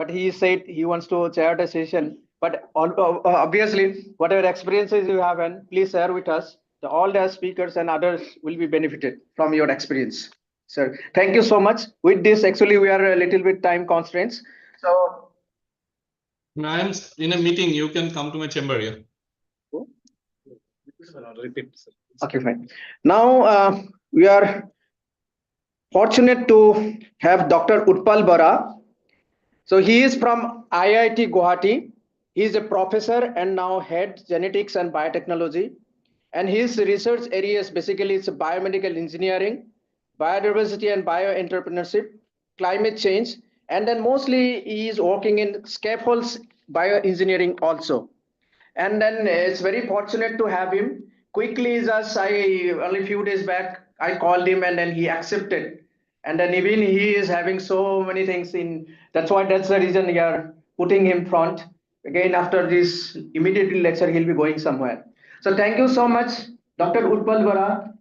but he said he wants to chair the session. But obviously, whatever experiences you have, and please share with us. All the speakers and others will be benefited from your experience. Sir, thank you so much. With this, actually, we are a little bit time constraints. So I'm in a meeting. You can come to my chamber here. Okay, fine. Now we are fortunate to have Dr. Utpal Bara. So he is from IIT Guwahati. He is a professor and now head genetics and biotechnology. And his research areas basically is biomedical engineering, biodiversity and bioentrepreneurship, climate change, and then mostly he is working in scaffolds bioengineering also. And then it's very fortunate to have him. Quickly, just I only few days back I called him and then he accepted. And then even he is having so many things in. That's the reason we are putting him front. Again, after this immediately lecture, he'll be going somewhere. So thank you so much, Dr. Utpal Vara.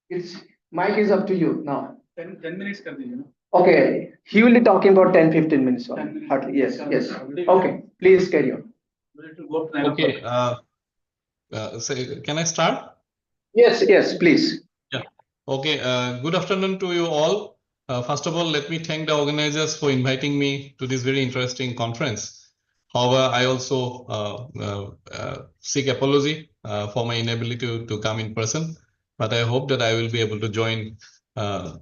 It's mic is up to you now. 10 minutes kar dijiye na. Okay, he will be talking for 10-15 minutes. 10 minutes. Hardly. Yes, yes. Okay, please carry on. Okay. So can I start? Yes, yes, please. Yeah. Okay. Good afternoon to you all. First of all, let me thank the organizers for inviting me to this very interesting conference. However, I also seek apology for my inability to come in person, but I hope that I will be able to join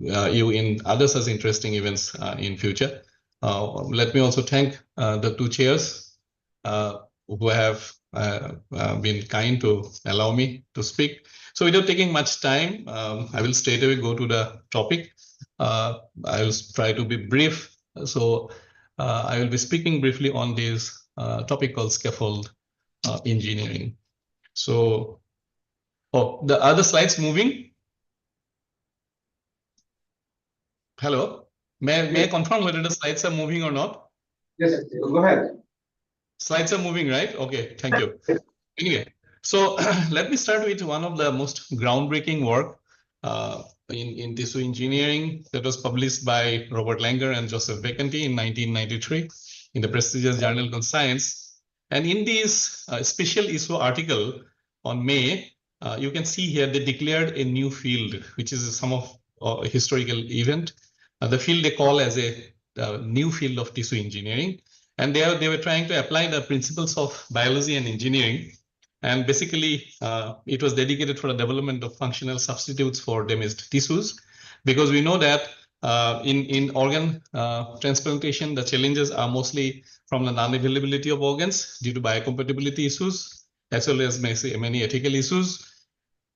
you in other such interesting events in future. Let me also thank the two chairs who have been kind to allow me to speak. So without taking much time, I will straight away go to the topic. I will try to be brief. So I will be speaking briefly on this topic called scaffold engineering. So, the other slides moving? Hello, may I confirm whether the slides are moving or not? Yes, go ahead. Slides are moving, right? Okay, thank you. Anyway, so let me start with one of the most groundbreaking work in tissue engineering that was published by Robert Langer and Joseph Vacanti in 1993 in the prestigious journal called Science. And in this special issue article on May, you can see here they declared a new field, which is some of historical event. The field they call as a new field of tissue engineering. And they were trying to apply the principles of biology and engineering. And basically, it was dedicated for the development of functional substitutes for damaged tissues, because we know that in organ transplantation, the challenges are mostly from the non-availability of organs due to biocompatibility issues, as well as many ethical issues.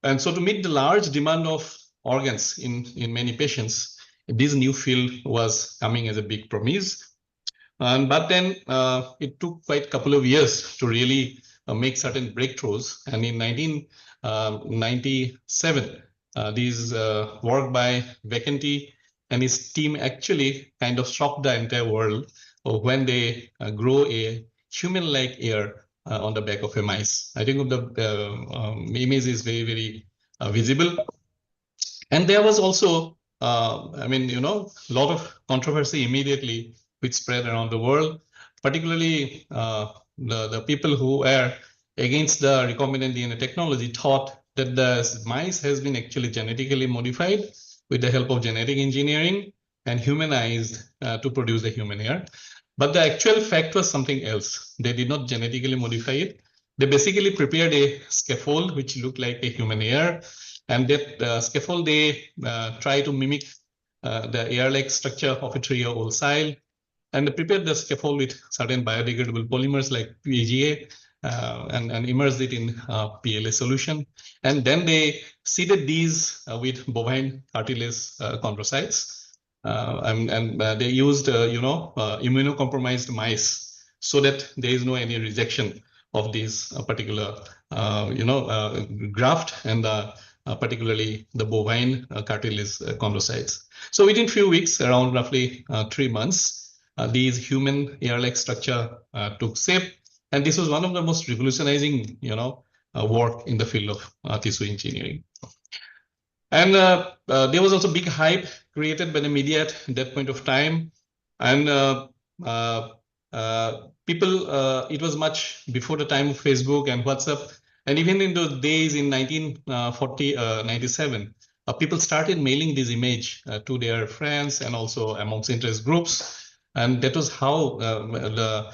And so to meet the large demand of organs in many patients, this new field was coming as a big promise. But then it took quite a couple of years to really make certain breakthroughs. And in 1997, this work by Vacanti and his team actually kind of shocked the entire world when they grow a human-like ear on the back of a mice. I think the image is very, very visible. And there was also, I mean, a lot of controversy immediately which spread around the world, particularly the people who were against the recombinant DNA technology thought that the mice has been actually genetically modified with the help of genetic engineering and humanized to produce a human hair. But the actual fact was something else. They did not genetically modify it. They basically prepared a scaffold which looked like a human hair. And that scaffold, they try to mimic the air-like structure of a 3-year-old cell. And they prepared the scaffold with certain biodegradable polymers like PGA and immersed it in PLA solution. And then they seeded these with bovine cartilage chondrocytes. And they used, immunocompromised mice so that there is no any rejection of this particular, graft and particularly the bovine cartilage chondrocytes. So within few weeks, around roughly 3 months, these human ear-like structure took shape, and this was one of the most revolutionizing, work in the field of tissue engineering. And there was also big hype created by the media at that point of time, and people, it was much before the time of Facebook and WhatsApp. And even in those days in 1997, people started mailing this image to their friends and also amongst interest groups. And that was how the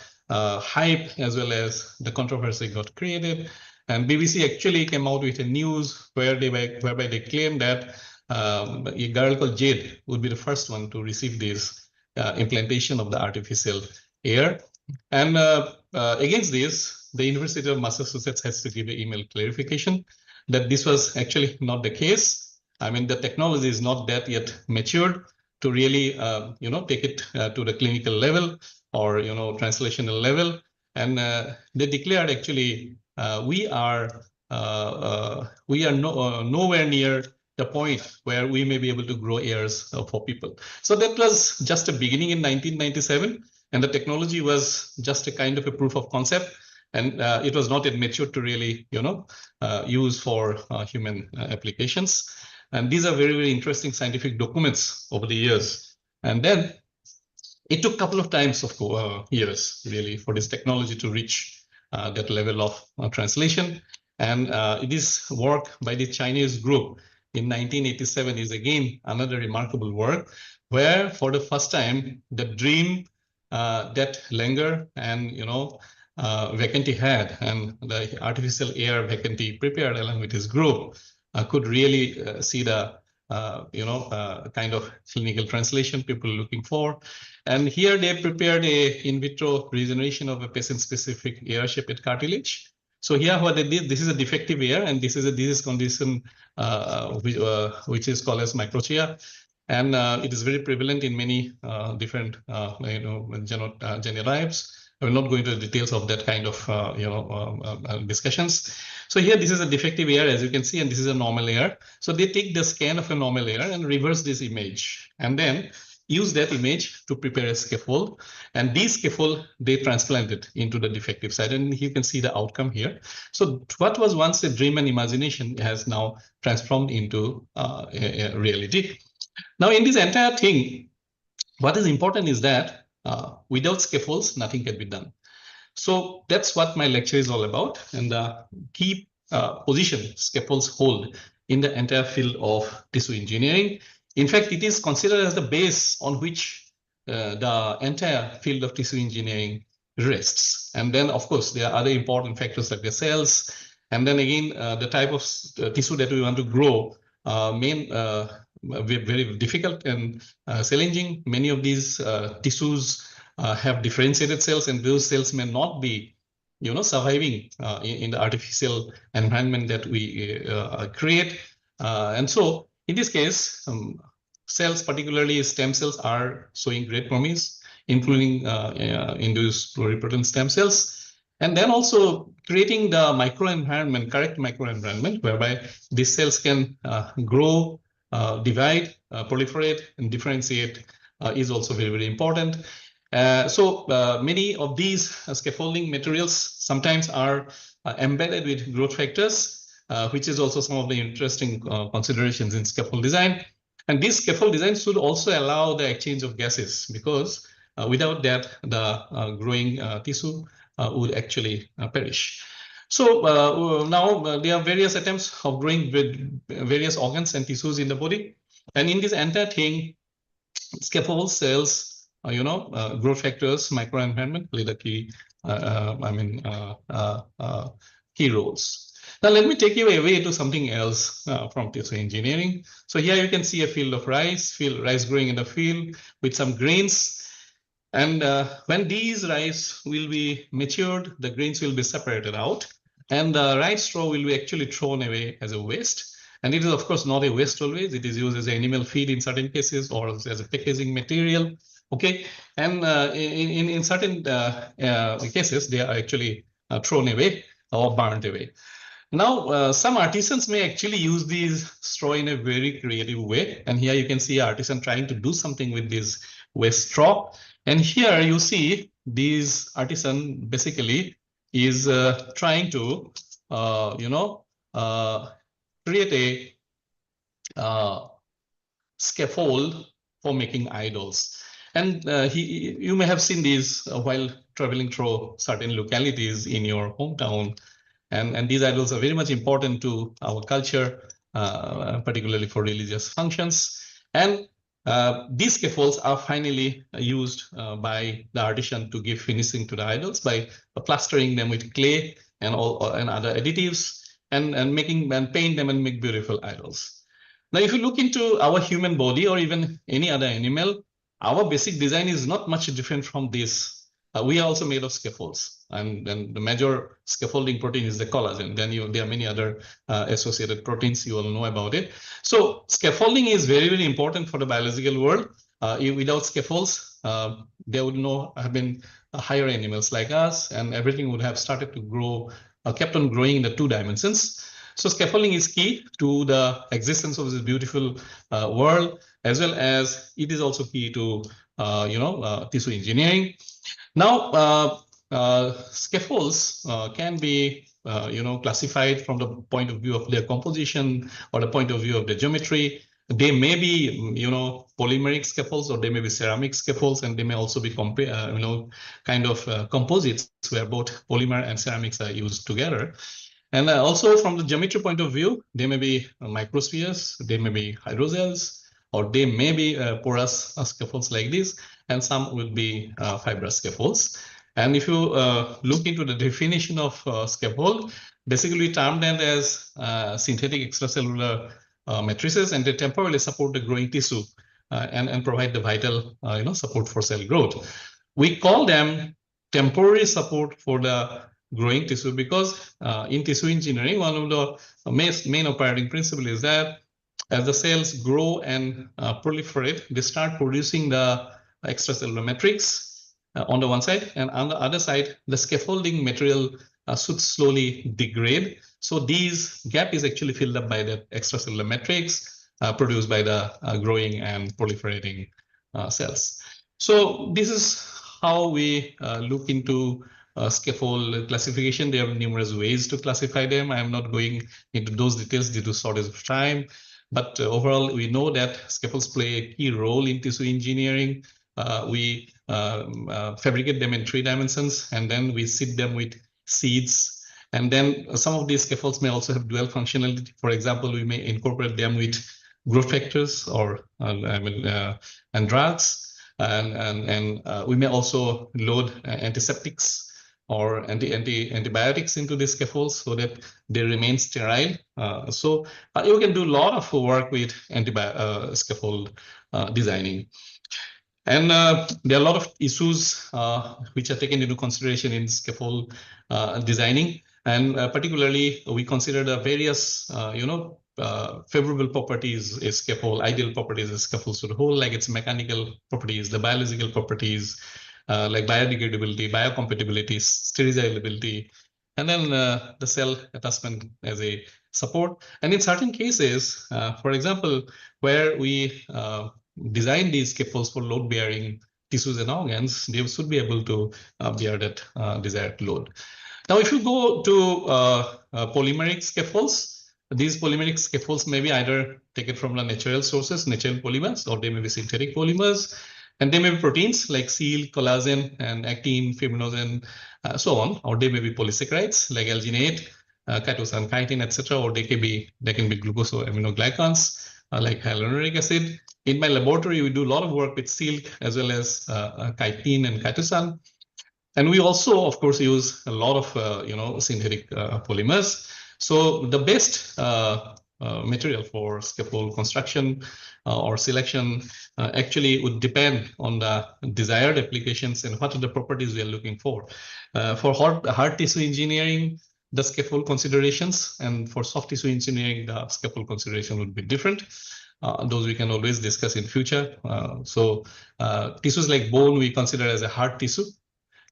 hype as well as the controversy got created. And BBC actually came out with a news whereby they claimed that a girl called Jade would be the first one to receive this implantation of the artificial ear. And against this, the University of Massachusetts has to give an email clarification that this was actually not the case. I mean, the technology is not that yet matured to really, take it to the clinical level or, translational level. And they declared actually we are nowhere near the point where we may be able to grow ears for people. So that was just a beginning in 1997, and the technology was just a kind of a proof of concept, and it was not yet matured to really, use for human applications. And these are very, very interesting scientific documents over the years. And then it took a couple of times of years really for this technology to reach that level of translation. And this work by the Chinese group in 1987 is again another remarkable work where for the first time the dream that Langer and Vacanti had and the artificial ear Vacanti prepared along with his group could really see the kind of clinical translation people looking for. And here they prepared a in vitro regeneration of a patient-specific ear-shaped cartilage. So here what they did, this is a defective ear, and this is a disease condition which is called as microtia. And it is very prevalent in many different genotypes. I will not go into the details of that kind of discussions. So here, this is a defective ear, as you can see, and this is a normal ear. So they take the scan of a normal ear and reverse this image, and then use that image to prepare a scaffold. And this scaffold, they transplant it into the defective side, and you can see the outcome here. So what was once a dream and imagination has now transformed into a reality. Now, in this entire thing, what is important is that without scaffolds, nothing can be done. So that's what my lecture is all about, and the key position scaffolds hold in the entire field of tissue engineering. In fact, it is considered as the base on which the entire field of tissue engineering rests. And then, of course, there are other important factors like the cells, and then again, the type of tissue that we want to grow very difficult and challenging. Many of these tissues have differentiated cells, and those cells may not be, surviving in the artificial environment that we create. And so, in this case, cells, particularly stem cells, are showing great promise, including induced pluripotent stem cells. And then also creating the microenvironment, correct microenvironment, whereby these cells can grow, divide, proliferate, and differentiate is also very, very important. So many of these scaffolding materials sometimes are embedded with growth factors, which is also some of the interesting considerations in scaffold design. And this scaffold design should also allow the exchange of gases, because without that, the growing tissue would actually perish. So now there are various attempts of growing with various organs and tissues in the body. And in this entire thing, scaffold cells, growth factors, microenvironment play the key, key roles. Now, let me take you away to something else from tissue engineering. So here you can see a field of rice growing in the field with some grains. And when these rice will be matured, the grains will be separated out, and the rice straw will be actually thrown away as a waste. And it is, of course, not a waste always. It is used as animal feed in certain cases or as a packaging material. Okay, and in certain cases, they are actually thrown away or burnt away. Now, some artisans may actually use these straw in a very creative way. And here you can see an artisan trying to do something with this waste straw. And here you see these artisan basically is trying to, create a scaffold for making idols. And you may have seen these while traveling through certain localities in your hometown. And these idols are very much important to our culture, particularly for religious functions. And these scaffolds are finally used by the artisan to give finishing to the idols by plastering them with clay and other additives, and making and paint them and make beautiful idols. Now, if you look into our human body or even any other animal, our basic design is not much different from this. We are also made of scaffolds, and then the major scaffolding protein is the collagen. Then there are many other associated proteins, you all know about it. So scaffolding is very, very important for the biological world. Without scaffolds, there would not have been higher animals like us, and everything would have started to grow, kept on growing in the 2 dimensions. So scaffolding is key to the existence of this beautiful world, as well as it is also key to tissue engineering. Now, scaffolds can be classified from the point of view of their composition or the point of view of the geometry. They may be polymeric scaffolds, or they may be ceramic scaffolds, and they may also be kind of composites where both polymer and ceramics are used together. And also from the geometry point of view, they may be microspheres, they may be hydrogels, or they may be porous scaffolds like this, and some will be fibrous scaffolds. And if you look into the definition of scaffold, basically we term them as synthetic extracellular matrices, and they temporarily support the growing tissue and provide the vital support for cell growth. We call them temporary support for the growing tissue because in tissue engineering, one of the main operating principle is that as the cells grow and proliferate, they start producing the extracellular matrix on the one side, and on the other side, the scaffolding material should slowly degrade. So these gap is actually filled up by the extracellular matrix produced by the growing and proliferating cells. So this is how we look into scaffold classification. There are numerous ways to classify them. I'm not going into those details due to shortage of time. But overall, we know that scaffolds play a key role in tissue engineering. We fabricate them in 3 dimensions, and then we seed them with seeds. And then some of these scaffolds may also have dual functionality. For example, we may incorporate them with growth factors or and drugs. And we may also load antiseptics or antibiotics into the scaffolds so that they remain sterile. So you can do a lot of work with scaffold designing. And there are a lot of issues which are taken into consideration in scaffold designing. And particularly, we consider the various, favorable properties a scaffold, ideal properties a scaffold should hold, like its mechanical properties, the biological properties, like biodegradability, biocompatibility, sterilizability, and then the cell attachment as a support. And in certain cases, for example, where we design these scaffolds for load-bearing tissues and organs, they should be able to bear that desired load. Now, if you go to polymeric scaffolds, these polymeric scaffolds may be either taken from the natural sources, natural polymers, or they may be synthetic polymers. And they may be proteins like seal, collagen, and actin, fibrinogen, so on, or they may be polysaccharides like alginate, chitosan, chitin, etc., or they can be glucose or aminoglycans like hyaluronic acid. In my laboratory, we do a lot of work with silk as well as chitin and chitosan. And we also, of course, use a lot of synthetic polymers. So the best material for scaffold construction or selection actually would depend on the desired applications and what are the properties we are looking for. For hard tissue engineering, the scaffold considerations, and for soft tissue engineering, the scaffold consideration would be different. Those we can always discuss in future. So tissues like bone we consider as a hard tissue.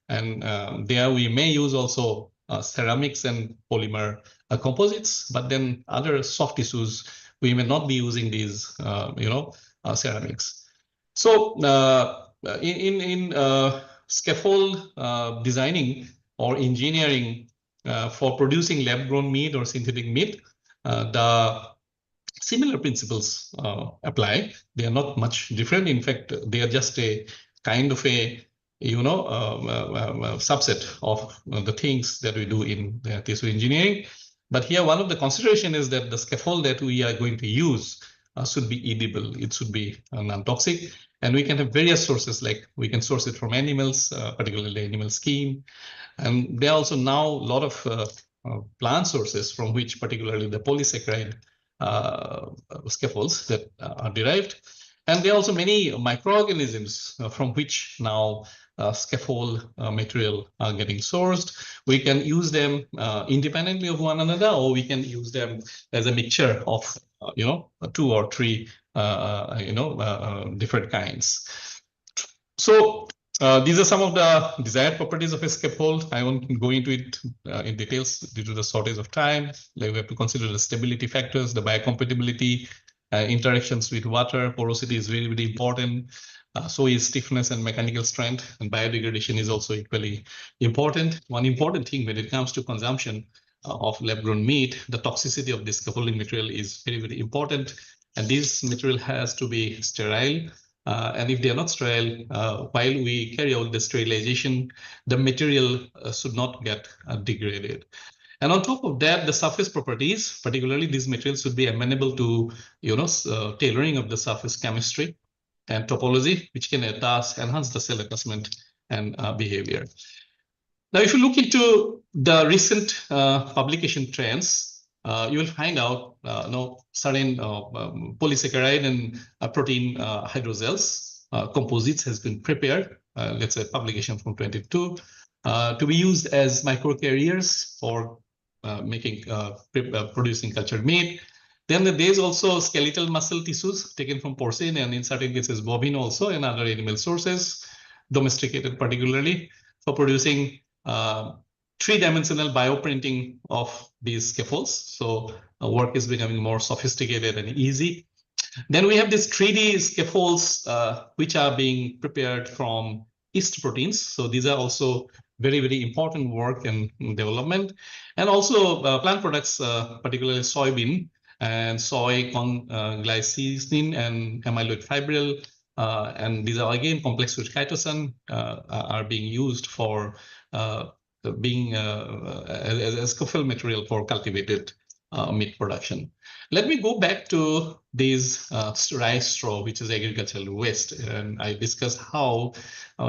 And there we may use also ceramics and polymer composites, but then other soft tissues, we may not be using these, ceramics. So in scaffold designing or engineering for producing lab-grown meat or synthetic meat, the similar principles apply. They are not much different. In fact, they are just a kind of a subset of the things that we do in tissue engineering. But here, one of the consideration is that the scaffold that we are going to use should be edible. It should be non-toxic, and we can have various sources. Like we can source it from animals, particularly animal skin, and there are also now a lot of plant sources from which, particularly the polysaccharide scaffolds that are derived. And there are also many microorganisms from which now scaffold material are getting sourced. We can use them independently of one another, or we can use them as a mixture of, 2 or 3, different kinds. So these are some of the desired properties of a scaffold. I won't go into it in details due to the shortage of time. Like we have to consider the stability factors, the biocompatibility, interactions with water, porosity is very, very important. So is stiffness and mechanical strength, and biodegradation is also equally important. One important thing when it comes to consumption of lab-grown meat, the toxicity of this scaffolding material is very, very important. And this material has to be sterile. And if they are not sterile, while we carry out the sterilization, the material should not get degraded. And on top of that, the surface properties, particularly these materials, should be amenable to tailoring of the surface chemistry and topology, which can thus enhance the cell attachment and behavior. Now, if you look into the recent publication trends, you will find out certain polysaccharide and protein hydrogels composites has been prepared, let's say publication from 22, to be used as microcarriers for producing cultured meat. Then there's also skeletal muscle tissues taken from porcine and in certain cases bovine also and other animal sources, domesticated particularly for producing 3-dimensional bioprinting of these scaffolds. So work is becoming more sophisticated and easy. Then we have these 3D scaffolds, which are being prepared from yeast proteins. So these are also very, very important work and development. And also plant products, particularly soybean and soy glycine and amyloid fibril. And these are again complex with chitosan are being used for being as scaffold material for cultivated meat production. Let me go back to this rice straw, which is agricultural waste. And I discussed how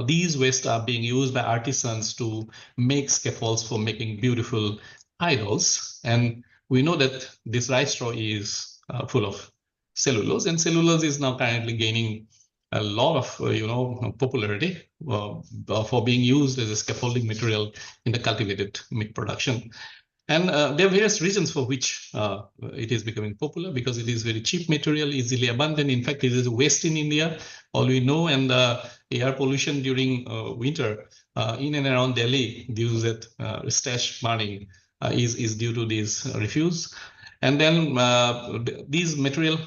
these waste are being used by artisans to make scaffolds for making beautiful idols. And we know that this rice straw is full of cellulose, and cellulose is now currently gaining a lot of popularity for being used as a scaffolding material in the cultivated meat production. And there are various reasons for which it is becoming popular, because it is very cheap material, easily abundant. In fact, it is a waste in India, all we know, and air pollution during winter in and around Delhi due to that stash burning is due to this refuse. And then these material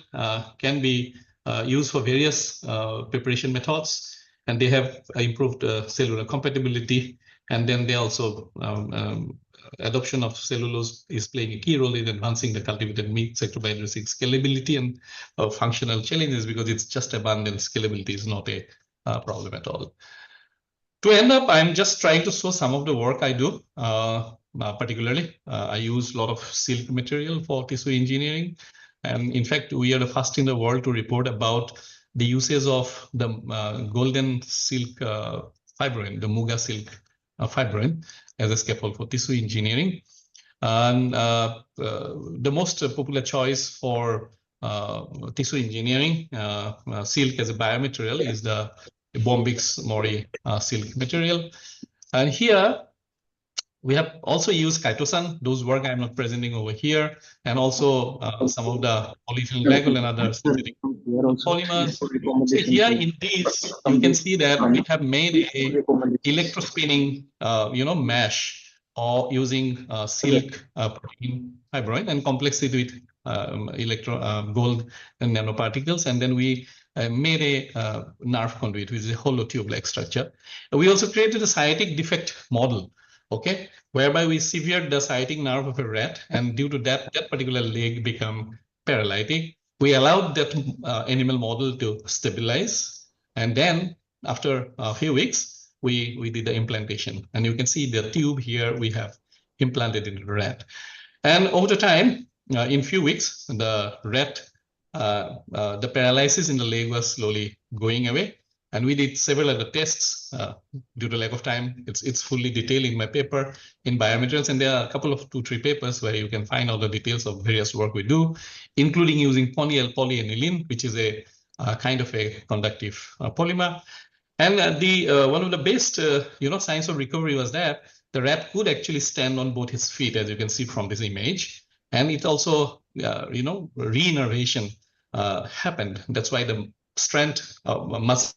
can be used for various preparation methods, and they have improved cellular compatibility. And then they also adoption of cellulose is playing a key role in advancing the cultivated meat sector by addressing scalability and functional challenges, because it's just abundant. Scalability is not a problem at all. To end up, I'm just trying to show some of the work I do. Particularly, I use a lot of silk material for tissue engineering. And in fact, we are the first in the world to report about the uses of the golden silk fibrin, the Muga silk fibrin, as a scaffold for tissue engineering. And the most popular choice for tissue engineering, silk as a biomaterial, is the Bombyx mori silk material. And here we have also used chitosan. Those work I'm not presenting over here, and also some of the polyethylene glycol and other synthetic polymers. So here in these, you can see that we have made a electrospinning, mesh, or using silk protein fibroid and complex it with gold and nanoparticles, and then we made a nerve conduit, which is a hollow tube-like structure. We also created a sciatic defect model, okay, whereby we severed the sciatic nerve of a rat, and due to that particular leg become paralytic. We allowed that animal model to stabilize, and then after a few weeks, we did the implantation. And you can see the tube here we have implanted in the rat. And over the time, in few weeks, the rat, the paralysis in the leg was slowly going away. And we did several other tests due to lack of time. It's fully detailed in my paper in biomaterials. And there are a couple of 2-3 papers where you can find all the details of various work we do, including using polyaniline, which is a kind of a conductive polymer. And one of the best signs of recovery was that the rat could actually stand on both his feet, as you can see from this image. And it also, re-innervation happened. That's why the strength muscle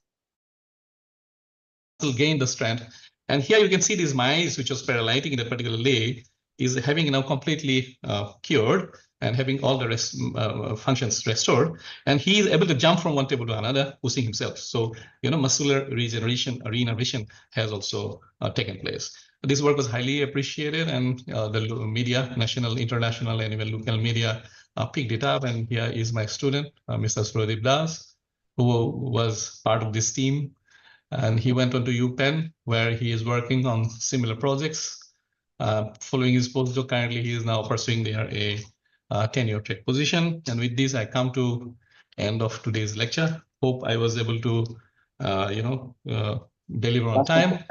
gained the strength. And here you can see this mice, which was paralytic in that particular leg, is having now completely cured and having all the functions restored. And he is able to jump from one table to another, pushing himself. So, muscular regeneration, reinnervation has also taken place. This work was highly appreciated, and the media, national, international, and even local media picked it up. And here is my student, Mr. Suradip Das, who was part of this team. And he went on to UPenn, where he is working on similar projects. Following his postdoc, currently he is now pursuing there a tenure track position. And with this, I come to end of today's lecture. Hope I was able to, deliver on time.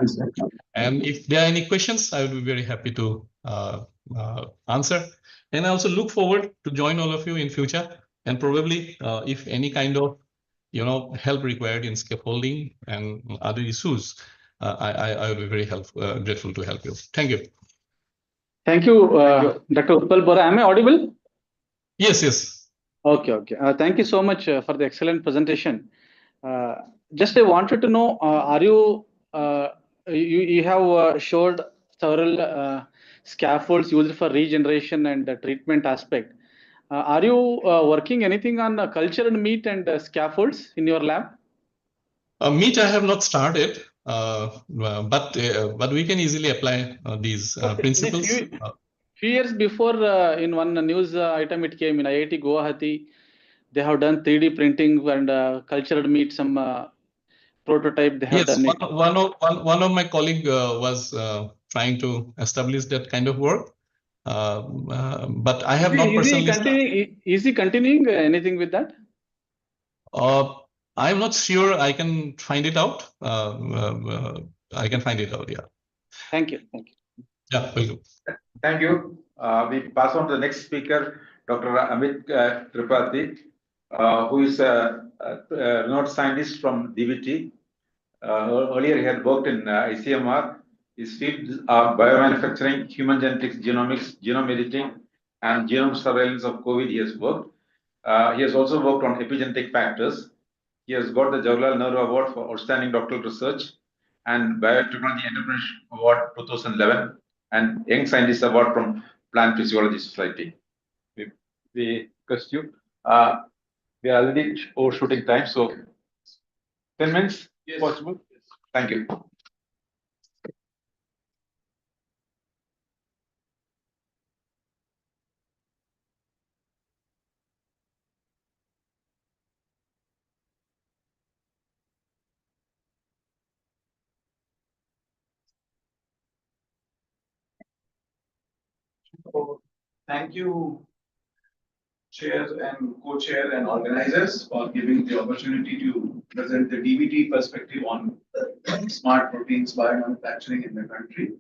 And if there are any questions, I would be very happy to answer. And I also look forward to join all of you in future. And probably, if any kind of help required in scaffolding and other issues, I will be very grateful to help you. Thank you. Thank you, Dr. Utpal Bora. Am I audible? Yes, yes. Okay. Thank you so much for the excellent presentation. Just I wanted to know, are you have showed several scaffolds used for regeneration and treatment aspect. Are you working anything on cultured meat and scaffolds in your lab? Meat I have not started, but we can easily apply these principles. Few years before, in one news item, it came in IIT Guwahati. They have done 3D printing and cultured meat, some prototype they have done it. One of my colleague was trying to establish that kind of work, but I have not personally. Is he continuing anything with that? I'm not sure. I can find it out. I can find it out. Yeah. Thank you. Yeah, welcome. Thank you. We pass on to the next speaker, Dr. Amit Tripathi, who is a renowned scientist from DBT. Earlier, he had worked in ICMR. His fields are biomanufacturing, human genetics, genomics, genome editing, and genome surveillance of COVID. He has worked. He has also worked on epigenetic factors. He has got the Jawaharlal Nehru Award for Outstanding Doctoral Research and Biotechnology Entrepreneurship Award 2011 and Young Scientist Award from Plant Physiology Society. We request you. We are already overshooting time, so 10 minutes, yes, possible? Yes. Thank you. So, thank you, Chair and Co-Chair and organizers for giving the opportunity to present the DBT perspective on smart proteins biomanufacturing in the country.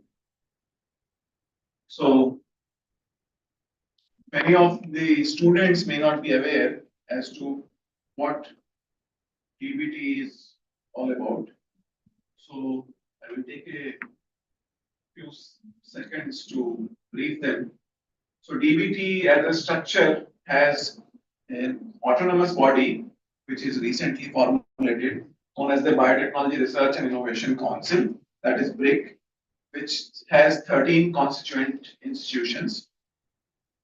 So, many of the students may not be aware as to what DBT is all about. So, I will take a few seconds to brief them. So DBT as a structure has an autonomous body, which is recently formulated, known as the Biotechnology Research and Innovation Council, that is BRIC, which has 13 constituent institutions.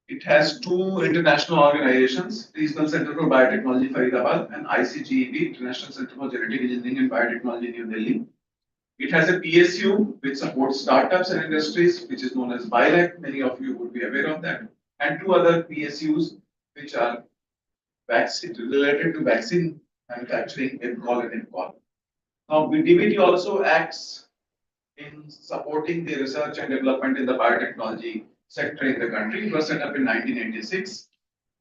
It has two international organizations, Regional Center for Biotechnology Faridabad and ICGEB, International Center for Genetic Engineering and Biotechnology New Delhi. It has a PSU which supports startups and industries, which is known as BILAC. Many of you would be aware of that. And two other PSUs which are related to vaccine manufacturing, MCOL and MCOL. Now, DBT also acts in supporting the research and development in the biotechnology sector in the country. It was set up in 1986,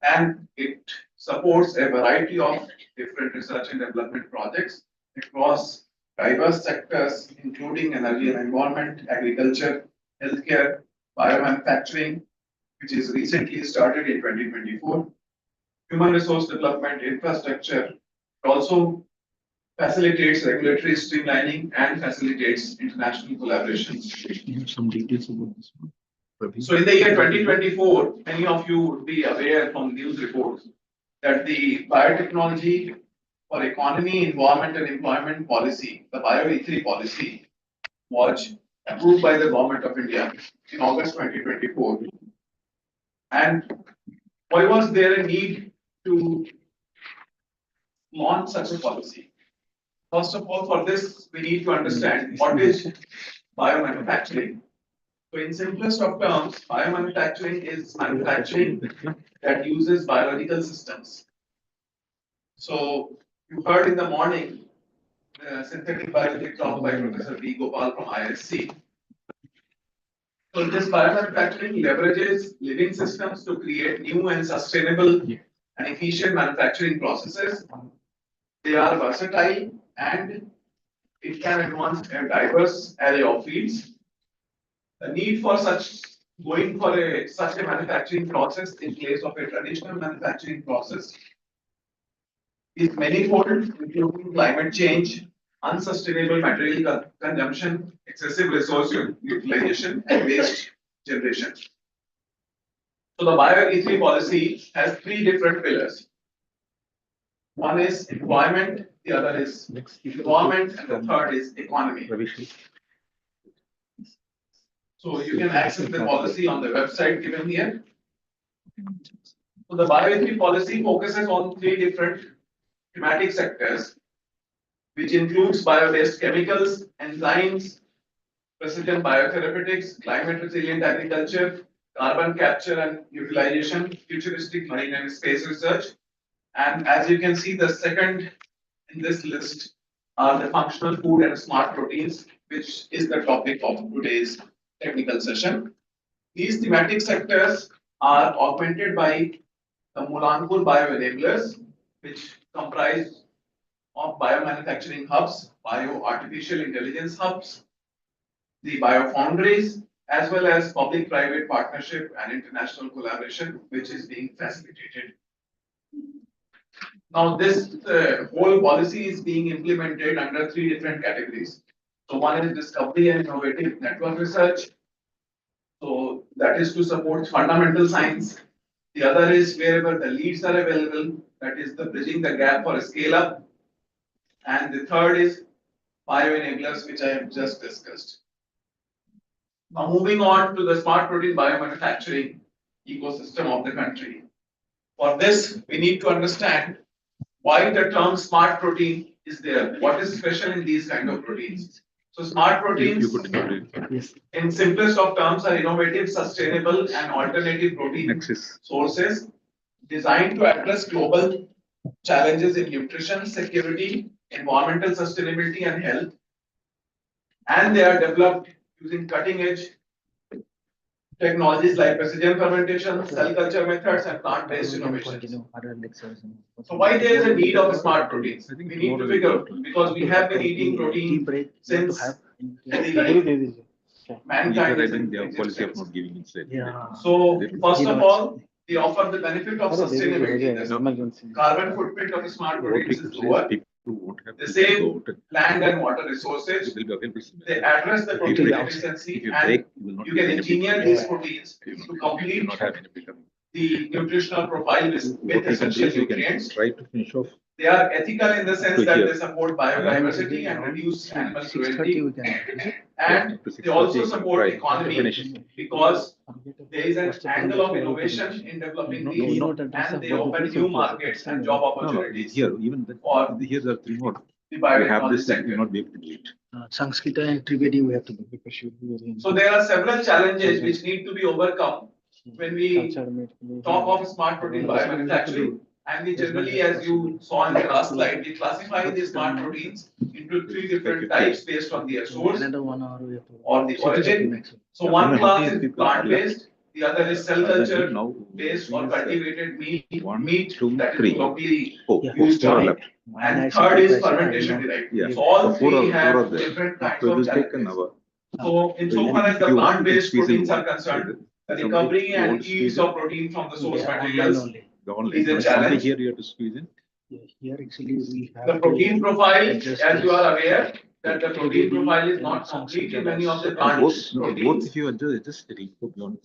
and it supports a variety of different research and development projects across diverse sectors, including energy and environment, agriculture, healthcare, biomanufacturing, which is recently started in 2024, human resource development, infrastructure. It also facilitates regulatory streamlining and facilitates international collaboration. You have some details about this one. So in the year 2024, many of you would be aware from news reports that the biotechnology for economy, environment and employment policy, the Bio-E3 policy, was approved by the government of India in August 2024. And why was there a need to launch such a policy? First of all, for this, we need to understand what is biomanufacturing. So in simplest of terms, biomanufacturing is manufacturing that uses biological systems. So you heard in the morning the synthetic biology talk by Professor V. Gopal from ISC. So this biomanufacturing leverages living systems to create new and sustainable and efficient manufacturing processes. They are versatile and it can advance a diverse array of fields. The need for going for such a manufacturing process in place of a traditional manufacturing process is manifold, including climate change, unsustainable material consumption, excessive resource utilization, and waste generation. So the Bio-E3 policy has three different pillars. One is environment, the other is environment, and the third is economy. So you can access the policy on the website given here. So the Bio-E3 policy focuses on three different thematic sectors, which includes bio-based chemicals, enzymes, precision biotherapeutics, climate resilient agriculture, carbon capture and utilization, futuristic marine and space research. And as you can see, the second in this list are the functional food and smart proteins, which is the topic of today's technical session. These thematic sectors are augmented by the Mulanpur bioenablers, which comprise of biomanufacturing hubs, bio-artificial intelligence hubs, the biofoundries, as well as public-private partnership and international collaboration, which is being facilitated. Now, this whole policy is being implemented under three different categories. So, one is discovery and innovative network research. So, that is to support fundamental science. The other is wherever the leads are available, that is the bridging the gap for a scale up. And the third is bioenablers, which I have just discussed. Now, moving on to the smart protein biomanufacturing ecosystem of the country. For this, we need to understand why the term smart protein is there. What is special in these kind of proteins? So, smart proteins, in simplest of terms, are innovative, sustainable, and alternative protein sources designed to address global challenges in nutrition, security, environmental sustainability, and health. And they are developed using cutting edge technologies like precision fermentation, cell culture methods, and plant-based innovations. So why there is a need of smart proteins? We need to figure out because we have been eating protein since mankind is in existence. So first of all, they offer the benefit of sustainability. The carbon footprint of smart proteins is lower. They save land and water resources. They address the protein deficiency, and you can engineer these proteins to complete the nutritional profile with essential nutrients. They are ethical in the sense that they support biodiversity and reduce animal cruelty. And they also support economy because there is an angle of innovation in developing these, and they open new markets and job opportunities. Here there are three more. The We have this sector. thing, we not be able to do it. Sanskrit and Trivedi we have to do because she will be So there are several challenges which need to be overcome when we talk of smart protein biomanufacturing, And we generally, as you saw in the last slide, we classify the smart proteins into 3 different types based on their source or the origin. So one class is plant-based, the other is cell culture based or cultivated meat that is locally used. And third is fermentation derived. So all three have different kinds of challenges. So insofar as the plant-based proteins are concerned, the recovery and yields of protein from the source materials is a challenge. Here you have to squeeze in. Here actually we have The protein profile, adjust as you this. are aware, that the protein profile is not complete in many of the plant Both proteins. if you adjust it, will go beyond.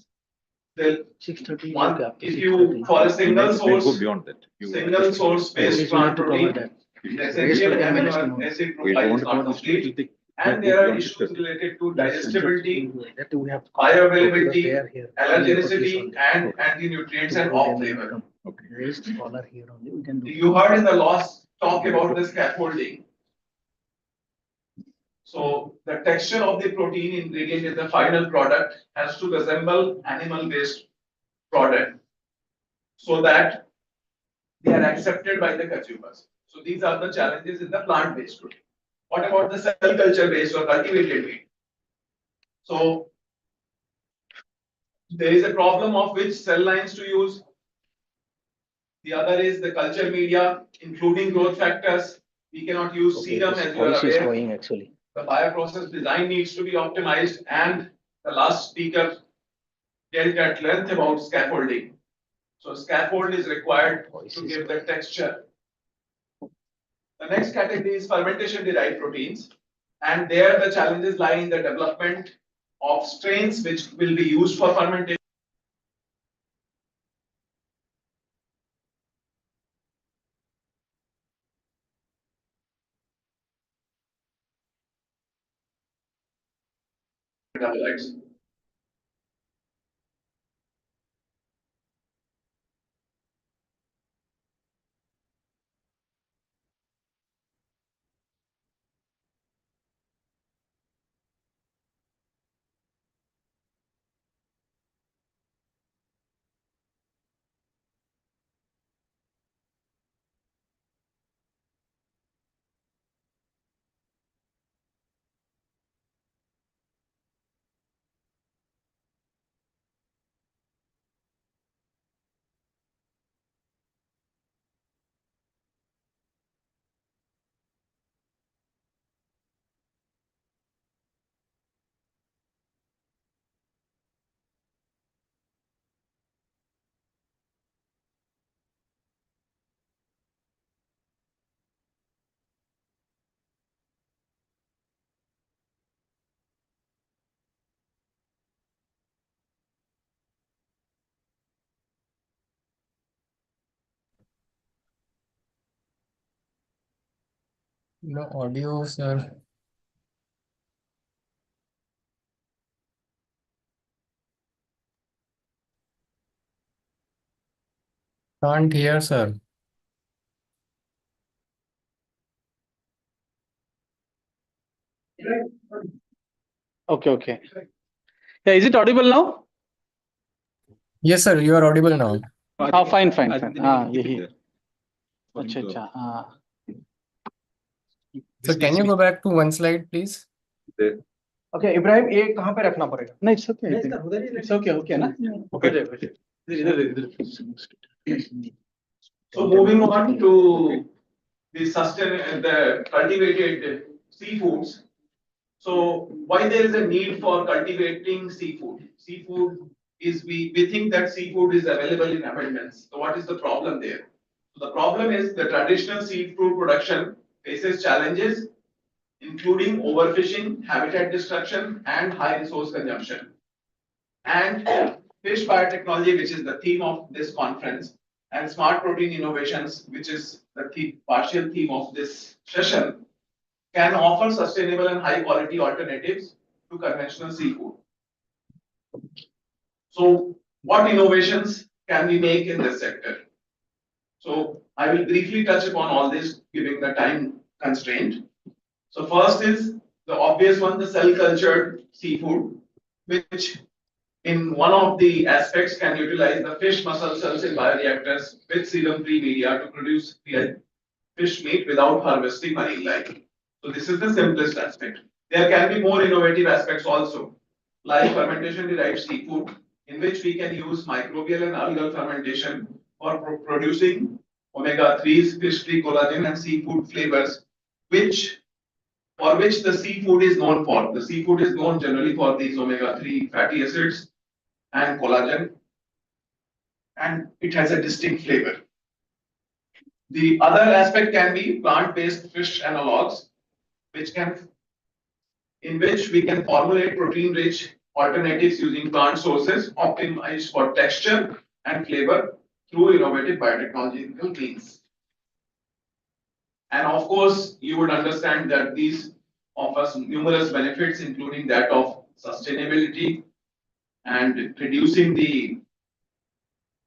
The 630 one, okay, up to if 630. you, for a single May source, go beyond that. single source based plant protein, the essential amino acid profile is not complete. And there are issues related to digestibility, that we have bioavailability, here. allergenicity, and anti-nutrients and off flavor. Okay. There is color here only. We can do. You heard in the last talk about the scaffolding. So the texture of the protein ingredient in the final product has to resemble animal-based product so that they are accepted by the consumers. So these are the challenges in the plant-based protein. What about the cell culture-based or cultivated meat? So there is a problem of which cell lines to use. The other is the culture media, including growth factors. We cannot use serum, as you are voice is aware. going actually. The bioprocess design needs to be optimized, and the last speaker dealt at length about scaffolding. So scaffold is required to give the texture. The next category is fermentation derived proteins, and there the challenges lie in the development of strains which will be used for fermentation. No audio, sir. Can't hear, sir. Okay, okay. Yeah, is it audible now? Yes, sir. You are audible now. Fine, fine, fine. यही. अच्छा, अच्छा. So can you go back to one slide, please? Okay, Ibrahim, ये कहाँ पे रखना पड़ेगा? No, it's okay. It's okay, okay, na? Okay. So moving on to the cultivated seafoods. So why there is a need for cultivating seafood? Seafood is we think that seafood is available in abundance. So what is the problem there? So the problem is the traditional seafood production faces challenges, including overfishing, habitat destruction, and high resource consumption. And fish biotechnology, which is the theme of this conference, and smart protein innovations, which is the partial theme of this session, can offer sustainable and high quality alternatives to conventional seafood. So what innovations can we make in this sector? So I will briefly touch upon all this, given the time constraint. So first is the obvious one, the cell cultured seafood, which in one of the aspects can utilize the fish muscle cells in bioreactors with serum-free media to produce real fish meat without harvesting marine life. So this is the simplest aspect. There can be more innovative aspects also, like fermentation-derived seafood, in which we can use microbial and algal fermentation for producing omega-3s, fish-free collagen, and seafood flavors, for which the seafood is known for. The seafood is known generally for these omega-3 fatty acids and collagen, and it has a distinct flavor. The other aspect can be plant-based fish analogs, in which we can formulate protein-rich alternatives using plant sources optimized for texture and flavor through innovative biotechnological means. And of course, you would understand that these offers numerous benefits, including that of sustainability and reducing the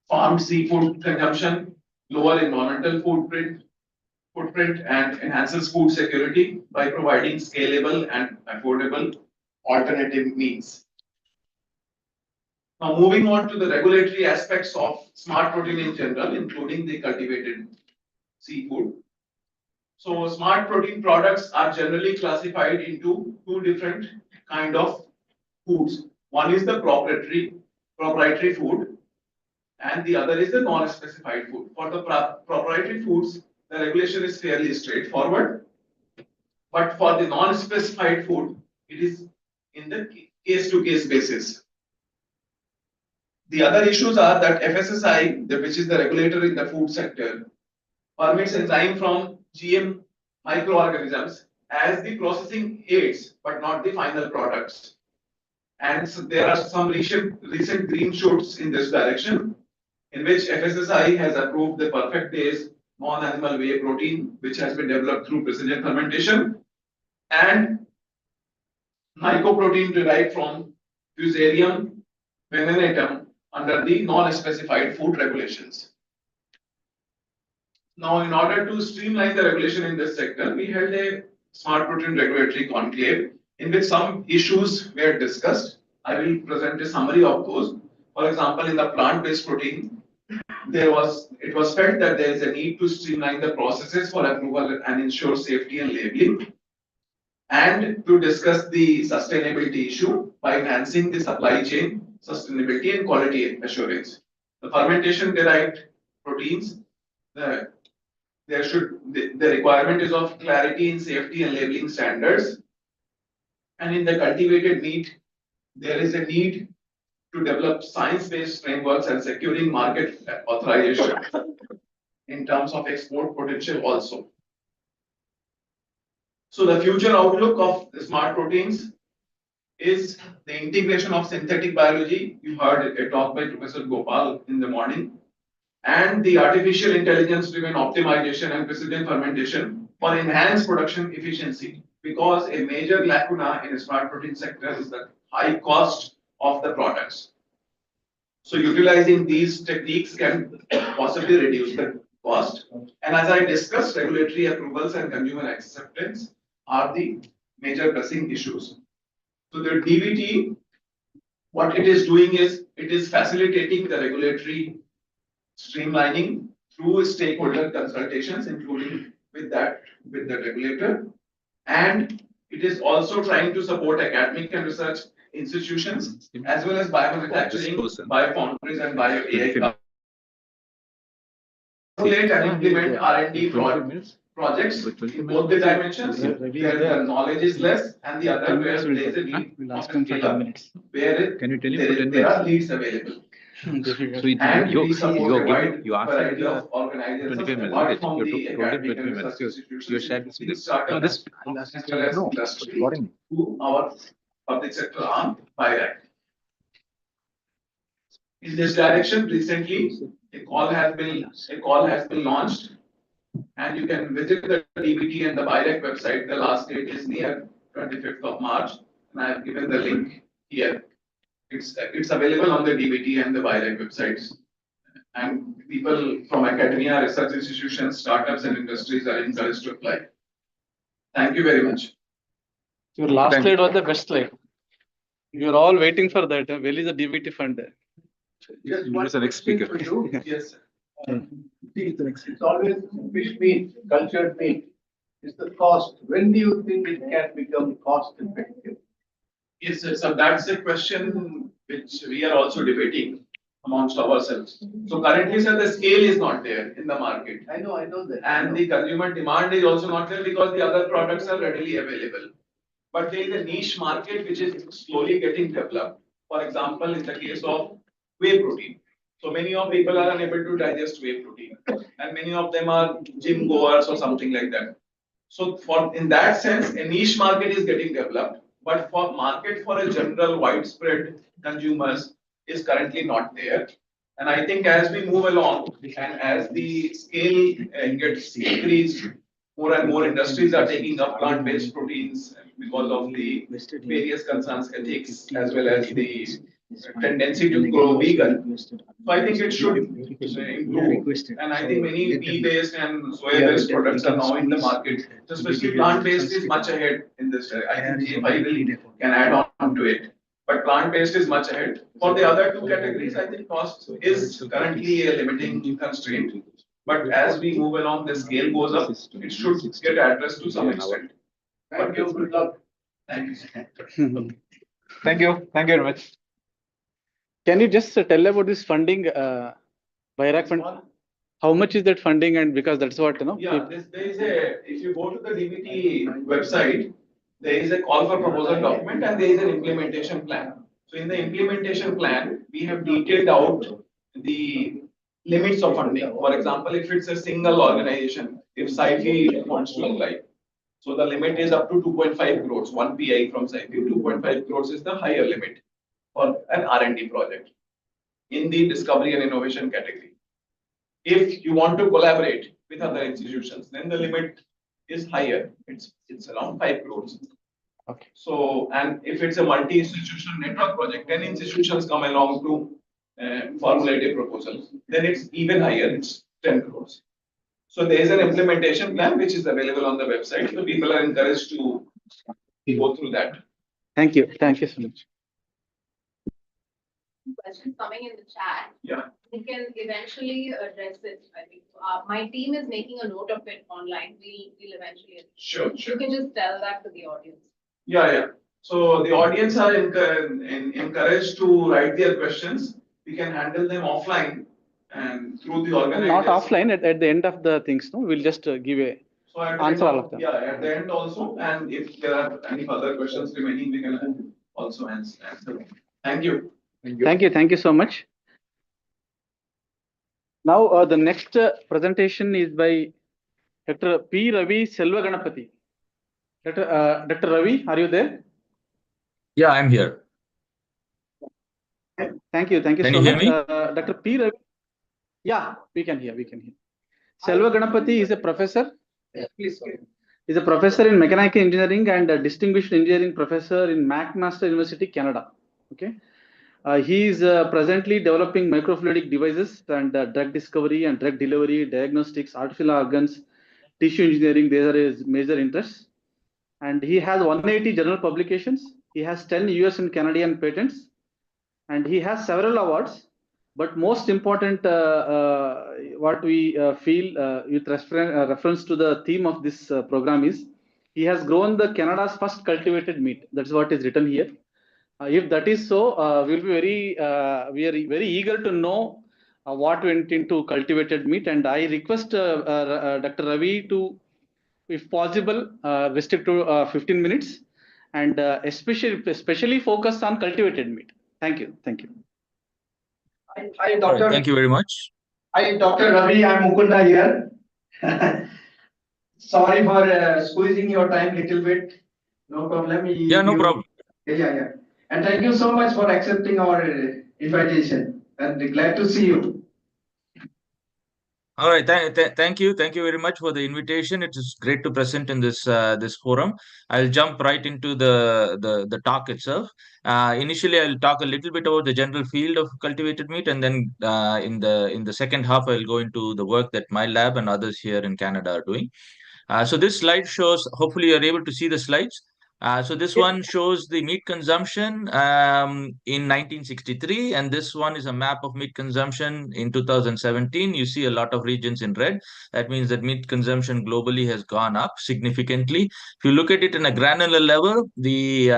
farmed seafood consumption, lower environmental footprint, and enhances food security by providing scalable and affordable alternative means. Now, moving on to the regulatory aspects of smart protein in general, including the cultivated seafood. So, smart protein products are generally classified into two different kind of foods. One is the proprietary food, and the other is the non-specified food. For the proprietary foods, the regulation is fairly straightforward, but for the non-specified food, it is in the case-to-case basis. The other issues are that FSSAI, which is the regulator in the food sector, permits enzyme from GM microorganisms as the processing aids, but not the final products. And so there are some recent green shoots in this direction, in which FSSAI has approved the perfect days non-animal whey protein, which has been developed through precision fermentation, and mycoprotein derived from Fusarium venenatum under the non-specified food regulations. Now, in order to streamline the regulation in this sector, we held a smart protein regulatory conclave in which some issues were discussed. I will present a summary of those. For example, in the plant-based protein, it was felt that there is a need to streamline the processes for approval and ensure safety and labeling, and to discuss the sustainability issue by enhancing the supply chain sustainability and quality assurance. The fermentation derived proteins, the requirement is of clarity in safety and labeling standards. And in the cultivated meat, there is a need to develop science-based frameworks and securing market authorization in terms of export potential also. So the future outlook of the smart proteins is the integration of synthetic biology. You heard a talk by Professor Gopal in the morning, and the artificial intelligence-driven optimization and precision fermentation for enhanced production efficiency. Because a major lacuna in the smart protein sector is the high cost of the products. So utilizing these techniques can possibly reduce the cost. And as I discussed, regulatory approvals and consumer acceptance are the major pressing issues. So the DBT, what it is doing is it is facilitating the regulatory streamlining through stakeholder consultations, including with the regulator, and it is also trying to support academic and research institutions as well as biomanufacturing, biofoundries, and bio-AI. Regulate and implement R&D projects in both the dimensions where the knowledge is less and the other where there is a need of scale up, where there are leads available. And we support a wide variety of organizations apart from the academic and research institutions, startups, as well as industry, who our public sector arm BioAct. In this direction, recently a call has been launched, and you can visit the DBT and the BioAct website. The last date is near 25th of March, and I have given the link here. It's available on the DBT and the BioAct websites, and people from academia, research institutions, startups, and industries are encouraged to apply. Thank you very much. Your last slide was the best slide. You're all waiting for that. Where is the DBT fund? Just Who's the next speaker? for you. Yes, sir. It's always fish meat, cultured meat. Is the cost. When do you think it can become cost effective? Yes, sir. So that's a question which we are also debating amongst ourselves. So currently, sir, the scale is not there in the market. I know that. And the consumer demand is also not there because the other products are readily available. But there is a niche market which is slowly getting developed. For example, in the case of whey protein. So many of people are unable to digest whey protein, and many of them are gym goers or something like that. So for in that sense, a niche market is getting developed, but for market for a general widespread consumers is currently not there. And I think as we move along and as the scale gets increased, more and more industries are taking up plant-based proteins because of the various concerns, ethics, as well as the tendency to go vegan. So I think it should improve. And I think many pea-based and soya-based products are now in the market. So especially plant-based is much ahead in this. I think J5 can add on to it. But plant-based is much ahead. For the other two categories, I think cost is currently a limiting constraint. But as we move along, the scale goes up, it should get addressed to some extent. Thank you. Good luck. Thank you. Thank you. Thank you very much. Can you just tell about this funding, Bhairag fund? How much is that funding? And because that's what, Yeah, there is a, if you go to the DBT website, there is a call for proposal document and there is an implementation plan. So in the implementation plan, we have detailed out the limits of funding. For example, if it's a single organization, if SciFi wants to apply, so the limit is up to 2.5 crores, one PI from SciFi, 2.5 crores is the higher limit for an R&D project in the discovery and innovation category. If you want to collaborate with other institutions, then the limit is higher. It's around 5 crores. Okay. So, and if it's a multi-institutional network project, 10 institutions come along to formulate a proposal, then it's even higher, it's 10 crores. So there is an implementation plan which is available on the website. So people are encouraged to go through that. Thank you. Thank you so much. Questions coming in the chat. Yeah. We can eventually address it. I think my team is making a note of it online. We'll eventually. Sure. You can just tell that to the audience. Yeah. So the audience are encouraged to write their questions. We can handle them offline and through the organization. Not offline, at the end of the things, no? We'll just give a So at answer all of them. Yeah, at the end also. And if there are any further questions remaining, we can also answer. Thank you. Thank you so much. Now, the next presentation is by Dr. P. Ravi Selvaganapati. Dr. Ravi, are you there? Yeah, I'm here. Thank you Can so you hear much. me? Dr. P. Ravi. Yeah, we can hear. Selvaganapati is a professor. Please. Is a professor in mechanical engineering and a distinguished engineering professor in McMaster University, Canada. Okay. He is presently developing microfluidic devices and drug discovery and drug delivery, diagnostics, artificial organs, tissue engineering. There are his major interests. And he has 180 journal publications. He has 10 US and Canadian patents. And he has several awards. But most important, what we feel with reference to the theme of this program is, he has grown the Canada's first cultivated meat. That's what is written here. If that is so, we'll be we are very eager to know what went into cultivated meat. And I request Dr. Ravi to, if possible, restrict to 15 minutes and especially focus on cultivated meat. Thank you. Hi, All right, Doctor. thank you very much. Hi, Dr. Ravi. I'm Mukunda here. Sorry for squeezing your time a little bit. No problem. Yeah, no problem. Yeah. And thank you so much for accepting our invitation. And glad to see you. All right, thank you very much for the invitation. It is great to present in this forum. I'll jump right into the talk itself. Initially, I'll talk a little bit about the general field of cultivated meat, and then in the second half, I'll go into the work that my lab and others here in Canada are doing. So this slide shows. Hopefully, you're able to see the slides. So this one shows the meat consumption in 1963, and this one is a map of meat consumption in 2017. You see a lot of regions in red. That means that meat consumption globally has gone up significantly. If you look at it in a granular level, the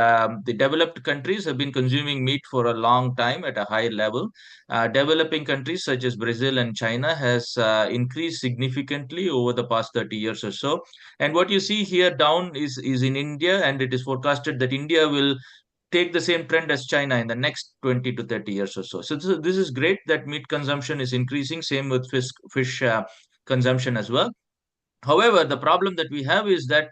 developed countries have been consuming meat for a long time at a high level. Developing countries such as Brazil and China has increased significantly over the past 30 years or so. And what you see here down is in India, and it is forecasted that India will take the same trend as China in the next 20 to 30 years or so. So this is great that meat consumption is increasing. Same with fish consumption as well. However, the problem that we have is that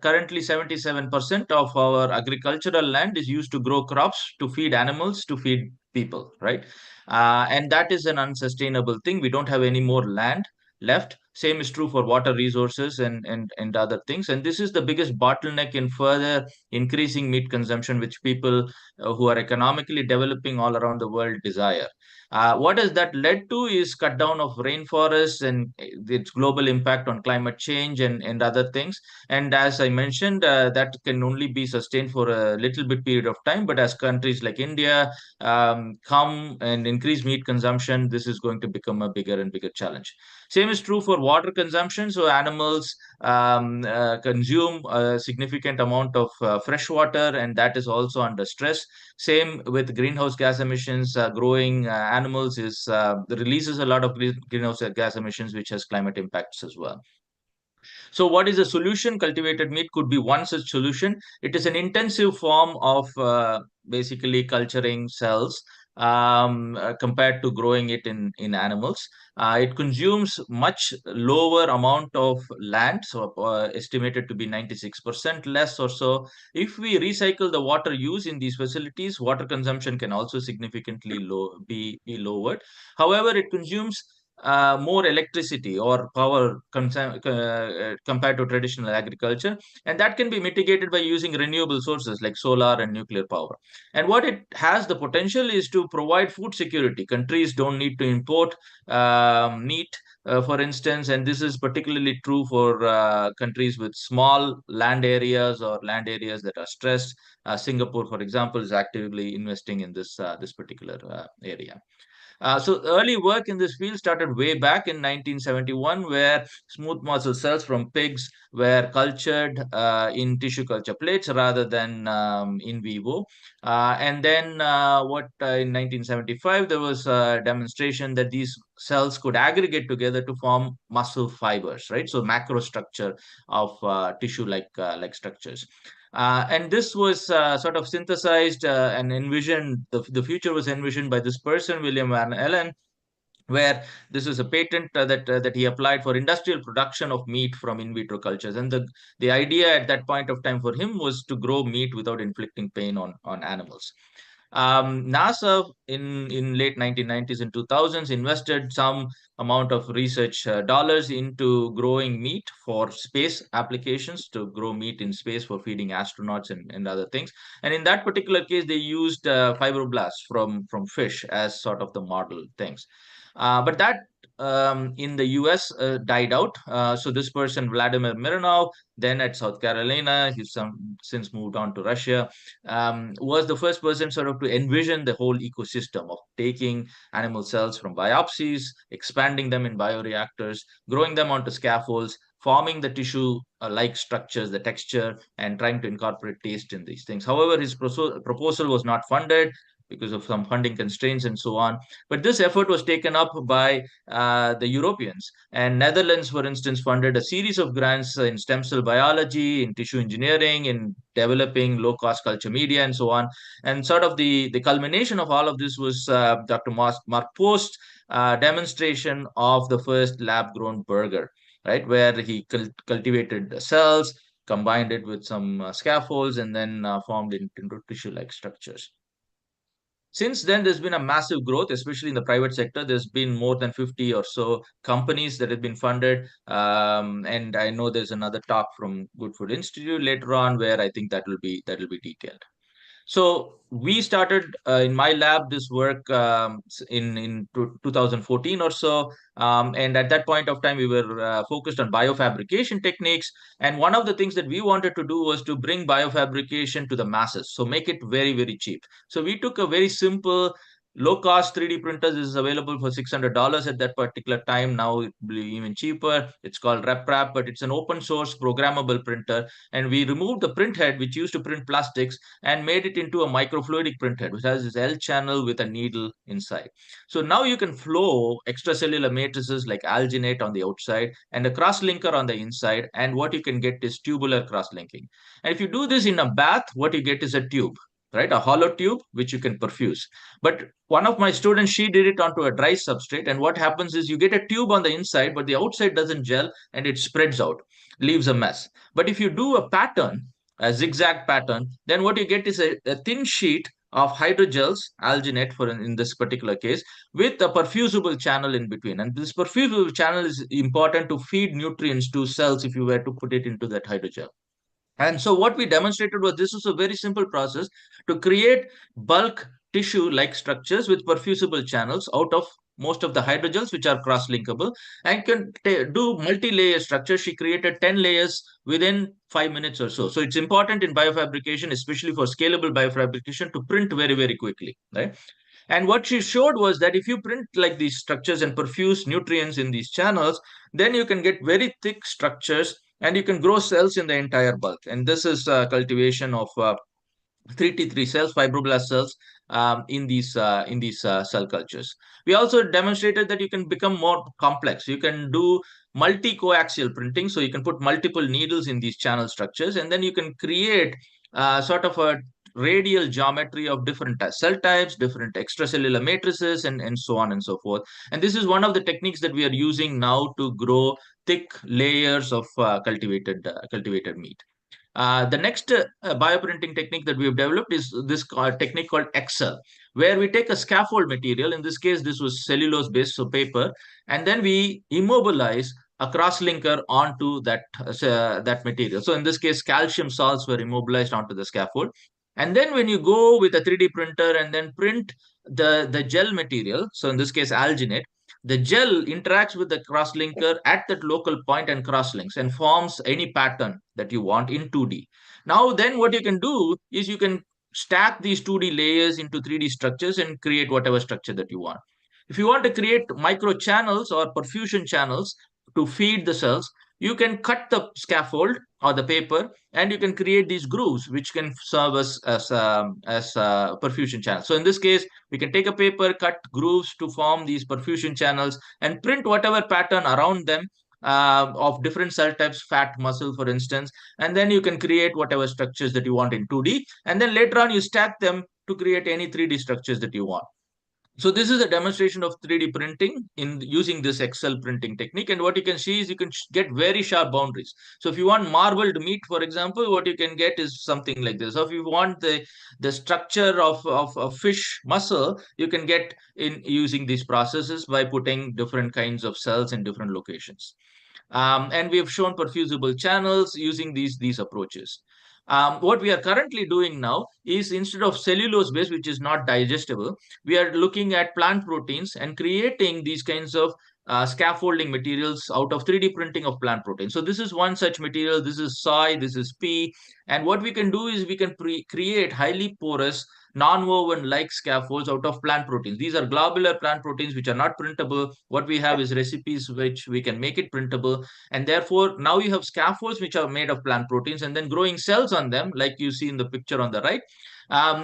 currently 77% of our agricultural land is used to grow crops, to feed animals, to feed people, right? And that is an unsustainable thing. We don't have any more land left. Same is true for water resources and other things. And this is the biggest bottleneck in further increasing meat consumption, which people who are economically developing all around the world desire. What has that led to is cut down of rainforests and its global impact on climate change and other things. And as I mentioned, that can only be sustained for a little bit period of time. But as countries like India come and increase meat consumption, this is going to become a bigger and bigger challenge. Same is true for water consumption. So animals consume a significant amount of fresh water, and that is also under stress. Same with greenhouse gas emissions. Growing animals releases a lot of greenhouse gas emissions, which has climate impacts as well. So what is the solution? Cultivated meat could be one such solution. It is an intensive form of basically culturing cells compared to growing it in animals. It consumes much lower amount of land, so estimated to be 96% less or so. If we recycle the water used in these facilities, water consumption can also significantly be lowered. However, it consumes more electricity or power compared to traditional agriculture, and that can be mitigated by using renewable sources like solar and nuclear power. And what it has the potential is to provide food security. Countries don't need to import meat, for instance, and this is particularly true for countries with small land areas or land areas that are stressed. Singapore, for example, is actively investing in this particular area. So early work in this field started way back in 1971, where smooth muscle cells from pigs were cultured in tissue culture plates rather than in vivo. And then in 1975, there was a demonstration that these cells could aggregate together to form muscle fibers, right? So macro structure of tissue-like structures. And this was sort of synthesized and envisioned, the future was envisioned by this person, William Van Allen, where this is a patent that he applied for industrial production of meat from in vitro cultures. And the idea at that point of time for him was to grow meat without inflicting pain on animals. NASA in late 1990s and 2000s invested some amount of research dollars into growing meat for space applications, to grow meat in space for feeding astronauts and other things. And in that particular case, they used fibroblasts from fish as sort of the model things. But that in the US died out. So this person, Vladimir Mironov, then at South Carolina, he's since moved on to Russia, was the first person sort of to envision the whole ecosystem of taking animal cells from biopsies, expanding them in bioreactors, growing them onto scaffolds, forming the tissue-like structures, the texture, and trying to incorporate taste in these things. However, his proposal was not funded because of some funding constraints and so on. But this effort was taken up by the Europeans. And Netherlands, for instance, funded a series of grants in stem cell biology, in tissue engineering, in developing low-cost culture media, and so on. And sort of the culmination of all of this was Dr. Mark Post's demonstration of the first lab-grown burger, right, where he cultivated cells, combined it with some scaffolds, and then formed it into tissue-like structures. Since then, there's been a massive growth, especially in the private sector. There's been more than 50 or so companies that have been funded. And I know there's another talk from Good Food Institute later on where I think that will be detailed. So we started in my lab this work in 2014 or so, and at that point of time we were focused on biofabrication techniques. And one of the things that we wanted to do was to bring biofabrication to the masses, so make it very, very cheap. So we took a very simple low cost 3D printers. This is available for $600 at that particular time. Now it will be even cheaper. It's called RepRap, but it's an open source programmable printer. And we removed the print head, which used to print plastics, and made it into a microfluidic printhead, which has this L channel with a needle inside. So now you can flow extracellular matrices like alginate on the outside and a cross-linker on the inside. And what you can get is tubular cross-linking. And if you do this in a bath, what you get is a tube, right? A hollow tube, which you can perfuse. But one of my students, she did it onto a dry substrate. And what happens is you get a tube on the inside, but the outside doesn't gel and it spreads out, leaves a mess. But if you do a pattern, a zigzag pattern, then what you get is a thin sheet of hydrogels, alginate for in this particular case, with a perfusible channel in between. And this perfusible channel is important to feed nutrients to cells if you were to put it into that hydrogel. And so what we demonstrated was this is a very simple process to create bulk tissue-like structures with perfusible channels out of most of the hydrogels, which are cross-linkable, and can do multi-layer structures. She created 10 layers within 5 minutes or so. So it's important in biofabrication, especially for scalable biofabrication, to print very, very quickly, right? And what she showed was that if you print like these structures and perfuse nutrients in these channels, then you can get very thick structures and you can grow cells in the entire bulk. And this is cultivation of 3T3 cells, fibroblast cells, in these cell cultures. We also demonstrated that you can become more complex. You can do multi-coaxial printing, so you can put multiple needles in these channel structures, and then you can create sort of a radial geometry of different cell types, different extracellular matrices, and so on and so forth. And this is one of the techniques that we are using now to grow thick layers of cultivated meat. The next bioprinting technique that we have developed is this technique called Excel, where we take a scaffold material. In this case, this was cellulose-based, so paper, and then we immobilize a cross-linker onto that material. So in this case, calcium salts were immobilized onto the scaffold. And then when you go with a 3D printer and then print the gel material, so in this case, alginate, the gel interacts with the crosslinker at that local point and crosslinks and forms any pattern that you want in 2D. Now, then what you can do is you can stack these 2D layers into 3D structures and create whatever structure that you want. If you want to create micro channels or perfusion channels to feed the cells, you can cut the scaffold or the paper and you can create these grooves which can serve as perfusion channels. So in this case, we can take a paper, cut grooves to form these perfusion channels and print whatever pattern around them of different cell types, fat, muscle, for instance, and then you can create whatever structures that you want in 2D, and then later on you stack them to create any 3D structures that you want. So this is a demonstration of 3D printing in using this Excel printing technique. And what you can see is you can get very sharp boundaries. So if you want marbled meat, for example, what you can get is something like this. So if you want the structure of fish muscle, you can get in using these processes by putting different kinds of cells in different locations. And we have shown perfusible channels using these approaches. What we are currently doing now is instead of cellulose base, which is not digestible, we are looking at plant proteins and creating these kinds of scaffolding materials out of 3D printing of plant proteins. So this is one such material. This is soy, this is pea. And what we can do is we can create highly porous non-woven like scaffolds out of plant proteins. These are globular plant proteins which are not printable. What we have is recipes which we can make it printable. And therefore, now you have scaffolds which are made of plant proteins and then growing cells on them, like you see in the picture on the right.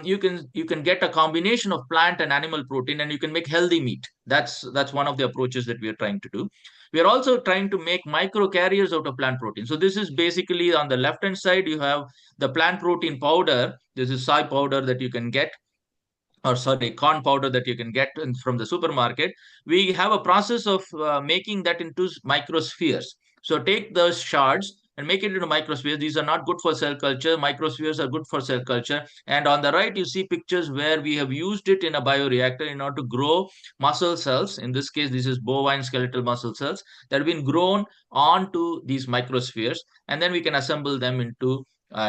You can get a combination of plant and animal protein and you can make healthy meat. That's one of the approaches that we are trying to do. We are also trying to make micro carriers out of plant protein. So this is basically on the left hand side, you have the plant protein powder. This is soy powder that you can get, or sorry, corn powder that you can get from the supermarket. We have a process of making that into microspheres. So take those shards and make it into microspheres. These are not good for cell culture. Microspheres are good for cell culture. And on the right, you see pictures where we have used it in a bioreactor in order to grow muscle cells. In this case, this is bovine skeletal muscle cells that have been grown onto these microspheres. And then we can assemble them into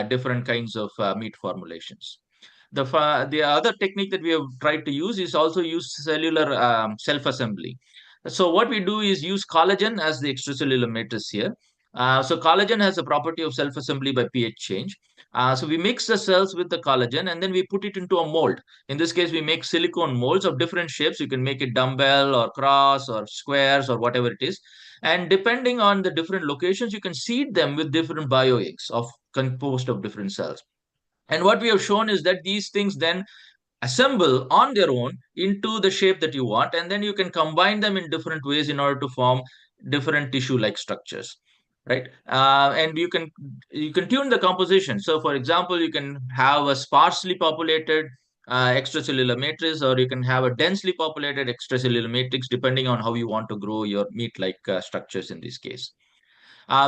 different kinds of meat formulations. The other technique that we have tried to use is also use cellular self-assembly. So what we do is use collagen as the extracellular matrix here. So collagen has a property of self-assembly by pH change. So we mix the cells with the collagen and then we put it into a mold. In this case, we make silicone molds of different shapes. You can make it dumbbell or cross or squares or whatever it is. And depending on the different locations, you can seed them with different bioeggs of composed of different cells. And what we have shown is that these things then assemble on their own into the shape that you want, and then you can combine them in different ways in order to form different tissue-like structures, right? And you can tune the composition. So, for example, you can have a sparsely populated extracellular matrix, or you can have a densely populated extracellular matrix, depending on how you want to grow your meat-like structures in this case.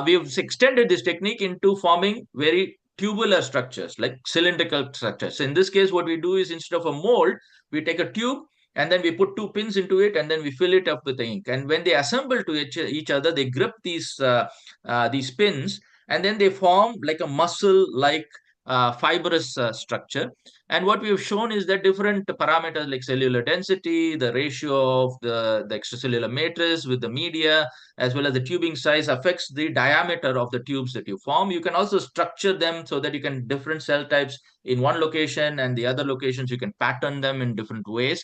We've extended this technique into forming very tubular structures, like cylindrical structures. So in this case, what we do is instead of a mold, we take a tube and then we put two pins into it and then we fill it up with ink. And when they assemble to each other, they grip these pins and then they form like a muscle-like fibrous structure. And what we have shown is that different parameters like cellular density, the ratio of the extracellular matrix with the media, as well as the tubing size affects the diameter of the tubes that you form. You can also structure them so that you can different cell types in one location and the other locations, you can pattern them in different ways.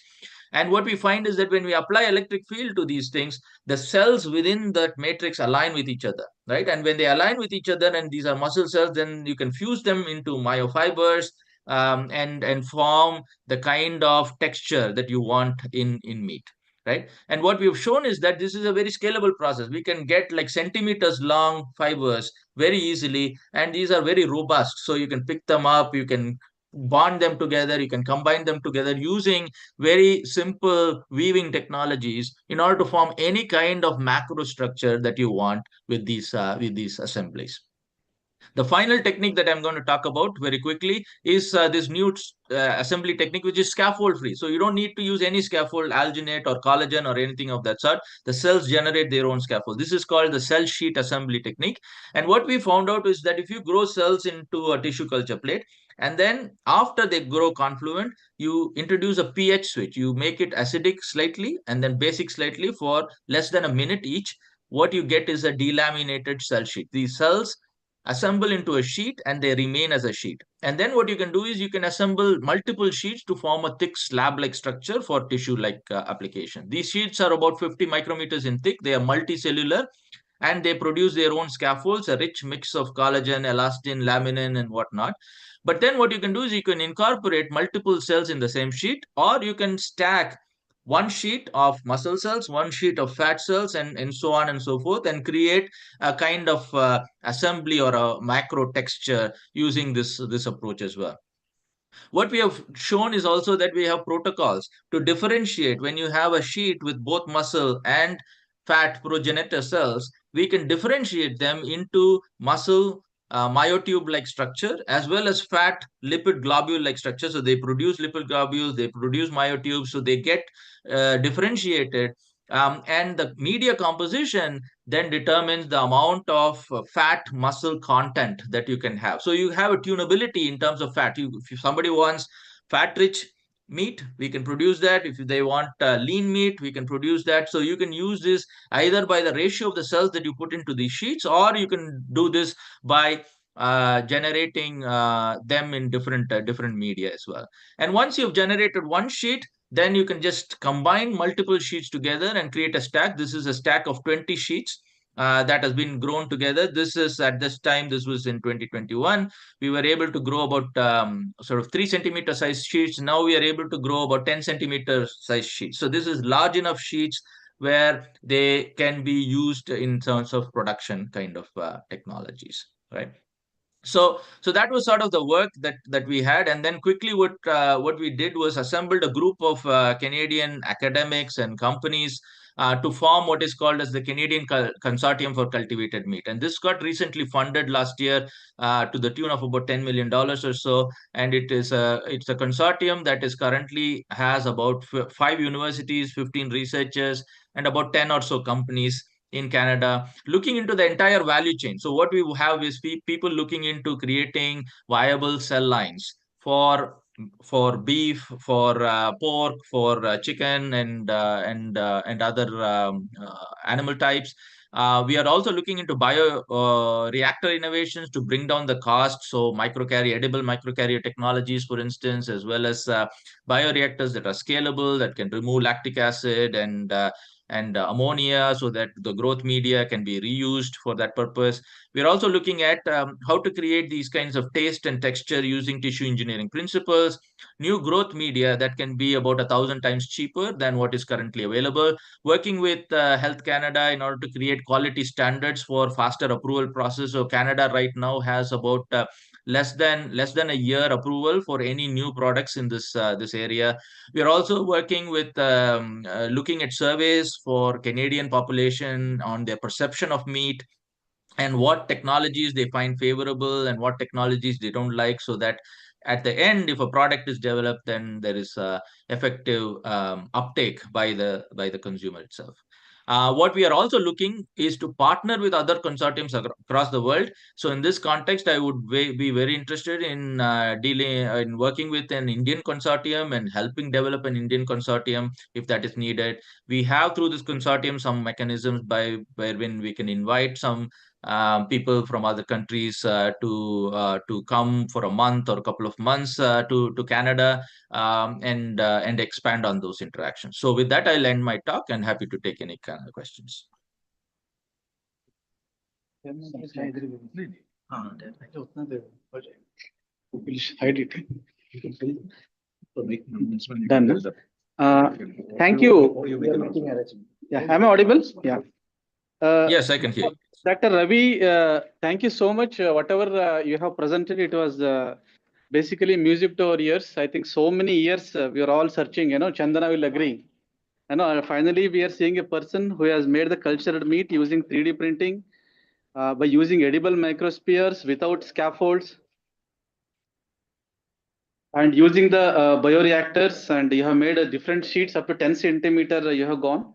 And what we find is that when we apply electric field to these things, the cells within that matrix align with each other, right? And when they align with each other, and these are muscle cells, then you can fuse them into myofibers and form the kind of texture that you want in meat, right? And what we've shown is that this is a very scalable process. We can get like centimeters long fibers very easily, and these are very robust. So you can pick them up, you can bond them together, you can combine them together using very simple weaving technologies in order to form any kind of macro structure that you want with these assemblies. The final technique that I'm going to talk about very quickly is this new assembly technique, which is scaffold free. So you don't need to use any scaffold, alginate or collagen or anything of that sort. The cells generate their own scaffold. This is called the cell sheet assembly technique. And what we found out is that if you grow cells into a tissue culture plate, and then after they grow confluent, you introduce a pH switch. You make it acidic slightly and then basic slightly for less than a minute each. What you get is a delaminated cell sheet. These cells assemble into a sheet and they remain as a sheet. And then what you can do is you can assemble multiple sheets to form a thick slab-like structure for tissue-like application. These sheets are about 50 micrometers in thick. They are multicellular and they produce their own scaffolds, a rich mix of collagen, elastin, laminin, and whatnot. But then what you can do is you can incorporate multiple cells in the same sheet, or you can stack one sheet of muscle cells, one sheet of fat cells, and so on and so forth, and create a kind of assembly or a macro texture using this approach as well. What we have shown is also that we have protocols to differentiate when you have a sheet with both muscle and fat progenitor cells. We can differentiate them into muscle myotube-like structure as well as fat lipid globule-like structure. So they produce lipid globules, they produce myotubes, so they get differentiated. And the media composition then determines the amount of fat muscle content that you can have. So you have a tunability in terms of fat. If somebody wants fat rich meat, we can produce that. If they want lean meat, we can produce that. So you can use this either by the ratio of the cells that you put into these sheets, or you can do this by generating them in different media as well. And once you've generated one sheet, then you can just combine multiple sheets together and create a stack. This is a stack of 20 sheets that has been grown together. This is at this time, this was in 2021. We were able to grow about sort of 3 centimeter size sheets. Now we are able to grow about 10 centimeter size sheets. So this is large enough sheets where they can be used in terms of production kind of technologies, right? So that was sort of the work that we had. And then quickly what we did was assembled a group of Canadian academics and companies to form what is called as the Canadian Consortium for Cultivated Meat. And this got recently funded last year to the tune of about $10 million or so. And it's a consortium that is currently has about 5 universities, 15 researchers, and about 10 or so companies in Canada, looking into the entire value chain. So what we have is people looking into creating viable cell lines for for beef, for pork, for chicken, and other animal types. We are also looking into bio reactor innovations to bring down the cost. So edible microcarrier technologies, for instance, as well as bioreactors that are scalable, that can remove lactic acid and ammonia, so that the growth media can be reused for that purpose. We're also looking at how to create these kinds of taste and texture using tissue engineering principles, new growth media that can be about 1,000 times cheaper than what is currently available, working with Health Canada in order to create quality standards for faster approval process. So Canada right now has about less than a year approval for any new products in this area. We are also working with looking at surveys for Canadian population on their perception of meat, and what technologies they find favorable and what technologies they don't like, so that at the end, if a product is developed, then there is effective uptake by the consumer itself. What we are also looking is to partner with other consortiums across the world. So in this context, I would be very interested in dealing in working with an Indian consortium and helping develop an Indian consortium if that is needed. We have through this consortium some mechanisms by wherein we can invite some people from other countries to come for a month or a couple of months to Canada, and expand on those interactions. So with that, I'll end my talk and happy to take any kind of questions. Done. Thank you. Yeah, am I audible? Yeah. Yes, I can hear you. Dr. Ravi, thank you so much. Whatever you have presented, it was basically music to our ears. I think so many years we are all searching, Chandana will agree. Finally, we are seeing a person who has made the cultured meat using 3D printing, by using edible microspheres without scaffolds, and using the bioreactors, and you have made different sheets up to 10 centimeter you have gone.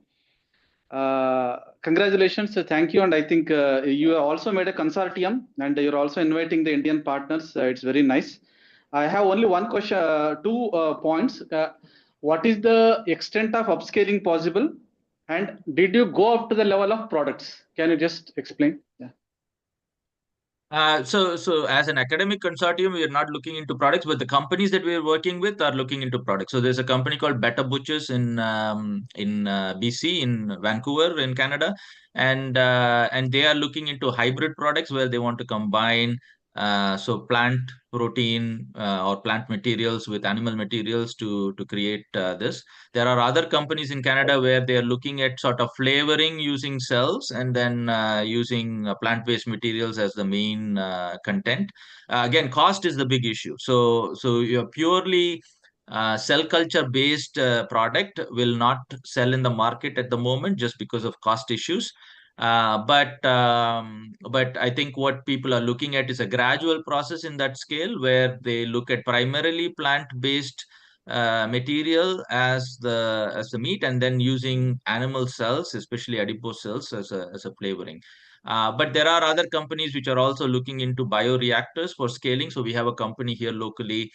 Congratulations, thank you. And I think you have also made a consortium, and you're also inviting the Indian partners. It's very nice. I have only one question, two points. What is the extent of upscaling possible? And did you go up to the level of products? Can you just explain? Yeah. So as an academic consortium, we are not looking into products, but the companies that we are working with are looking into products. So there's a company called Better Butchers in BC, in Vancouver, in Canada, and they are looking into hybrid products where they want to combine so plant protein or plant materials with animal materials to create this. There are other companies in Canada where they are looking at sort of flavoring using cells, and then using plant-based materials as the main content. Again, cost is the big issue. So your purely cell culture based product will not sell in the market at the moment just because of cost issues. But I think what people are looking at is a gradual process in that scale, where they look at primarily plant-based material as the meat, and then using animal cells, especially adipose cells, as a flavoring. But there are other companies which are also looking into bioreactors for scaling. So we have a company here locally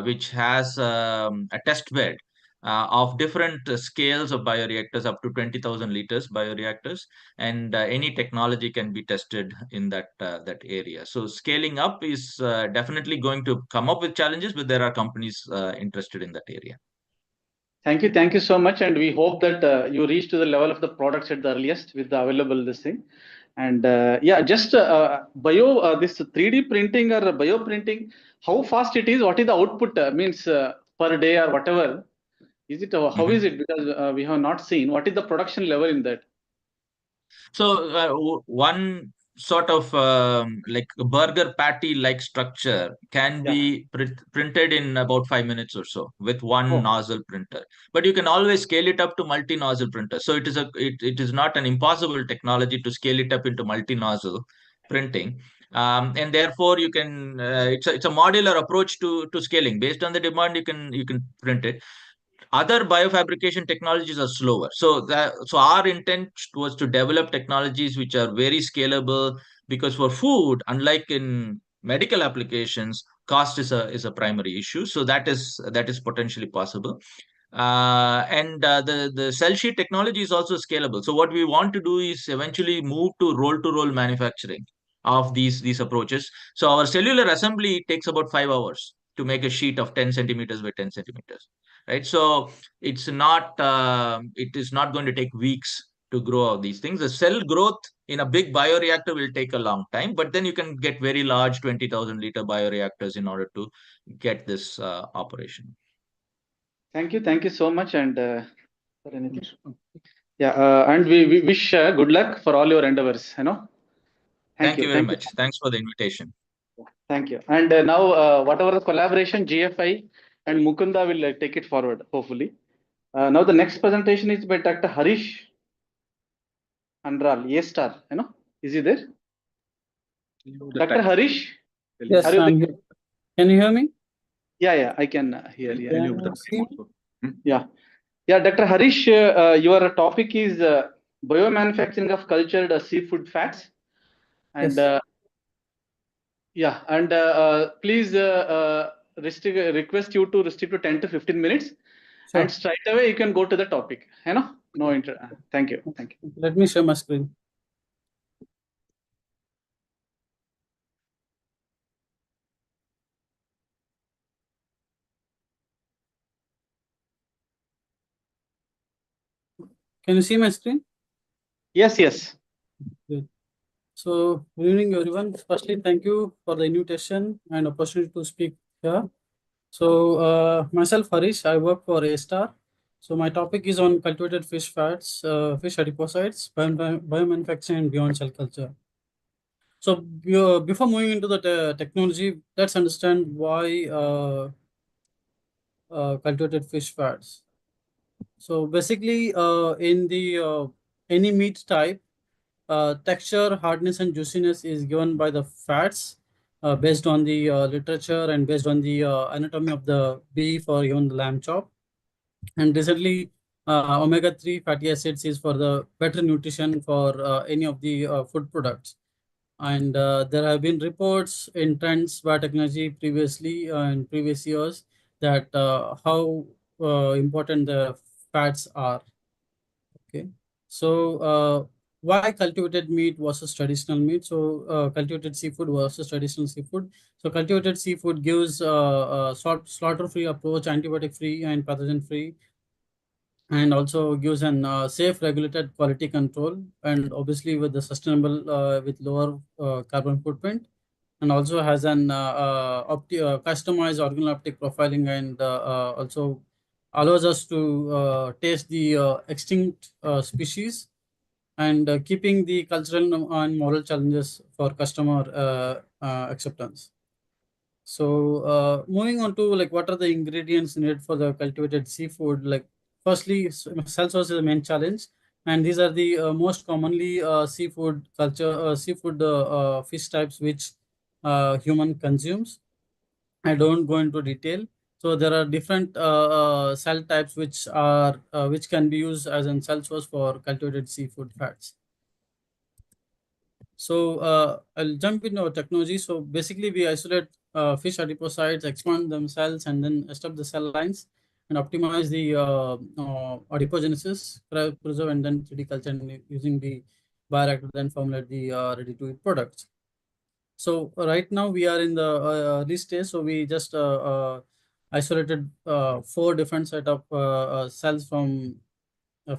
which has a test bed of different scales of bioreactors, up to 20,000 liters bioreactors, and any technology can be tested in that area. So scaling up is definitely going to come up with challenges, but there are companies interested in that area. Thank you so much, and we hope that you reach to the level of the products at the earliest with the available this thing. And yeah, just this 3D printing or bio printing, how fast it is? What is the output? Means per day or whatever? Is it how is it? Because we have not seen. What is the production level in that? So one sort of like a burger patty like structure can be printed in about 5 minutes or so with one nozzle printer. But you can always scale it up to multi-nozzle printer. So it is not an impossible technology to scale it up into multi-nozzle printing. And therefore you can it's a modular approach to scaling. Based on the demand, you can print it. Other biofabrication technologies are slower. So our intent was to develop technologies which are very scalable, because for food, unlike in medical applications, cost is a primary issue. So that is potentially possible. And the cell sheet technology is also scalable. So what we want to do is eventually move to roll manufacturing of these approaches. So our cellular assembly takes about 5 hours to make a sheet of 10 centimeters by 10 centimeters, right? So it is not going to take weeks to grow all these things. The cell growth in a big bioreactor will take a long time, but then you can get very large 20,000 liter bioreactors in order to get this operation. Thank you so much. And for anything, yeah, and we wish good luck for all your endeavors. Thank you very much. Thanks for the invitation. Thank you. And now, whatever the collaboration, GFI and Mukunda will take it forward, hopefully. Now, the next presentation is by Dr. Harish Andral, A-star. Is he there? Dr. Harish? Yes, Are you I'm there? here. Can you hear me? Yeah, I can hear you. Can you see? Yeah, Dr. Harish, your topic is biomanufacturing of cultured seafood fats. And Yes. please request you to restrict to 10 to 15 minutes. Sure. And straight away you can go to the topic. Thank you. Let me share my screen. Can you see my screen? Yes. Good. So, good evening, everyone. Firstly, thank you for the invitation and opportunity to speak here. So, myself, Harish, I work for A-Star. So, my topic is on cultivated fish fats, fish adipocytes, biomanufacturing, and beyond cell culture. So, before moving into the technology, let's understand why cultivated fish fats. So basically, in the any meat type, texture, hardness, and juiciness is given by the fats based on the literature and based on the anatomy of the beef or even the lamb chop. And recently, omega-3 fatty acids is for the better nutrition for any of the food products. And there have been reports in Trends Biotechnology previously in previous years that how important the fats are. Okay, so why cultivated meat versus traditional meat? So cultivated seafood versus traditional seafood. So cultivated seafood gives slaughter-free approach, antibiotic-free and pathogen-free, and also gives an safe regulated quality control, and obviously with the sustainable with lower carbon footprint, and also has an customized organoleptic profiling, and also allows us to taste the extinct species, and keeping the cultural and moral challenges for customer acceptance. So moving on to like what are the ingredients needed for the cultivated seafood? Like firstly, cell source is the main challenge, and these are the most commonly seafood fish types which human consumes. I don't go into detail. So there are different cell types which can be used as a cell source for cultivated seafood fats. So I'll jump into our technology. So basically, we isolate fish adipocytes, expand themselves, and then stop the cell lines and optimize the adipogenesis, preserve, and then 3D culture, and using the bioreactor, then formulate the ready-to-eat products. So right now we are in the early stage. So we just isolated 4 different set of cells from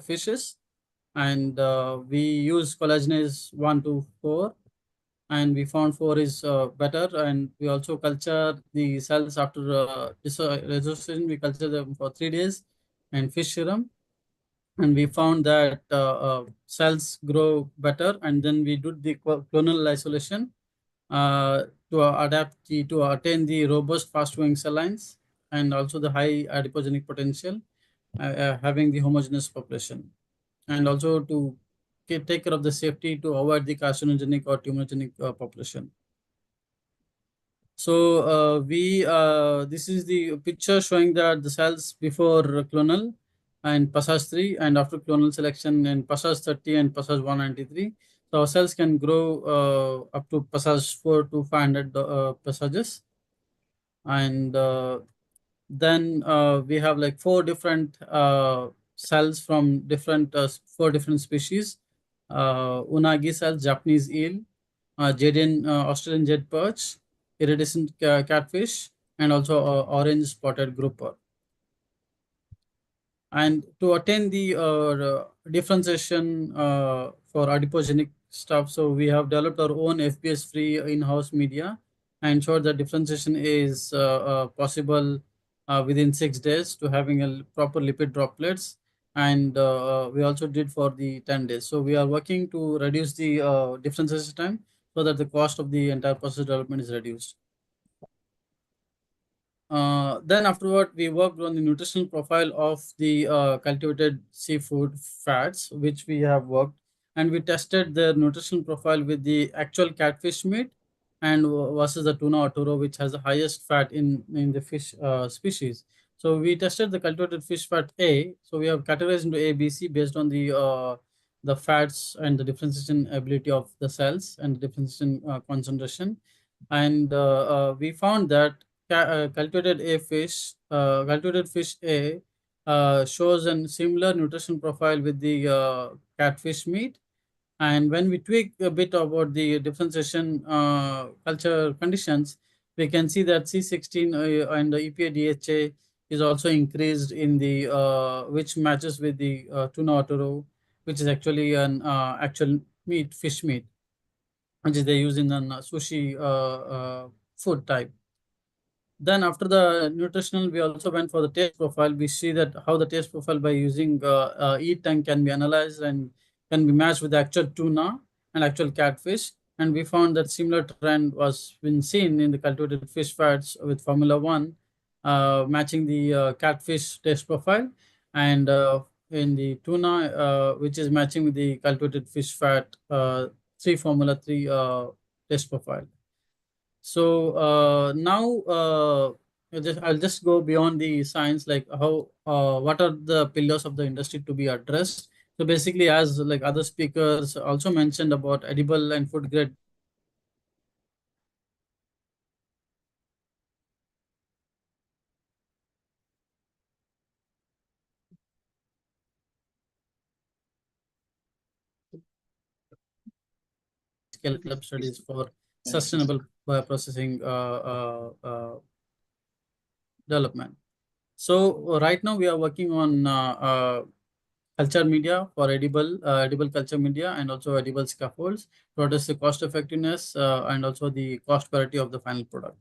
fishes, and we use collagenase 1 to 4, and we found 4 is better. And we also culture the cells after resolution. We culture them for 3 days and fish serum, and we found that cells grow better. And then we do the clonal isolation to to attain the robust fast moving cell lines, and also the high adipogenic potential, having the homogeneous population, and also to take care of the safety to avoid the carcinogenic or tumorigenic population. So this is the picture showing that the cells before clonal and passage 3, and after clonal selection in passage 30 and passage 193. So our cells can grow up to passage 4 to 500 passages. And then we have like four different cells from different four different species: unagi cells, Japanese eel, Jadian Australian jet perch, iridescent catfish, and also orange spotted grouper. And to attain the differentiation for adipogenic stuff, so we have developed our own FBS-free in-house media and ensured that differentiation is possible within 6 days to having a proper lipid droplets. And we also did for the 10 days. So we are working to reduce the differentiation time so that the cost of the entire process development is reduced. Then afterward, we worked on the nutritional profile of the cultivated seafood fats, which we have worked, and we tested the nutritional profile with the actual catfish meat and versus the tuna or turo, which has the highest fat in the fish species. So we tested the cultivated fish fat A. So we have categorized into A, B, C based on the fats and the differentiation ability of the cells and differentiation concentration. And we found that cultivated fish A shows a similar nutrition profile with the catfish meat. And when we tweak a bit about the differentiation culture conditions, we can see that C16 and the EPA DHA is also increased in the which matches with the tuna otoro, which is actually an actual meat, fish meat, which is they use in an sushi food type. Then after the nutritional, we also went for the taste profile. We see that how the taste profile by using eat tank can be analyzed and can be matched with the actual tuna and actual catfish. And we found that similar trend was been seen in the cultivated fish fats with Formula One, matching the catfish taste profile, and in the tuna, which is matching with the cultivated fish fat 3 Formula 3 taste profile. So now I'll just go beyond the science, like how what are the pillars of the industry to be addressed. So basically, as like other speakers also mentioned about edible and food grade scale club studies for sustainable bioprocessing development. So right now we are working on culture media for edible culture media and also edible scaffolds to address the cost effectiveness and also the cost parity of the final product.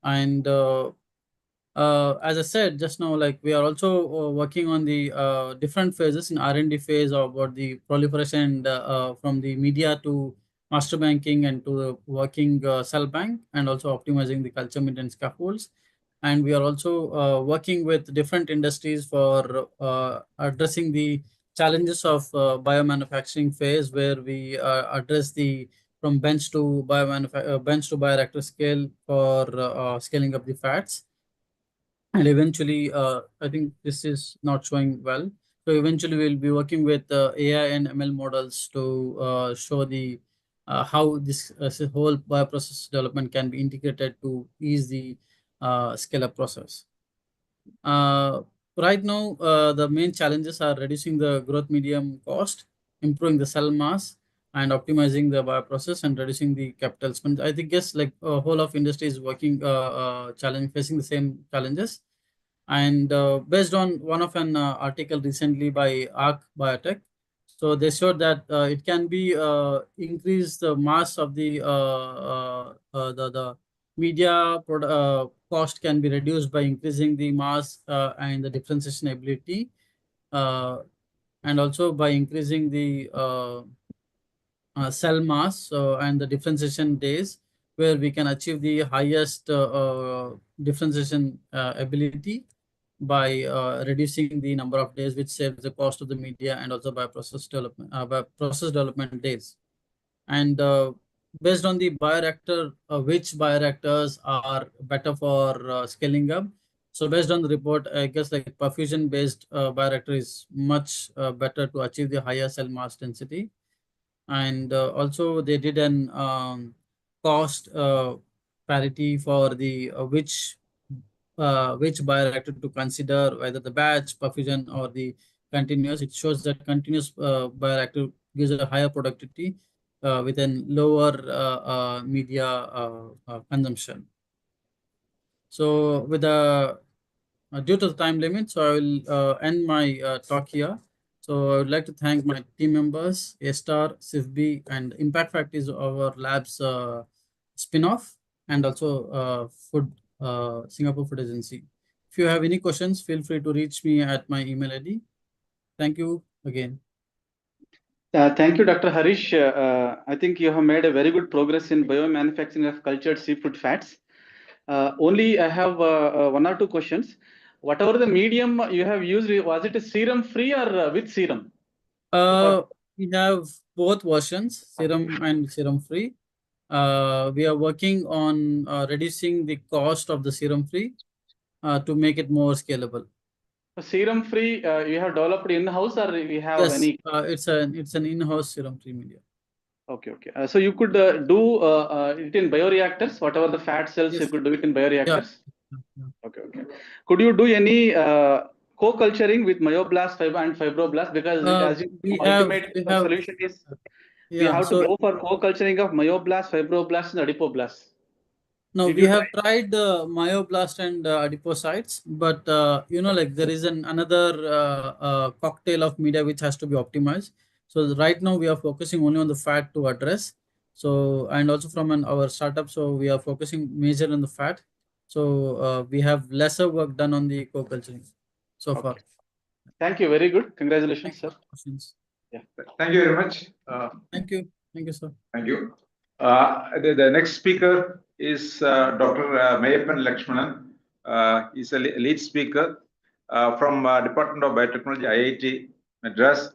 And as I said just now, like we are also working on the different phases in R&D phase about the proliferation from the media to master banking and to the working cell bank, and also optimizing the culture media and scaffolds. And we are also working with different industries for addressing the challenges of biomanufacturing phase, where we address the from bench to bioreactor scale for scaling up the fats. And eventually, I think this is not showing well. So eventually, we'll be working with AI and ML models to show the how this whole bioprocess development can be integrated to ease the scale-up process. Right now, the main challenges are reducing the growth medium cost, improving the cell mass, and optimizing the bioprocess and reducing the capital spend. I think yes, like whole of industry is working facing the same challenges. And based on one of an article recently by Arc Biotech, so they showed that it can be increase the mass of the media cost can be reduced by increasing the mass and the differentiation ability, uh, and also by increasing the cell mass and the differentiation days, where we can achieve the highest differentiation ability by reducing the number of days, which saves the cost of the media and also by process development days. And based on the bioreactor, which bioreactors are better for scaling up. So based on the report, I guess like perfusion based bioreactor is much better to achieve the higher cell mass density. And also they did an cost parity for the which bioreactor to consider, whether the batch, perfusion, or the continuous. It shows that continuous bioreactor gives a higher productivity with a lower media consumption. So with the due to the time limit, so I will end my talk here. So I would like to thank my team members, A-Star, SIFB, and Impact Fact is our lab's spin-off, and also Singapore Food Agency. If you have any questions, feel free to reach me at my email ID. Thank you again. Thank you, Dr. Harish. I think you have made a very good progress in biomanufacturing of cultured seafood fats. Only I have one or two questions. Whatever the medium you have used, was it a serum free or with serum? We have both versions, serum and serum free. We are working on reducing the cost of the serum free to make it more scalable. Serum free, you have developed in-house or we have Yes, any? it's an in-house serum free media. Okay, okay. So you could do it in bioreactors, whatever the fat cells, you could do it in bioreactors. Yeah. Okay, okay. Could you do any co-culturing with myoblasts and fibroblasts? Because as you ultimate solution is we have to go for co-culturing of myoblasts, fibroblasts, and adipoblasts. No, we have tried myoblast and adipocytes, but like there is another cocktail of media which has to be optimized. So right now we are focusing only on the fat to address. So and also from our startup, so we are focusing major on the fat. So we have lesser work done on the co-culturing so far. Thank you. Very good. Congratulations, sir. Yeah. Thank you very much. Thank you. Thank you, sir. Thank you. The next speaker is Dr. Mayappan Lakshmanan. He's a lead speaker from Department of Biotechnology, IIT Madras.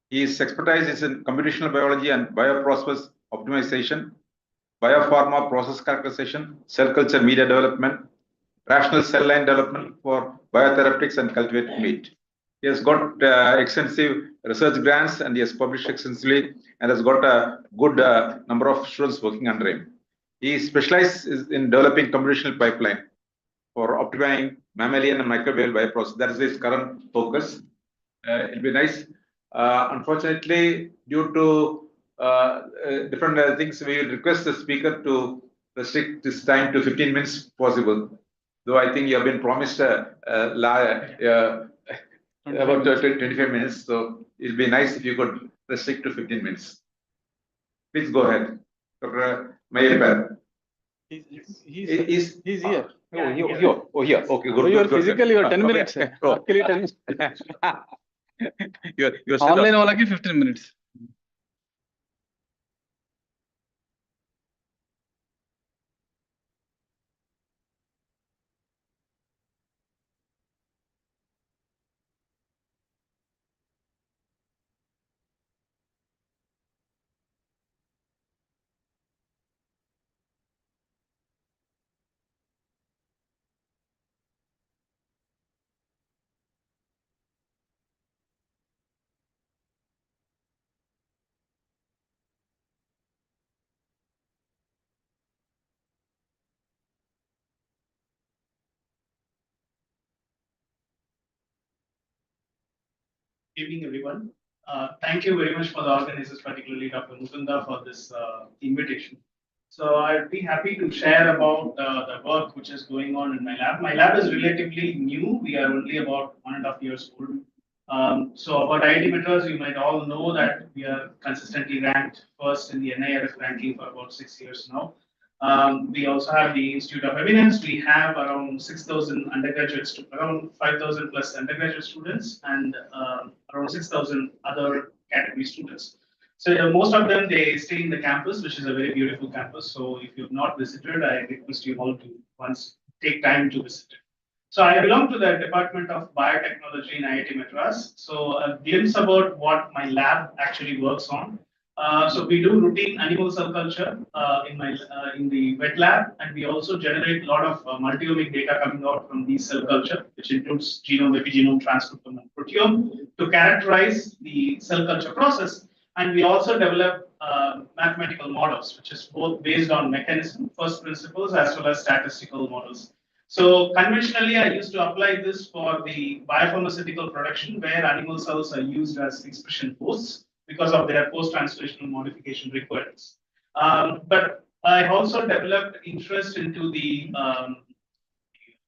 His expertise is in computational biology and bioprocess optimization, biopharma process characterization, cell culture media development, rational cell line development for biotherapeutics and cultivated meat. He has got extensive research grants and he has published extensively and has got a good number of students working under him. He specializes in developing computational pipeline for optimizing mammalian and microbial bioprocess. That is his current focus. It'll be nice. Unfortunately, due to different things, we will request the speaker to restrict this time to 15 minutes possible. Though I think you have been promised about 25 minutes, so it'll be nice if you could restrict to 15 minutes. Please go ahead, Dr. Mayappan. He's here. Here. Okay, good. You are physically you are 10 minutes. Actually 10 minutes. You're online wala ki 15 minutes. Evening, everyone. Thank you very much for the organizers, particularly Dr. Mukunda, for this invitation. So I'd be happy to share about the work which is going on in my lab. My lab is relatively new. We are only about 1.5 years old. So about IIT Madras, you might all know that we are consistently ranked first in the NIRF ranking for about 6 years now. We also have the Institute of Eminence. We have around 6,000 undergraduates, around 5,000 plus undergraduate students, and around 6,000 other category students. So most of them, they stay in the campus, which is a very beautiful campus. So if you've not visited, I request you all to once take time to visit it. So I belong to the Department of Biotechnology in IIT Madras. So a glimpse about what my lab actually works on. So we do routine animal cell culture in the wet lab, and we also generate a lot of multiomic data coming out from these cell culture, which includes genome, epigenome, transcriptome, and proteome to characterize the cell culture process. And we also develop mathematical models, which is both based on mechanism, first principles, as well as statistical models. So conventionally, I used to apply this for the biopharmaceutical production, where animal cells are used as expression hosts because of their post-translational modification requirements. But I also developed interest into the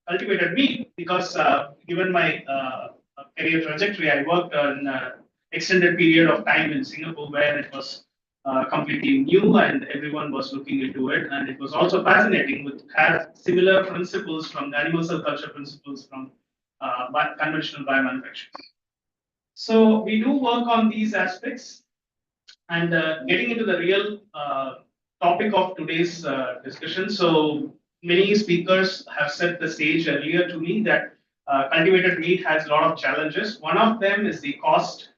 cultivated meat because given my career trajectory, I worked on extended period of time in Singapore where it was completely new and everyone was looking into it, and it was also fascinating with had similar principles from the animal cell culture principles from conventional biomanufacturing. So we do work on these aspects, and getting into the real topic of today's discussion. So many speakers have set the stage earlier to me that cultivated meat has a lot of challenges. One of them is the cost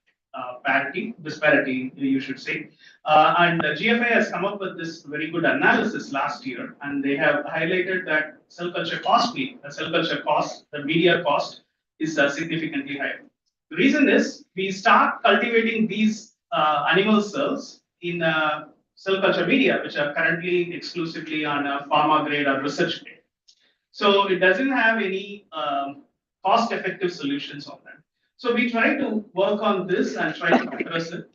disparity, you should say. And GFA has come up with this very good analysis last year, and they have highlighted that cell culture cost meat, the cell culture cost, the media cost is significantly higher. The reason is we start cultivating these animal cells in cell culture media, which are currently exclusively on a pharma grade or research grade. So it doesn't have any cost effective solutions on that. So we try to work on this and try to address it.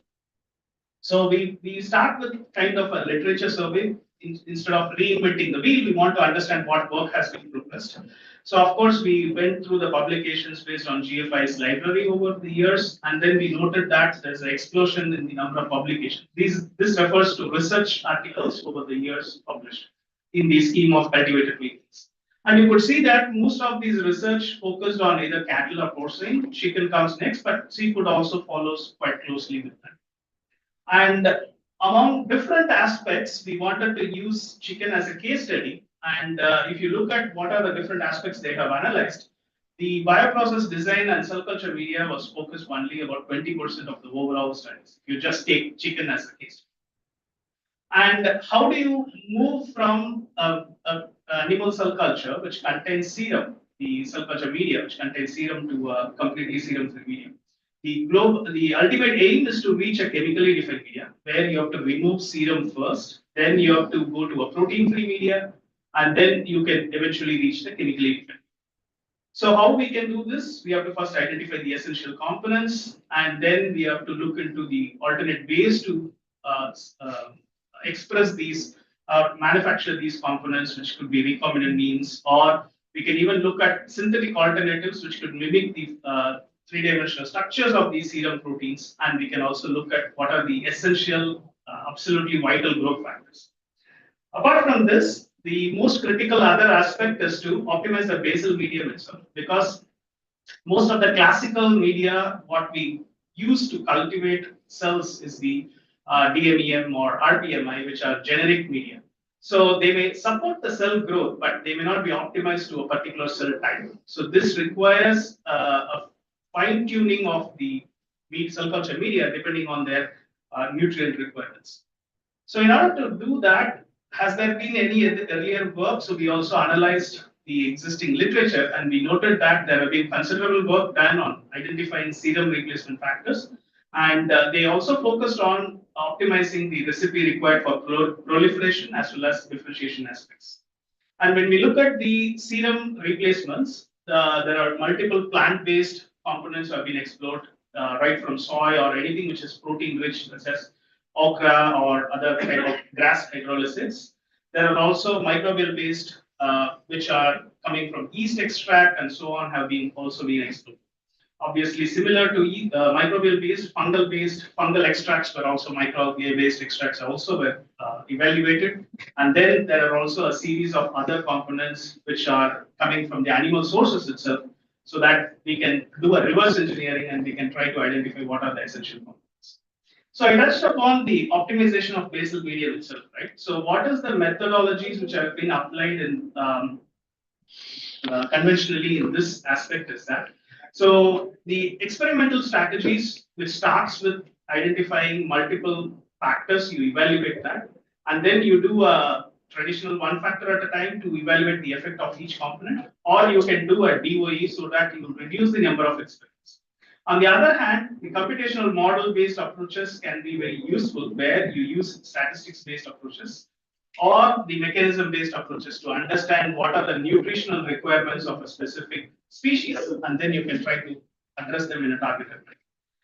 So we start with kind of a literature survey. Instead of reinventing the wheel, we want to understand what work has been progressed. So of course, we went through the publications based on GFI's library over the years, and then we noted that there's an explosion in the number of publications. This refers to research articles over the years published in the scheme of cultivated meats. And you could see that most of these research focused on either cattle or porcine. Chicken comes next, but seafood also follows quite closely with that. And among different aspects, we wanted to use chicken as a case study. And if you look at what are the different aspects they have analyzed, the bioprocess design and cell culture media was focused only about 20% of the overall studies. You just take chicken as a case. And how do you move from animal cell culture, which contains serum, the cell culture media, which contains serum, to a completely serum-free medium? The ultimate aim is to reach a chemically defined media where you have to remove serum first, then you have to go to a protein-free media, and then you can eventually reach the chemically defined. So how we can do this? We have to first identify the essential components, and then we have to look into the alternate ways to express these manufacture these components, which could be recombinant means, or we can even look at synthetic alternatives which could mimic the three-dimensional structures of these serum proteins, and we can also look at what are the essential, absolutely vital growth factors. Apart from this, the most critical other aspect is to optimize the basal medium itself, because most of the classical media, what we use to cultivate cells is the DMEM or RPMI, which are generic media. So they may support the cell growth, but they may not be optimized to a particular cell type. So this requires a fine tuning of the cell culture media depending on their nutrient requirements. So in order to do that, has there been any earlier work? So we also analyzed the existing literature, and we noted that there have been considerable work done on identifying serum replacement factors, and they also focused on optimizing the recipe required for proliferation as well as differentiation aspects. And when we look at the serum replacements, there are multiple plant-based components have been explored, right from soy or anything which is protein-rich, such as okra or other type of grass hydrolysis. There are also microbial-based, which are coming from yeast extract and so on, have been also been explored. Obviously, similar to microbial-based, fungal extracts were also microbial-based extracts also were evaluated. And then there are also a series of other components which are coming from the animal sources itself, so that we can do a reverse engineering and we can try to identify what are the essential components. So I touched upon the optimization of basal medium itself, right? So what is the methodologies which have been applied in conventionally in this aspect is that, so the experimental strategies, which starts with identifying multiple factors, you evaluate that, and then you do a traditional one factor at a time to evaluate the effect of each component, or you can do a DOE so that you reduce the number of experiments. On the other hand, the computational model-based approaches can be very useful where you use statistics-based approaches or the mechanism-based approaches to understand what are the nutritional requirements of a specific species, and then you can try to address them in a targeted way.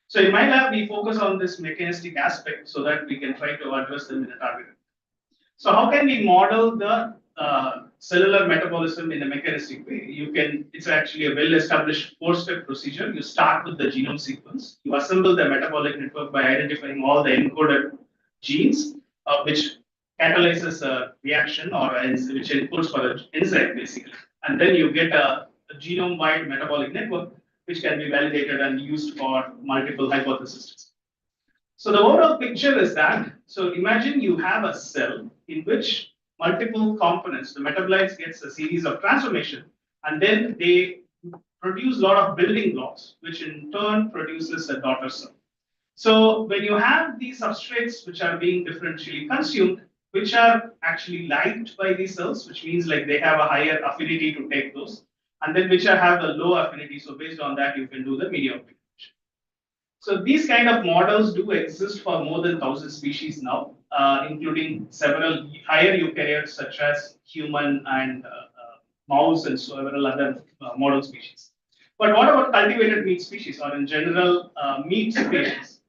So in my lab, we focus on this mechanistic aspect so that we can try to address them in a targeted way. So how can we model the cellular metabolism in a mechanistic way? It's actually a well-established four-step procedure. You start with the genome sequence. You assemble the metabolic network by identifying all the encoded genes, which catalyzes a reaction or which encodes for an enzyme, basically. And then you get a genome-wide metabolic network, which can be validated and used for multiple hypotheses. So the overall picture is that, so imagine you have a cell in which multiple components, the metabolites gets a series of transformation, and then they produce a lot of building blocks, which in turn produces a daughter cell. So when you have these substrates which are being differentially consumed, which are actually liked by these cells, which means like they have a higher affinity to take those, and then which have a low affinity. So based on that, you can do the media optimization. So these kind of models do exist for more than 1,000 species now, including several higher eukaryotes such as human and mouse and several other model species. But what about cultivated meat species or in general meat species?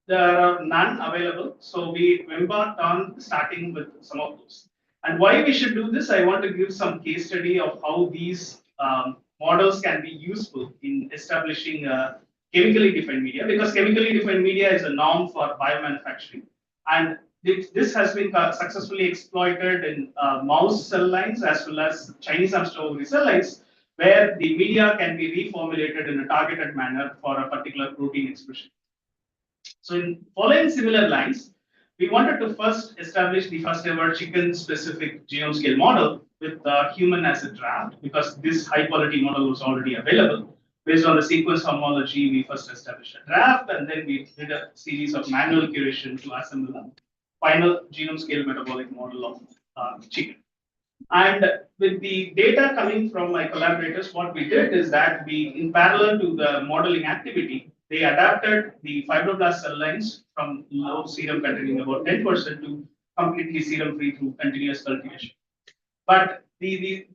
There are none available. So we embarked on starting with some of those. And why we should do this, I want to give some case study of how these models can be useful in establishing chemically defined media, because chemically defined media is a norm for biomanufacturing. And this has been successfully exploited in mouse cell lines as well as Chinese hamster ovary cell lines, where the media can be reformulated in a targeted manner for a particular protein expression. So in following similar lines, we wanted to first establish the first ever chicken specific genome scale model with the human as a draft, because this high quality model was already available. Based on the sequence homology, we first established a draft, and then we did a series of manual curation to assemble a final genome scale metabolic model of chicken. And with the data coming from my collaborators, what we did is that we, in parallel to the modeling activity, they adapted the fibroblast cell lines from low serum containing about 10% to completely serum free through continuous cultivation. But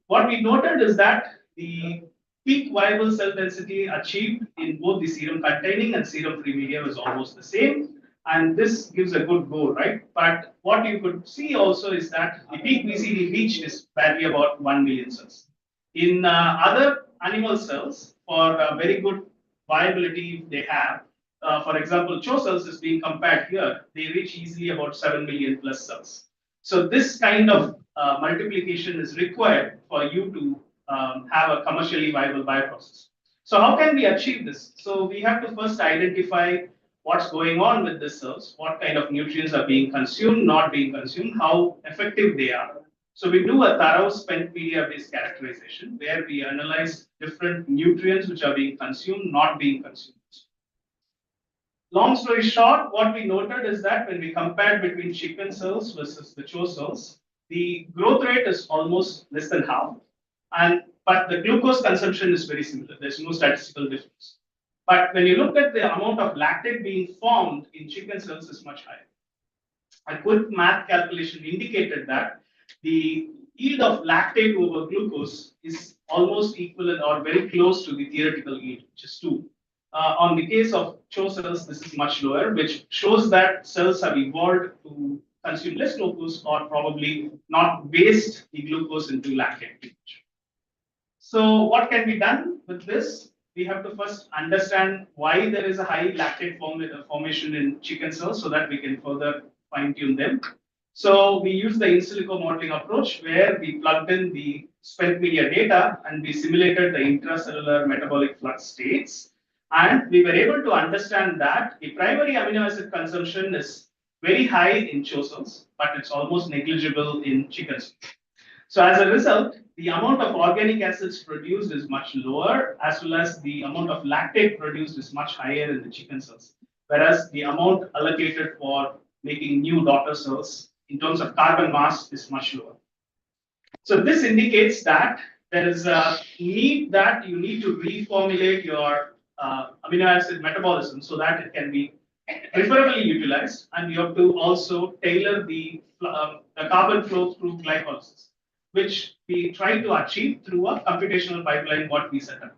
what we noted is that the peak viable cell density achieved in both the serum containing and serum free media was almost the same. And this gives a good goal, right? But what you could see also is that the peak VCD reached is barely about 1 million cells. In other animal cells, for very good viability they have, for example, CHO cells is being compared here, they reach easily about 7 million plus cells. So this kind of multiplication is required for you to have a commercially viable bioprocess. So how can we achieve this? So we have to first identify what's going on with the cells, what kind of nutrients are being consumed, not being consumed, how effective they are. So we do a thorough spent media based characterization where we analyze different nutrients which are being consumed, not being consumed. Long story short, what we noted is that when we compared between chicken cells versus the CHO cells, the growth rate is almost less than half, but the glucose consumption is very similar. There's no statistical difference. But when you look at the amount of lactate being formed in chicken cells is much higher. A quick math calculation indicated that the yield of lactate over glucose is almost equivalent or very close to the theoretical yield, which is 2. On the case of CHO cells, this is much lower, which shows that cells have evolved to consume less glucose or probably not waste the glucose into lactate. So what can be done with this? We have to first understand why there is a high lactate formation in chicken cells so that we can further fine tune them. So we use the in silico modeling approach where we plugged in the spent media data and we simulated the intracellular metabolic flux states. And we were able to understand that the primary amino acid consumption is very high in CHO cells, but it's almost negligible in chicken cells. So as a result, the amount of organic acids produced is much lower, as well as the amount of lactate produced is much higher in the chicken cells, whereas the amount allocated for making new daughter cells in terms of carbon mass is much lower. So this indicates that there is a need that you need to reformulate your amino acid metabolism so that it can be preferably utilized, and you have to also tailor the carbon flow through glycolysis, which we try to achieve through a computational pipeline what we set up.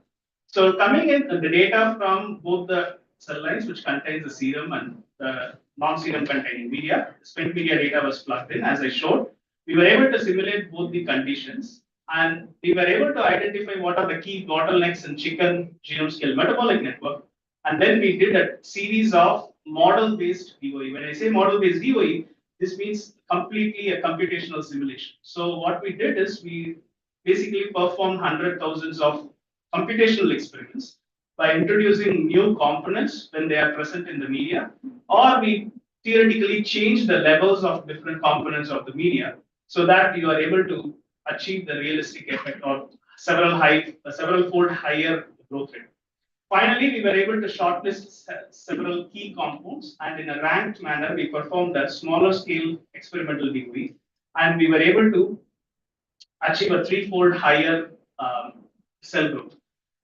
So coming in the data from both the cell lines, which contains the serum and the non-serum containing media, spent media data was plugged in, as I showed. We were able to simulate both the conditions, and we were able to identify what are the key bottlenecks in chicken genome scale metabolic network. And then we did a series of model-based DOE. When I say model-based DOE, this means completely a computational simulation. So what we did is we basically performed hundred thousands of computational experiments by introducing new components when they are present in the media, or we theoretically change the levels of different components of the media so that you are able to achieve the realistic effect or several fold higher growth rate. Finally, we were able to shortlist several key compounds, and in a ranked manner, we performed a smaller scale experimental DOE, and we were able to achieve a threefold higher cell growth.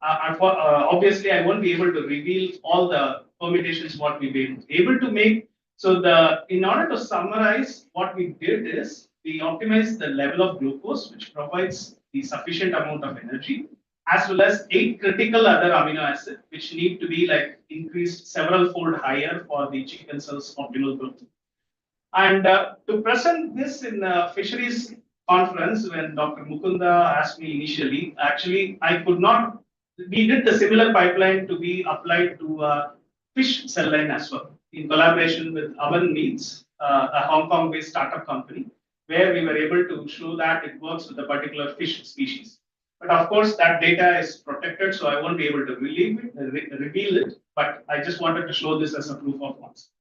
Obviously, I won't be able to reveal all the permutations what we've been able to make. So in order to summarize, what we did is we optimized the level of glucose, which provides the sufficient amount of energy, as well as 8 critical other amino acids, which need to be like increased several fold higher for the chicken cells optimal growth. And to present this in the Fisheries conference, when Dr. Mukunda asked me initially, actually, I could not. We did the similar pipeline to be applied to fish cell line as well, in collaboration with Oven Meats, a Hong Kong-based startup company, where we were able to show that it works with a particular fish species. But of course, that data is protected, so I won't be able to reveal it. But I just wanted to show this as a proof of concept.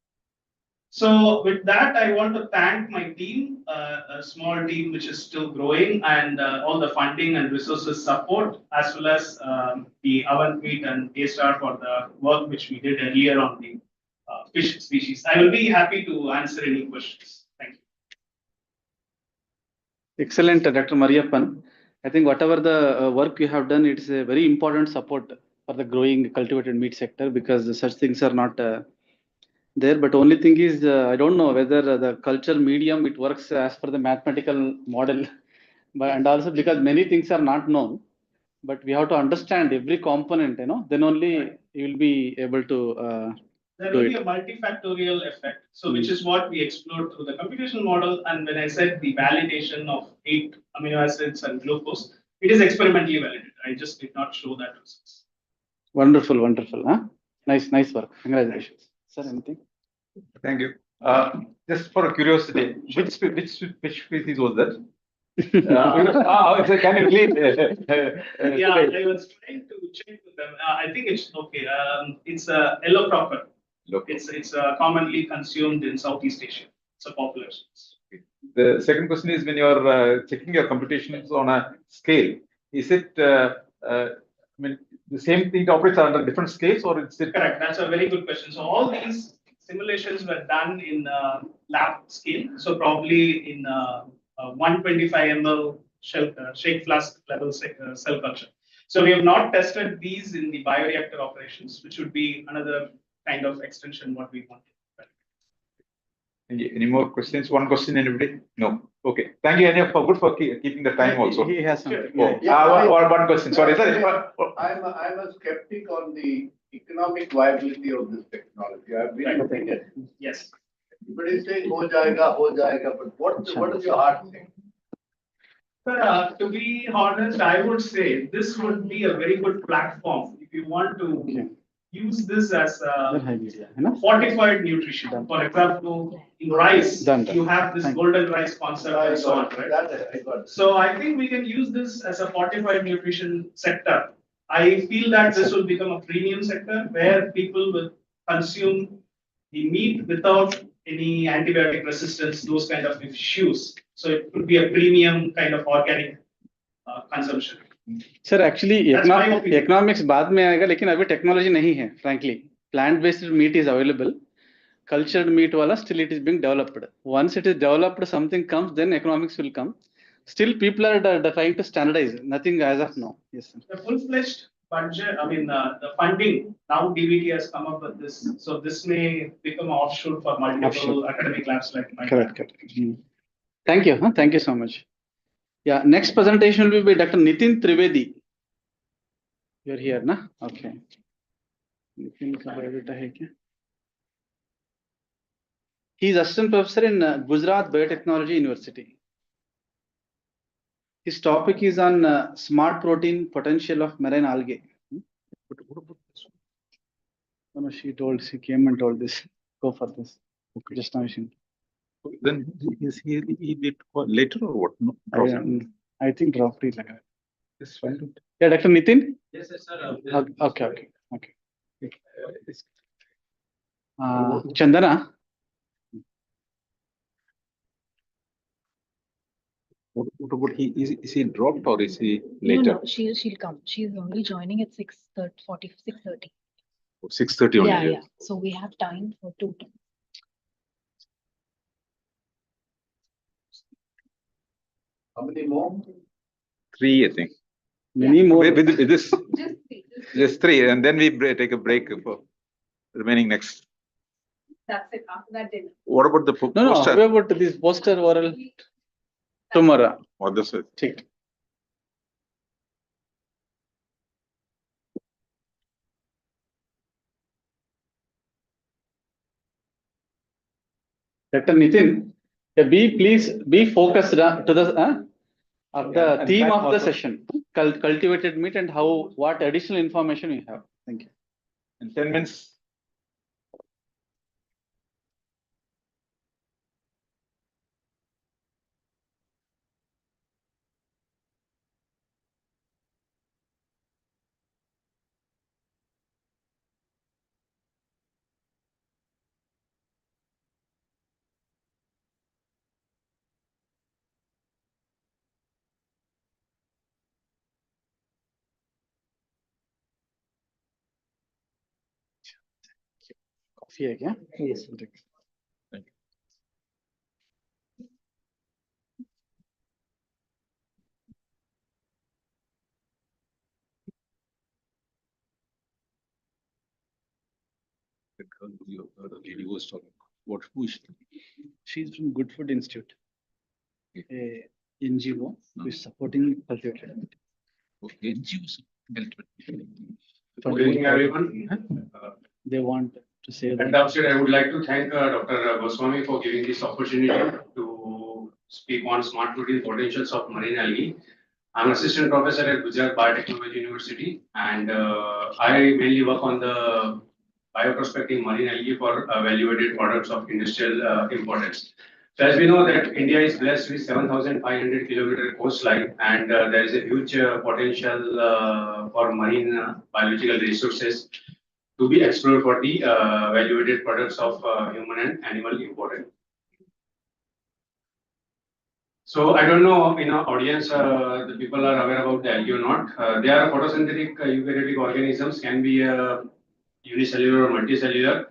So with that, I want to thank my team, a small team which is still growing, and all the funding and resources support, as well as the Oven Meat and A-Star for the work which we did earlier on the fish species. I will be happy to answer any questions. Thank you. Excellent, Dr. Mariappan. I think whatever the work you have done, it's a very important support for the growing cultivated meat sector, because such things are not there. But only thing is, I don't know whether the culture medium it works as per the mathematical model, but and also because many things are not known. But we have to understand every component, then only you will be able to. There will be a multifactorial effect, so which is what we explored through the computational model. And when I said the validation of 8 amino acids and glucose, it is experimentally validated. I just did not show that results. Wonderful, wonderful. Huh? Nice work. Congratulations. Sir, anything? Thank you. Just for curiosity, which species was that? Can you please? Yeah, I was trying to check with them. I think it's okay. It's a yellow crocker. It's commonly consumed in Southeast Asia. It's a popular source. The second question is, when you're checking your computations on a scale, is it I mean, the same thing operates under different scales, or is it? Correct. That's a very good question. So all these simulations were done in lab scale. So probably in 125 ml shake flask level cell culture. So we have not tested these in the bioreactor operations, which would be another kind of extension what we want. Any more questions? One question, anybody? No. Okay. Thank you, Anya, for keeping the time also. He has something. One question. Sorry, sir. I'm a skeptic on the economic viability of this technology. I've been looking at it. Yes. Everybody is saying ho jayega, but what is your heart saying? To be honest, I would say this would be a very good platform if you want to use this as a fortified nutrition. For example, in rice, you have this golden rice concept and so on, right? So I think we can use this as a fortified nutrition sector. I feel that this will become a premium sector where people will consume the meat without any antibiotic resistance, those kind of issues. So it could be a premium kind of organic consumption. Sir, actually economics बाद में आएगा, लेकिन अभी technology नहीं है. Frankly, plant-based meat is available. Cultured meat वाला still it is being developed. Once it is developed, something comes, then economics will come. Still, people are trying to standardize. Nothing as of now. Yes, sir. The full-fledged budget, the funding, now DVT has come up with this. So this may become offshoot for multiple academic labs like mine. Correct. Thank you. Thank you so much. Yeah, next presentation will be Dr. Nitin Trivedi. You're here, na? Okay. Nitin ka biodata hai kya? He is assistant professor in Gujarat Biotechnology University. His topic is on smart protein potential of marine algae. No, she came and told this. Go for this. Okay. Just now she. Then is he did later or what? No, I think dropped it. it's fine. Yeah, Dr. Nitin? Yes, sir. Okay. Chandana? What about he? Is he dropped or is he later? No, she'll come. She's only joining at 6:30. 6:30 only. Yeah. So we have time for 2 times. How many more? 3, I think. Many more. With this, Just 3. just 3, and then we take a break for remaining next. That's it. After that dinner. What about the No, poster? how about this poster oral tomorrow? Or this way? ठीक. Dr. Nitin, please be focused to the of the theme of the session, cultivated meat, and what additional information we have. Thank you. In 10 minutes. Coffee है क्या? Yes. Thank you. The girl the lady was talking. Who is she? She's from Good Food Institute, a NGO who is supporting cultivated meat. Okay, NGOs. Good evening, everyone. They want to say At the outset, I would like to thank Dr. Goswami for giving this opportunity to speak on smart protein potentials of marine algae. I'm assistant professor at Gujarat Biotechnology University, and I mainly work on the bioprospecting marine algae for value-added products of industrial importance. So as we know that India is blessed with 7,500 kilometer coastline, and there is a huge potential for marine biological resources to be explored for the value-added products of human and animal imported. So I don't know in our audience, the people are aware about the algae or not. They are photosynthetic eukaryotic organisms, can be unicellular or multicellular.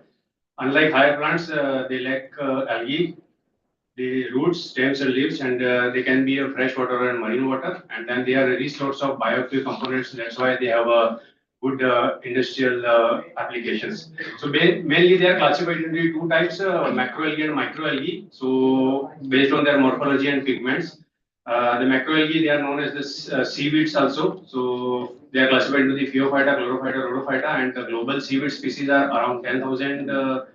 Unlike higher plants, they lack algae, the roots, stems, and leaves, and they can be a fresh water and marine water. And then they are a rich source of bioactive components. That's why they have a good industrial applications. So mainly they are classified into 2 types, macroalgae and microalgae. So based on their morphology and pigments, the macroalgae, they are known as the seaweeds also. So they are classified into the Phaeophyta, Chlorophyta, Rhodophyta, and the global seaweed species are around 10,000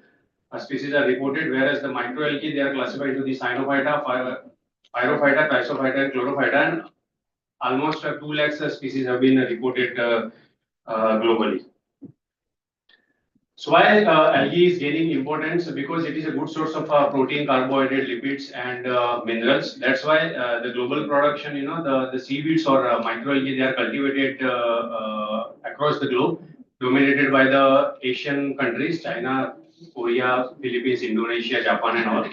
species are reported, whereas the microalgae, they are classified into the Cyanophyta, Pyrophyta, Chrysophyta, and Chlorophyta, and almost 2 lakhs species have been reported globally. So why algae is gaining importance? Because it is a good source of protein, carbohydrate, lipids, and minerals. That's why the global production, the seaweeds or microalgae, they are cultivated across the globe, dominated by the Asian countries, China, Korea, Philippines, Indonesia, Japan, and all.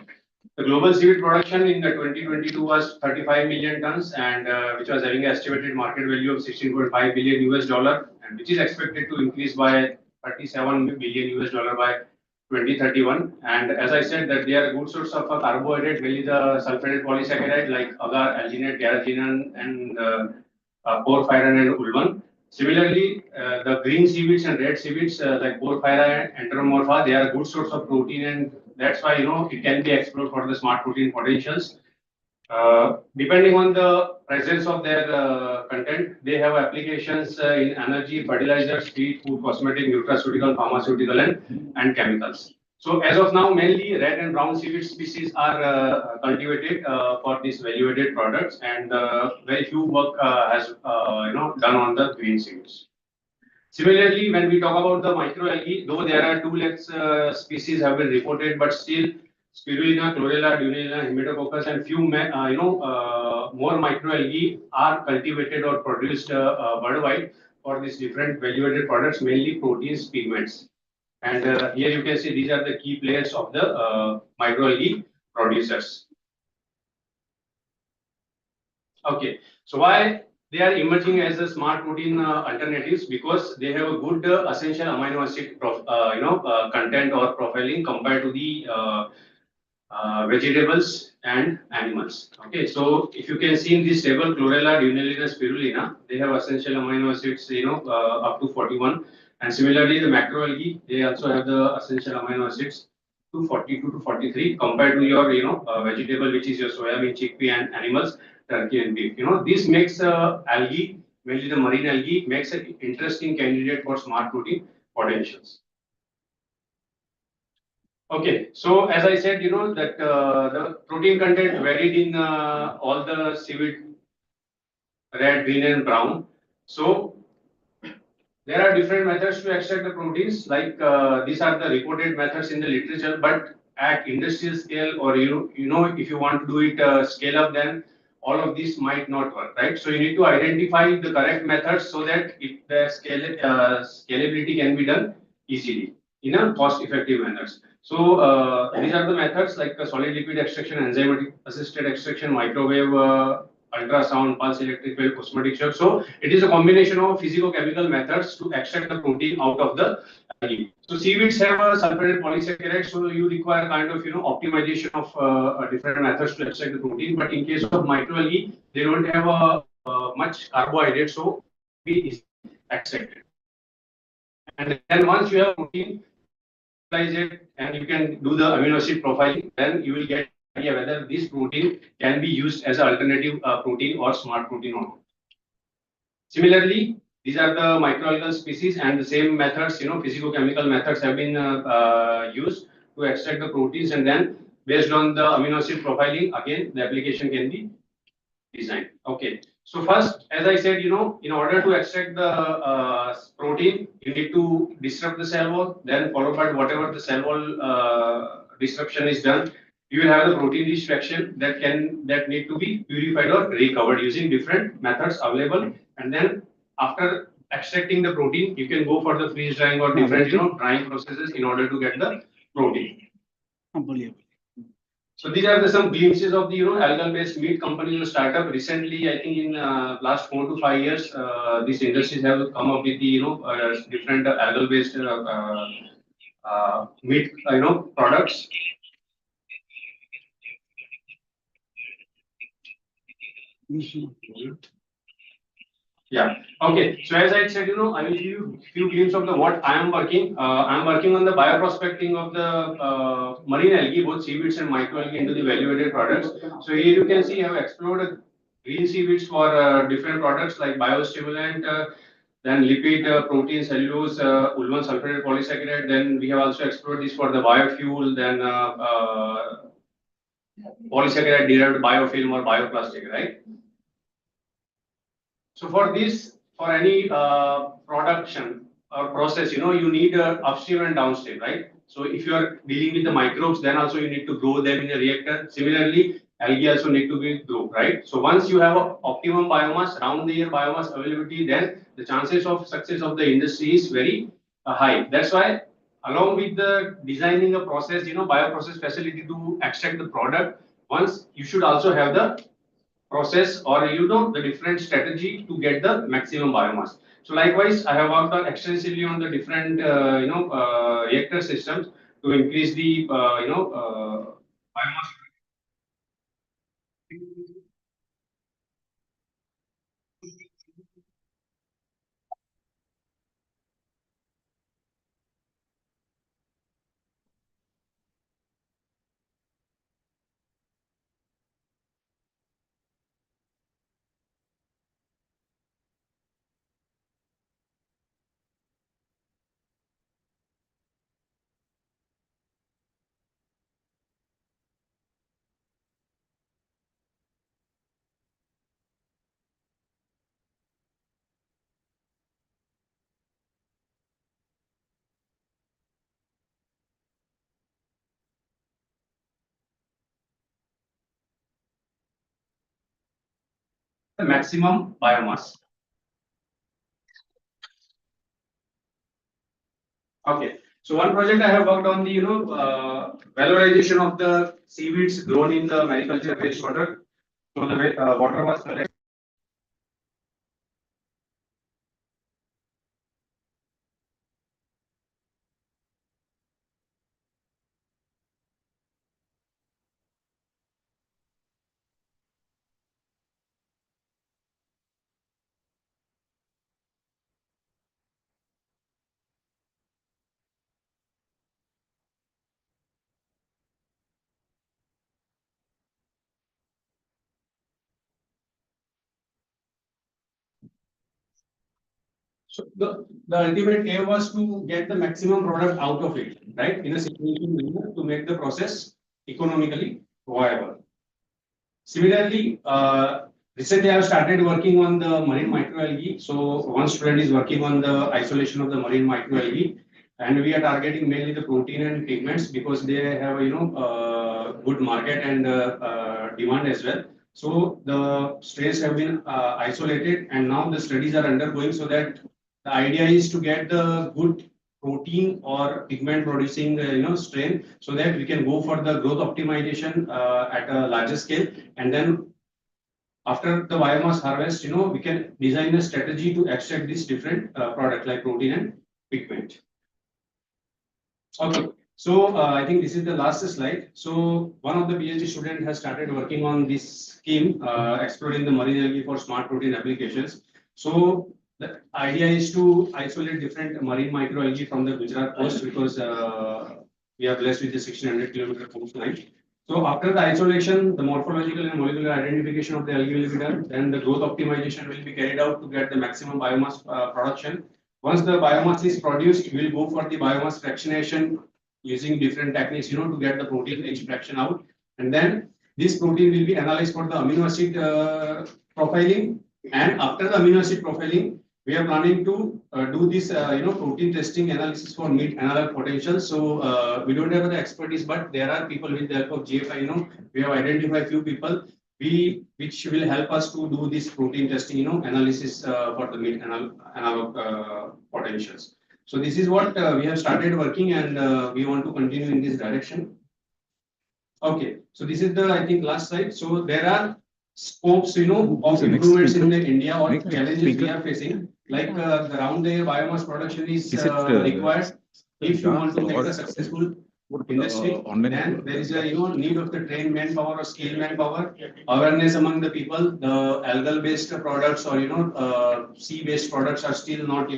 The global seaweed production in 2022 was 35 million tons, and which was having an estimated market value of 16.5 billion US dollar, and which is expected to increase by 37 billion US dollar by 2031. And as I said, that they are a good source of a carbohydrate, mainly the sulfate polysaccharide like agar, alginate, carrageenan, and porphyrin and ulvan. Similarly, the green seaweeds and red seaweeds like porphyra and enteromorpha, they are a good source of protein, and that's why it can be explored for the smart protein potentials. Depending on the presence of their content, they have applications in energy, fertilizers, feed, food, cosmetic, nutraceutical, pharmaceutical, and chemicals. So as of now, mainly red and brown seaweed species are cultivated for these value-added products, and very few work has done on the green seaweeds. Similarly, when we talk about the microalgae, though there are 2 lakh species have been reported, but still spirulina, chlorella, dunella, hematococcus, and few more microalgae are cultivated or produced worldwide for these different value-added products, mainly proteins, pigments. And here you can see these are the key players of the microalgae producers. Okay, so why they are emerging as a smart protein alternatives? Because they have a good essential amino acid content or profiling compared to the vegetables and animals. Okay, so if you can see in this table, chlorella, dunellina, spirulina, they have essential amino acids, up to 41. And similarly, the macroalgae, they also have the essential amino acids to 42 to 43 compared to your, vegetable, which is your soybean, chickpea, and animals, turkey and beef. This makes algae, mainly the marine algae, makes an interesting candidate for smart protein potentials. Okay, so as I said, that the protein content varied in all the seaweed, red, green, and brown. So there are different methods to extract the proteins. Like these are the reported methods in the literature, but at industrial scale, or if you want to do it scale up, then all of these might not work, right? So you need to identify the correct methods so that the scalability can be done easily in a cost-effective manners. So these are the methods like solid liquid extraction, enzymatic assisted extraction, microwave, ultrasound, pulse electric wave, osmotic shock. So it is a combination of physicochemical methods to extract the protein out of the algae. So seaweeds have a sulfurate polysaccharide, so you require kind of optimization of different methods to extract the protein. But in case of microalgae, they don't have much carbohydrate, so it is extracted. And then once you have protein, it and you can do the amino acid profiling, then you will get an idea whether this protein can be used as an alternative protein or smart protein or not. Similarly, these are the microalgal species, and the same methods, physicochemical methods have been used to extract the proteins, and then based on the amino acid profiling, again the application can be designed. Okay. So first, as I said, in order to extract the protein, you need to disrupt the cell wall. Then followed by whatever the cell wall disruption is done, you will have the protein extraction that need to be purified or recovered using different methods available. And then after extracting the protein, you can go for the freeze drying or different drying processes in order to get the protein. Unbelievable. So these are some glimpses of the algal-based meat companies or startup. Recently, I think in last 4 to 5 years, these industries have come up with the different algal-based meat products. Yeah. Okay. So as I said, I will give you few glimpses of the what I am working. I am working on the bioprospecting of the marine algae, both seaweeds and microalgae, into the value-added products. So here you can see I have explored green seaweeds for different products like biostimulant, then lipid, protein, cellulose, ulvan sulfate polysaccharide. Then we have also explored this for the biofuel, then polysaccharide derived biofilm or bioplastic, right? So for this, for any production or process, you need upstream and downstream, right? So if you are dealing with the microbes, then also you need to grow them in a reactor. Similarly, algae also need to be grown, right? So once you have a optimum biomass, round the year biomass availability, then the chances of success of the industry is very high. That's why along with the designing a process, bioprocess facility to extract the product, once you should also have the process or the different strategy to get the maximum biomass. So likewise, I have worked on extensively on the different reactor systems to increase the biomass. the maximum biomass. Okay, so one project I have worked on the valorization of the seaweeds grown in the mariculture wastewater. So the water was collected. So the ultimate aim was to get the maximum product out of it, right? In a situation to make the process economically viable. Similarly, recently I have started working on the marine microalgae. So one student is working on the isolation of the marine microalgae, and we are targeting mainly the protein and pigments because they have good market and demand as well. So the strains have been isolated, and now the studies are undergoing so that the idea is to get the good protein or pigment producing strain so that we can go for the growth optimization at a larger scale, and then after the biomass harvest we can design a strategy to extract this different product like protein and pigment. Okay, so I think this is the last slide. So one of the PhD student has started working on this scheme, exploring the marine algae for smart protein applications. So the idea is to isolate different marine microalgae from the Gujarat coast because we are blessed with the 1600-kilometer coastline. So after the isolation, the morphological and molecular identification of the algae will be done. Then the growth optimization will be carried out to get the maximum biomass production. Once the biomass is produced, we will go for the biomass fractionation using different techniques, to get the protein extraction out. And then this protein will be analyzed for the amino acid profiling. And after the amino acid profiling, we are planning to do this, protein testing analysis for meat analog potential. So we don't have the expertise, but there are people with the help of GFI. We have identified few people which will help us to do this protein testing, analysis for the meat analog potentials. So this is what we have started working, and we want to continue in this direction. Okay, so this is the, I think, last slide. So there are scopes, of improvements in the India or challenges we are facing. Like the round the biomass production is required if you want to make a successful industry. Then there is a need of the trained manpower or skilled manpower, awareness among the people. The algal based products or sea based products are still not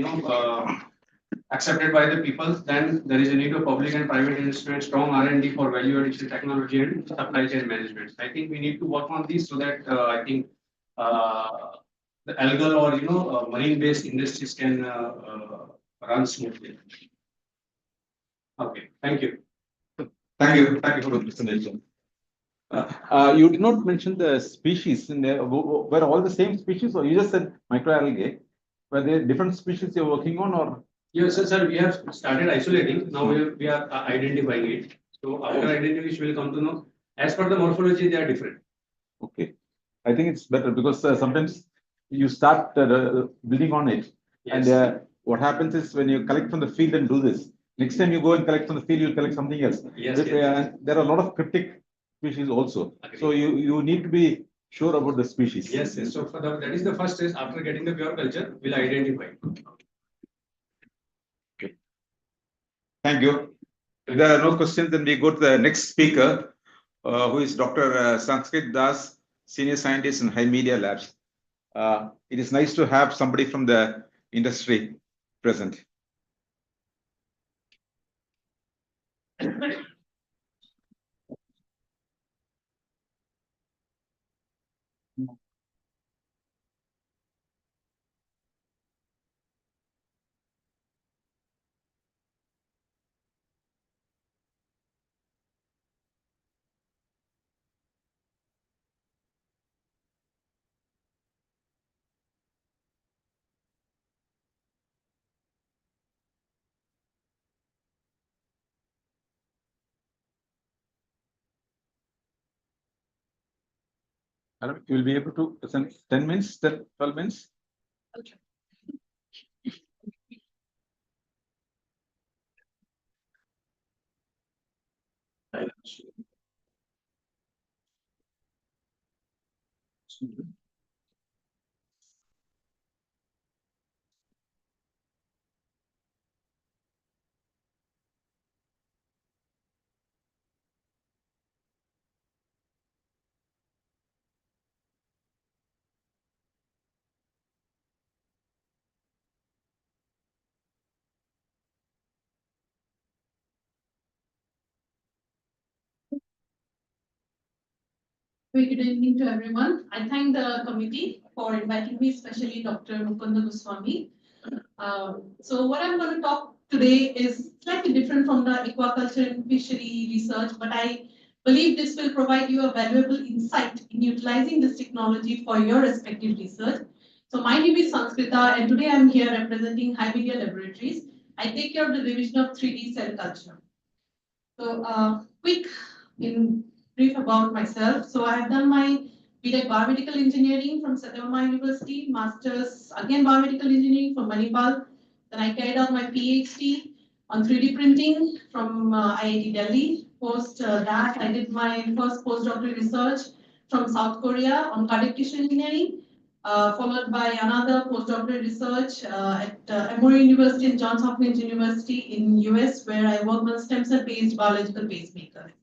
accepted by the people. Then there is a need of public and private investment, strong R&D for value addition technology and supply chain management. I think we need to work on this so that I think the algal or marine based industries can run smoothly. Okay, thank you. Thank you for the presentation. You did not mention the species in there. Were all the same species, or you just said microalgae? Were there different species you're working on, or? Yes, sir. We have started isolating. Now we are identifying it. So after identification, we'll come to know. As per the morphology, they are different. Okay, I think it's better because sometimes you start building on it, Yes. and what happens is when you collect from the field and do this, next time you go and collect from the field, you'll collect something else. Yes, And there are a lot of cryptic species also. Agreed. So you need to be sure about the species. Yes. So that is the first stage. After getting the pure culture, we'll identify. Okay. Thank you. If there are no questions, then we go to the next speaker, who is Dr. Sanskrit Das, Senior Scientist in High Media Labs. It is nice to have somebody from the industry present. Madam, you will be able to present 10 minutes, 12 minutes? Okay. Very good evening to everyone. I thank the committee for inviting me, especially Dr. Mukunda Goswami. So what I'm going to talk today is slightly different from the aquaculture and fishery research, but I believe this will provide you a valuable insight in utilizing this technology for your respective research. So my name is Sanskrita, and today I'm here representing High Media Laboratories. I take care of the division of 3D cell culture. So quick in brief about myself. So I have done my BTech Biomedical Engineering from Satyabama University, Masters again Biomedical Engineering from Manipal. Then I carried out my PhD on 3D printing from IIT Delhi. Post that, I did my first postdoctoral research from South Korea on cardiac tissue engineering. Followed by another postdoctoral research at Emory University and Johns Hopkins University in US, where I worked on stem cell-based biological pacemaker.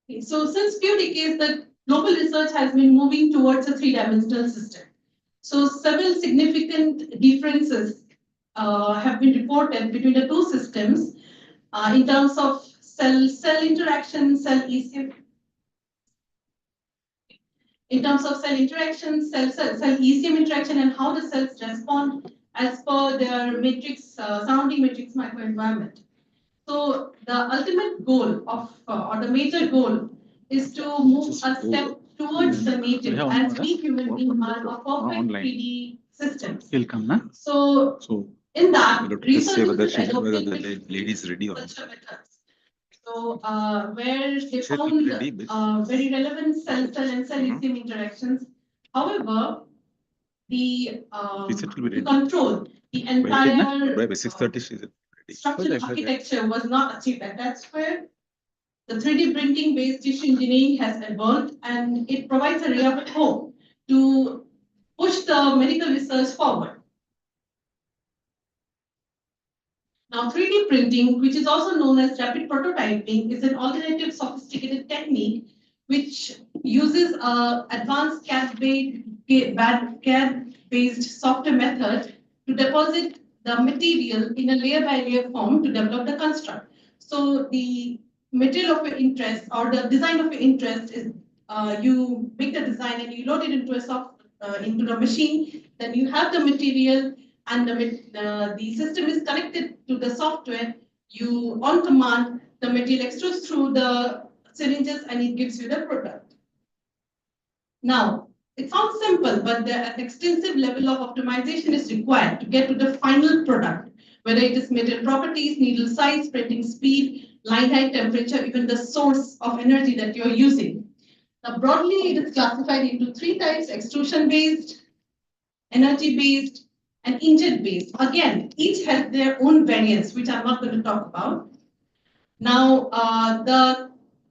Okay, so since few decades, the global research has been moving towards a three-dimensional system. So several significant differences have been reported between the two systems in terms of cell interaction, cell ECM. In terms of cell interaction, cell ECM interaction, and how the cells respond as per their matrix, surrounding matrix microenvironment. So the ultimate goal of, or the major goal is to move a step towards the native, as we human beings are a perfect 3D system. So in that, researchers adopting different ladies ready or culture methods. So where they found very relevant cell-cell and cell ECM interactions. However, to control the entire structural architecture was not achieved, and that's where the 3D printing based tissue engineering has evolved, and it provides a ray of hope to push the medical research forward. Now, 3D printing, which is also known as rapid prototyping, is an alternative sophisticated technique which uses an advanced CAD-based software method to deposit the material in a layer-by-layer form to develop the construct. So the material of your interest or the design of your interest is you make the design and you load it into into the machine. Then you have the material, and the system is connected to the software. You, on command, the material extrudes through the syringes and it gives you the product. Now, it sounds simple, but an extensive level of optimization is required to get to the final product, whether it is material properties, needle size, printing speed, line height, temperature, even the source of energy that you're using. Now, broadly, it is classified into three types: extrusion-based, energy-based, and inkjet-based. Again, each has their own variants, which I'm not going to talk about. Now,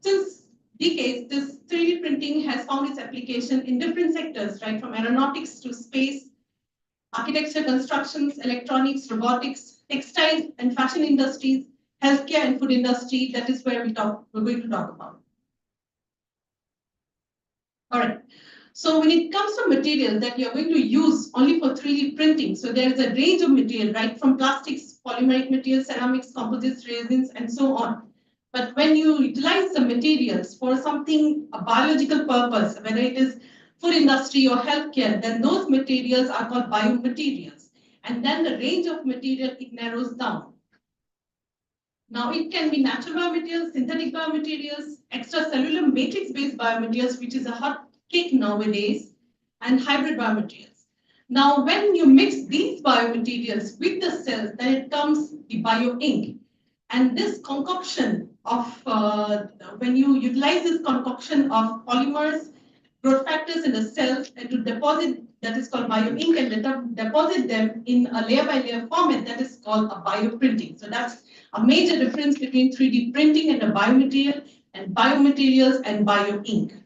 since decades, this 3D printing has found its application in different sectors, right, from aeronautics to space, architecture, constructions, electronics, robotics, textiles and fashion industries, healthcare and food industry. That is where we're going to talk about. All right. So when it comes to materials that you're going to use only for 3D printing, so there's a range of material, right, from plastics, polymeric materials, ceramics, composites, resins, and so on. But when you utilize the materials for something, a biological purpose, whether it is food industry or healthcare, then those materials are called biomaterials. And then the range of material, it narrows down. Now, it can be natural biomaterials, synthetic biomaterials, extracellular matrix-based biomaterials, which is a hot cake nowadays, and hybrid biomaterials. Now, when you mix these biomaterials with the cells, then it comes the bio ink. And this concoction when you utilize this concoction of polymers, growth factors in the cells, and to deposit, that is called bioink, and deposit them in a layer by layer format, that is called a bioprinting. So that's a major difference between 3D printing and a biomaterial, and biomaterials and bioink.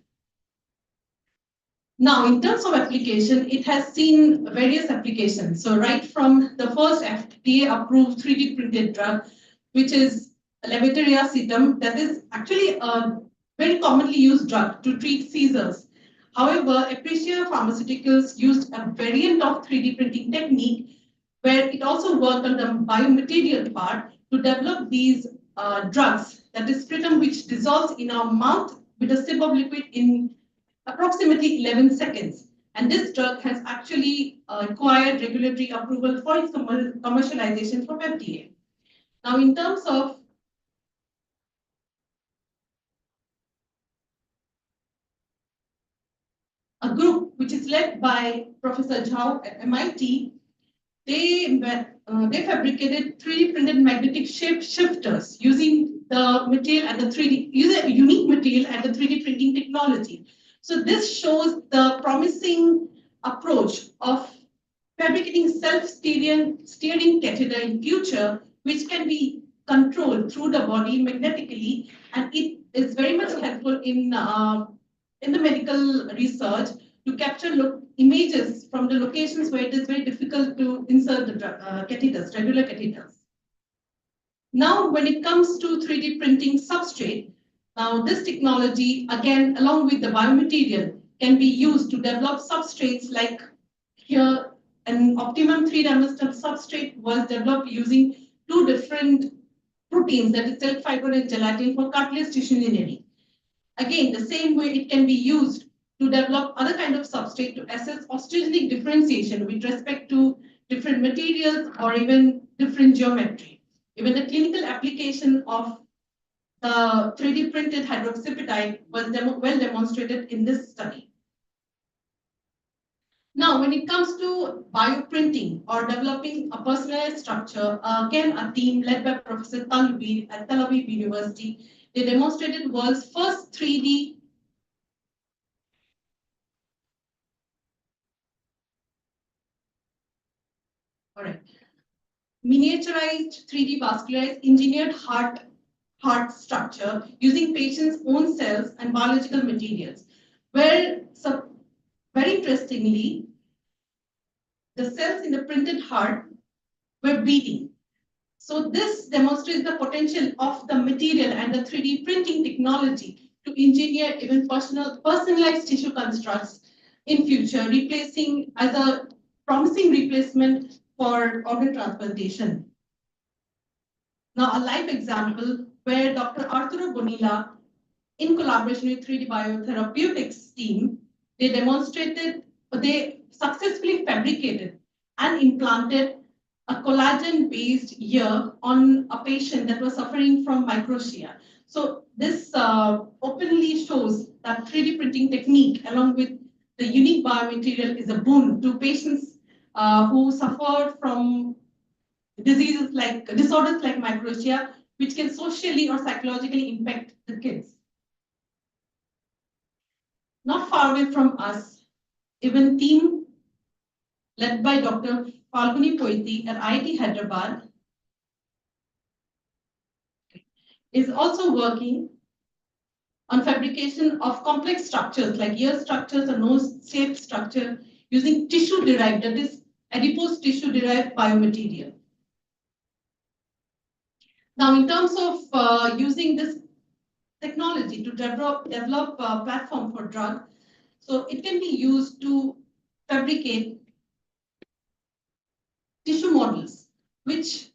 Now, in terms of application, it has seen various applications. So right from the first FDA-approved 3D printed drug, which is levetiracetam, that is actually a very commonly used drug to treat seizures. However, Aprecia Pharmaceuticals used a variant of 3D printing technique where it also worked on the biomaterial part to develop these drugs, that is sputum, which dissolves in our mouth with a sip of liquid in approximately 11 seconds. And this drug has actually acquired regulatory approval for its commercialization from FDA. Now, in terms of a group which is led by Professor Zhao at MIT, they fabricated 3D printed magnetic shape shifters using the material and the 3D, using a unique material and the 3D printing technology. So this shows the promising approach of fabricating self-steering catheter in future, which can be controlled through the body magnetically, and it is very much helpful in the medical research to capture images from the locations where it is very difficult to insert the catheters, regular catheters. Now, when it comes to 3D printing substrate, now this technology, again, along with the biomaterial, can be used to develop substrates like here, an optimum 3-dimensional substrate was developed using two different proteins, that is cell fiber and gelatin, for cartilage tissue engineering. Again, the same way it can be used to develop other kind of substrate to assess osteogenic differentiation with respect to different materials or even different geometry. Even the clinical application of the 3D printed hydroxyapatite was well demonstrated in this study. Now, when it comes to bioprinting or developing a personalized structure, again, a team led by Professor Tanvir at Tel Aviv University, they demonstrated world's first 3D miniaturized 3D vascularized engineered heart structure using patients' own cells and biological materials, where very interestingly, the cells in the printed heart were beating. So this demonstrates the potential of the material and the 3D printing technology to engineer even personalized tissue constructs in future, replacing as a promising replacement for organ transplantation. Now, a live example where Dr. Arturo Bonilla, in collaboration with 3D Biotherapeutics team, they successfully fabricated and implanted a collagen-based ear on a patient that was suffering from microtia. So this openly shows that 3D printing technique, along with the unique biomaterial, is a boon to patients who suffer from disorders like microtia, which can socially or psychologically impact the kids. Not far away from us, even team led by Dr. Falguni Poiti at IIT Hyderabad is also working on fabrication of complex structures like ear structures or nose-shaped structure using tissue-derived, that is adipose tissue-derived biomaterial. Now, in terms of using this technology to develop a platform for drug, so it can be used to fabricate tissue models, which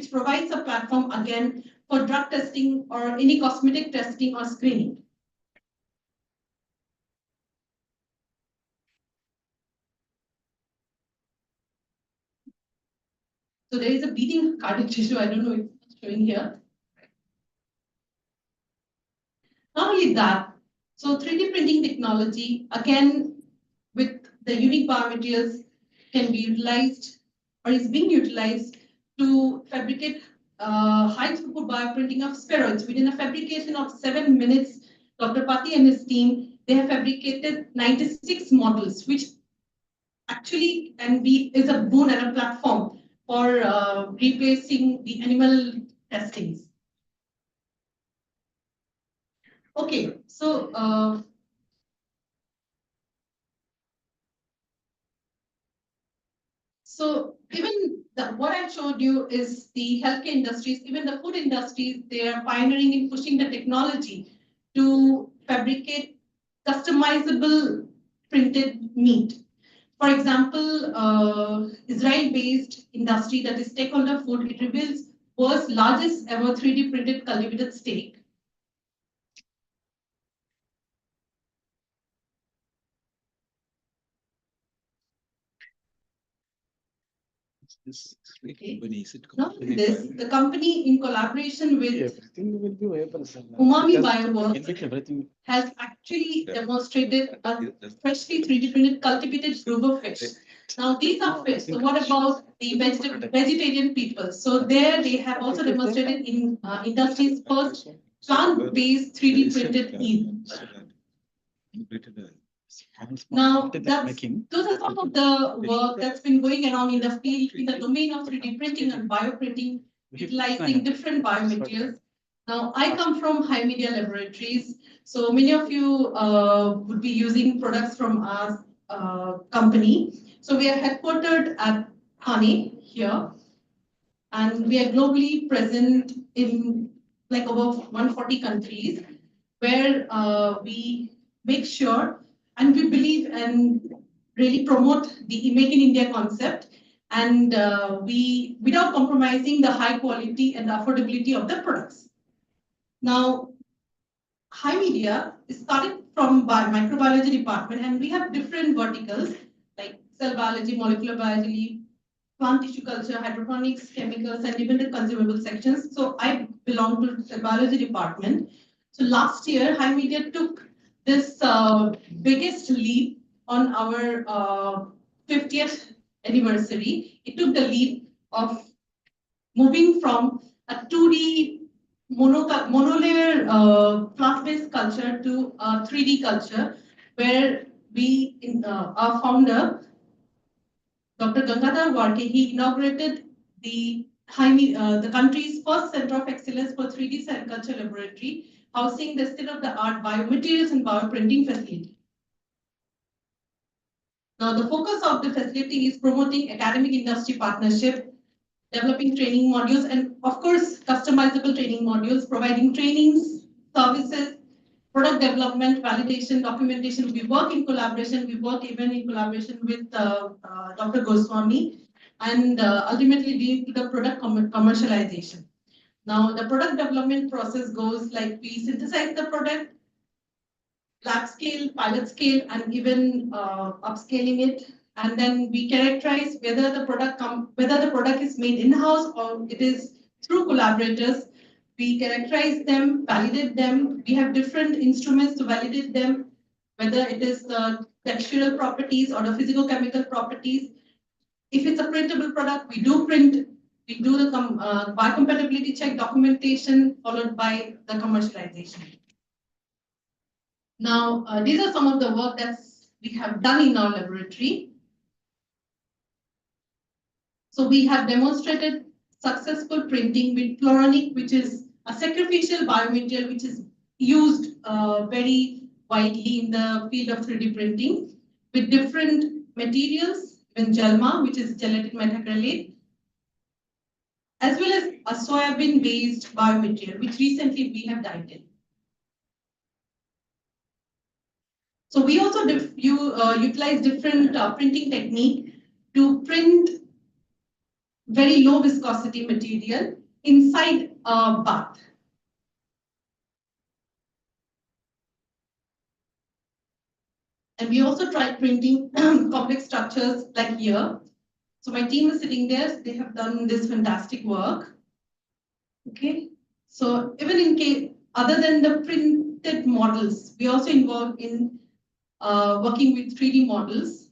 provides a platform again for drug testing or any cosmetic testing or screening. So there is a beating cardiac tissue. I don't know if it's showing here. Not only that, so 3D printing technology, again, with the unique biomaterials, can be utilized or is being utilized to fabricate high throughput bioprinting of spheroids. Within a fabrication of 7 minutes, Dr. Pati and his team, they have fabricated 96 models, which actually is a boon and a platform for replacing the animal testings. Okay, so even what I showed you is the healthcare industries, even the food industries, they are pioneering in pushing the technology to fabricate customizable printed meat. For example, Israel-based industry that is Stakeholder Food, it reveals world's largest ever 3D printed cultivated steak. Okay. Not only this, the company in collaboration with Umami Bioworks has actually demonstrated a freshly 3D printed cultivated group of fish. Now these are fish. So what about the vegetarian people? So there they have also demonstrated in industry's first plant-based 3D printed eel. Now, those are some of the work that's been going around in the field, in the domain of 3D printing and bioprinting, utilizing different biomaterials. Now, I come from High Media Laboratories, so many of you would be using products from our company. So we are headquartered at Thane here, and we are globally present in like over 140 countries, where we make sure and we believe and really promote the Make in India concept, and we, without compromising the high quality and the affordability of the products. Now, High Media is started from microbiology department, and we have different verticals like cell biology, molecular biology, plant tissue culture, hydroponics, chemicals, and even the consumable sections. So I belong to the biology department. So last year, High Media took this biggest leap on our 50th anniversary. It took the leap of moving from a 2D monolayer plant-based culture to a 3D culture, where we, our founder, Dr. Gangadhar Warke, he inaugurated the country's first center of excellence for 3D cell culture laboratory, housing the state-of-the-art biomaterials and bioprinting facility. Now, the focus of the facility is promoting academic industry partnership, developing training modules, and of course, customizable training modules, providing trainings, services, product development, validation, documentation. We work in collaboration. We work even in collaboration with Dr. Goswami, and ultimately leading to the product commercialization. Now, the product development process goes like we synthesize the product, lab scale, pilot scale, and even upscaling it. And then we characterize whether the product is made in-house or it is through collaborators. We characterize them, validate them. We have different instruments to validate them, whether it is the textural properties or the physicochemical properties. If it's a printable product, we do print. We do the biocompatibility check documentation, followed by the commercialization. Now, these are some of the work that we have done in our laboratory. So we have demonstrated successful printing with Pluronic, which is a sacrificial biomaterial which is used very widely in the field of 3D printing with different materials, even Gelma, which is gelatin methacrylate, as well as a soybean-based biomaterial, which recently we have dived in. So we also utilize different printing technique to print very low viscosity material inside a bath. And we also tried printing complex structures like here. So my team is sitting there. They have done this fantastic work. Okay. So even in case, other than the printed models, we also involved in working with 3D models.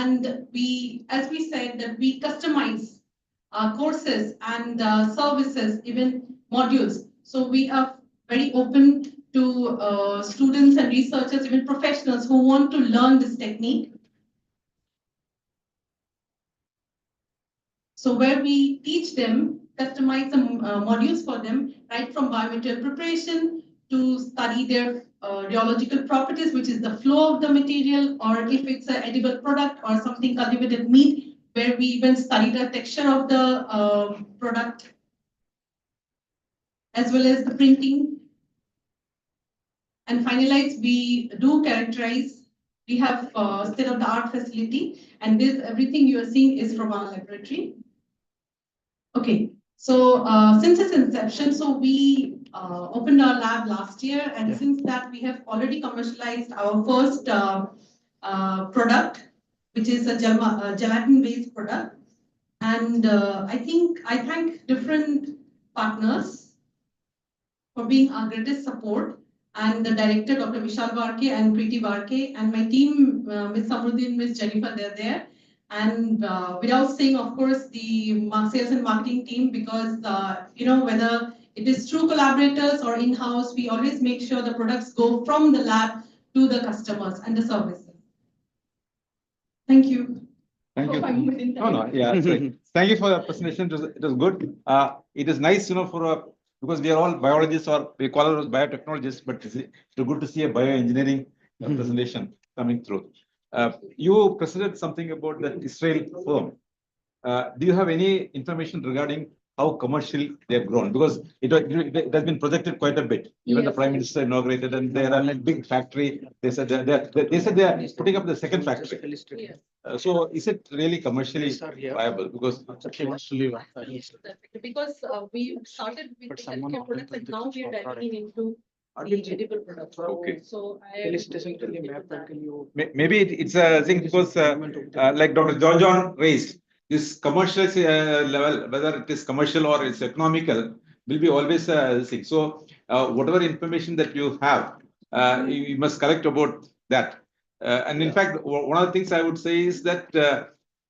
And we, as we said, that we customize courses and services, even modules. So we are very open to students and researchers, even professionals who want to learn this technique. So where we teach them, customize some modules for them, right from biomaterial preparation to study their rheological properties, which is the flow of the material, or if it's an edible product or something cultivated meat, where we even study the texture of the product, as well as the printing. And finalize, we do characterize. We have state-of-the-art facility, and this everything you are seeing is from our laboratory. Okay, so since its inception, so we opened our lab last year, and since that we have already commercialized our first product, which is a gelatin-based product. And I thank different partners for being our greatest support, and the director, Dr. Vishal Varke and Preeti Varke, and my team, Ms. Samruddin, Ms. Jennifer, they're there. And without saying, of course, the sales and marketing team, because whether it is through collaborators or in-house, we always make sure the products go from the lab to the customers and the services. Thank you. Thank you. No, No, yeah. Thank you for the presentation. It was good. It is nice, because we are all biologists, or we call ourselves biotechnologists, but it's good to see a bioengineering presentation coming through. You presented something about the Israel firm. Do you have any information regarding how commercial they have grown? Because it has been projected quite a bit. Even the Prime Minister inaugurated, and they are a big factory. They said they are putting up the second factory. Yes. So is it really commercially viable? Because Because we started with the healthcare products, and now we are diving into the edible products. Okay. So I maybe it's a thing, because like Dr. John raised, this commercial level, whether it is commercial or it's economical, will be always a thing. So whatever information that you have, you must collect about that. And in fact, one of the things I would say is that,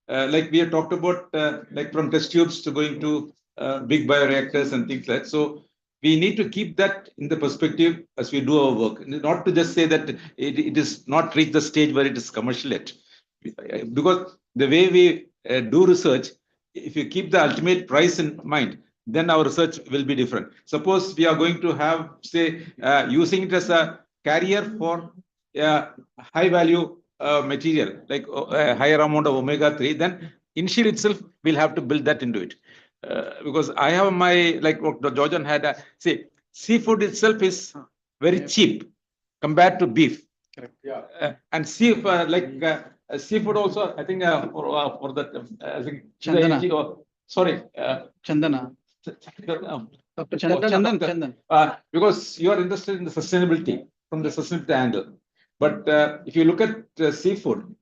like we have talked about, like from test tubes to going to big bioreactors and things like that. So we need to keep that in the perspective as we do our work, not to just say that it is not reached the stage where it is commercial yet. Because the way we do research, if you keep the ultimate price in mind, then our research will be different. Suppose we are going to have, say, using it as a carrier for high value material, like a higher amount of omega-3, then initially itself we'll have to build that into it. Because I have my, like what Georgian had, say, seafood itself is very cheap compared to beef. Correct. Yeah. And seafood also, I think for that, I think Chandana. Sorry, Chandana. Dr. Chandan. Because you are interested in the sustainability from the sustainability angle. But if you look at seafood,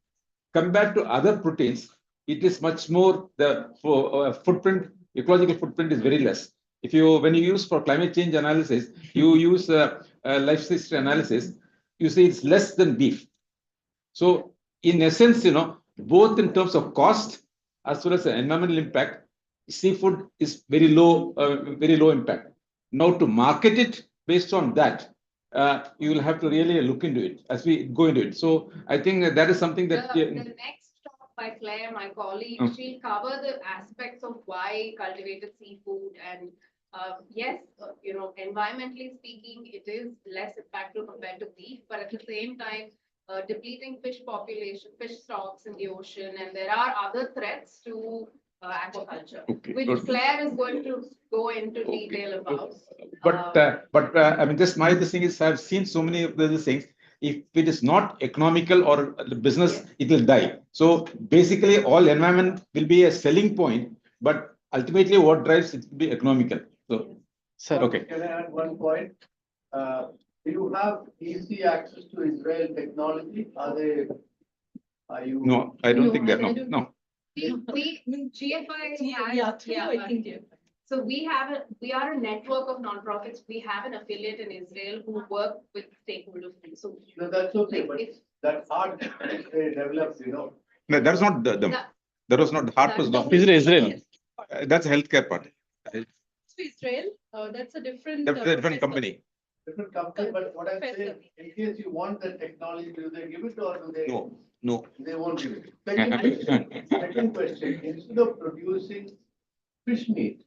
compared to other proteins, it is much more, the footprint, ecological footprint is very less. When you use for climate change analysis, you use life history analysis, you see it's less than beef. So in essence, both in terms of cost as well as the environmental impact, seafood is very low impact. Now to market it based on that, you will have to really look into it as we go into it. So I think that is something that the next talk by Claire, my colleague, she'll cover the aspects of why cultivated seafood, and yes, environmentally speaking, it is less impactful compared to beef, but at the same time, depleting fish population, fish stocks in the ocean, and there are other threats to aquaculture, which Claire is going to go into detail about. But I mean, just my thing is, I've seen so many of these things. If it is not economical or business, it will die. So basically, all environment will be a selling point, but ultimately, what drives it will be economical. So, Sir, okay. Can I add one point? Do you have easy access to Israel technology? Are you? No, I don't think that. No. GFI has, so we are a network of nonprofits. We have an affiliate in Israel who work with stakeholders. So No, that's okay, but that's hard to develop, No, that is not them. That was not heart was not. Israel. That's a healthcare part. Israel, that's a different. That's a different company. Different company, but what I'm saying, in case you want the technology, do they give it or do they? No. They won't give it. Second question, instead of producing fish meat,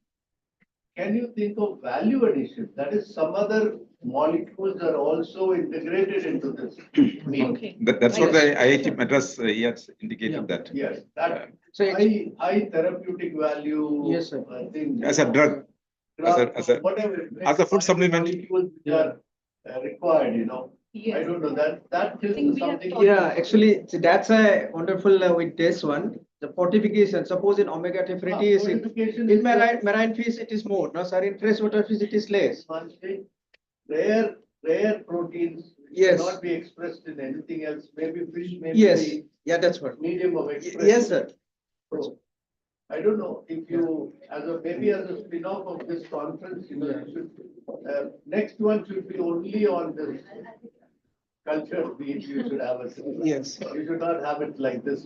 can you think of value addition? That is, some other molecules are also integrated into this meat. Okay. That's what the IIT Madras has indicated that. Yes, that So high therapeutic value. Yes, sir. Thing. As a drug, Whatever. as a food supplement. Molecules which are required, you know. I don't know, that is something. Yeah, actually, that's a wonderful with this one. The fortification, suppose in omega-3 fatty acid, Fortification in is marine fish it is more, no sir, in freshwater fish it is less. one thing. Rare proteins Yes. cannot be expressed in anything else. Maybe fish, maybe Yes, the yeah, that's what. medium of expression. Yes, sir. So, I don't know if you, maybe as a spin-off of this conference, you know, you should, next one should be only on this cultured meat. You should have it. Yes. You should not have it like this.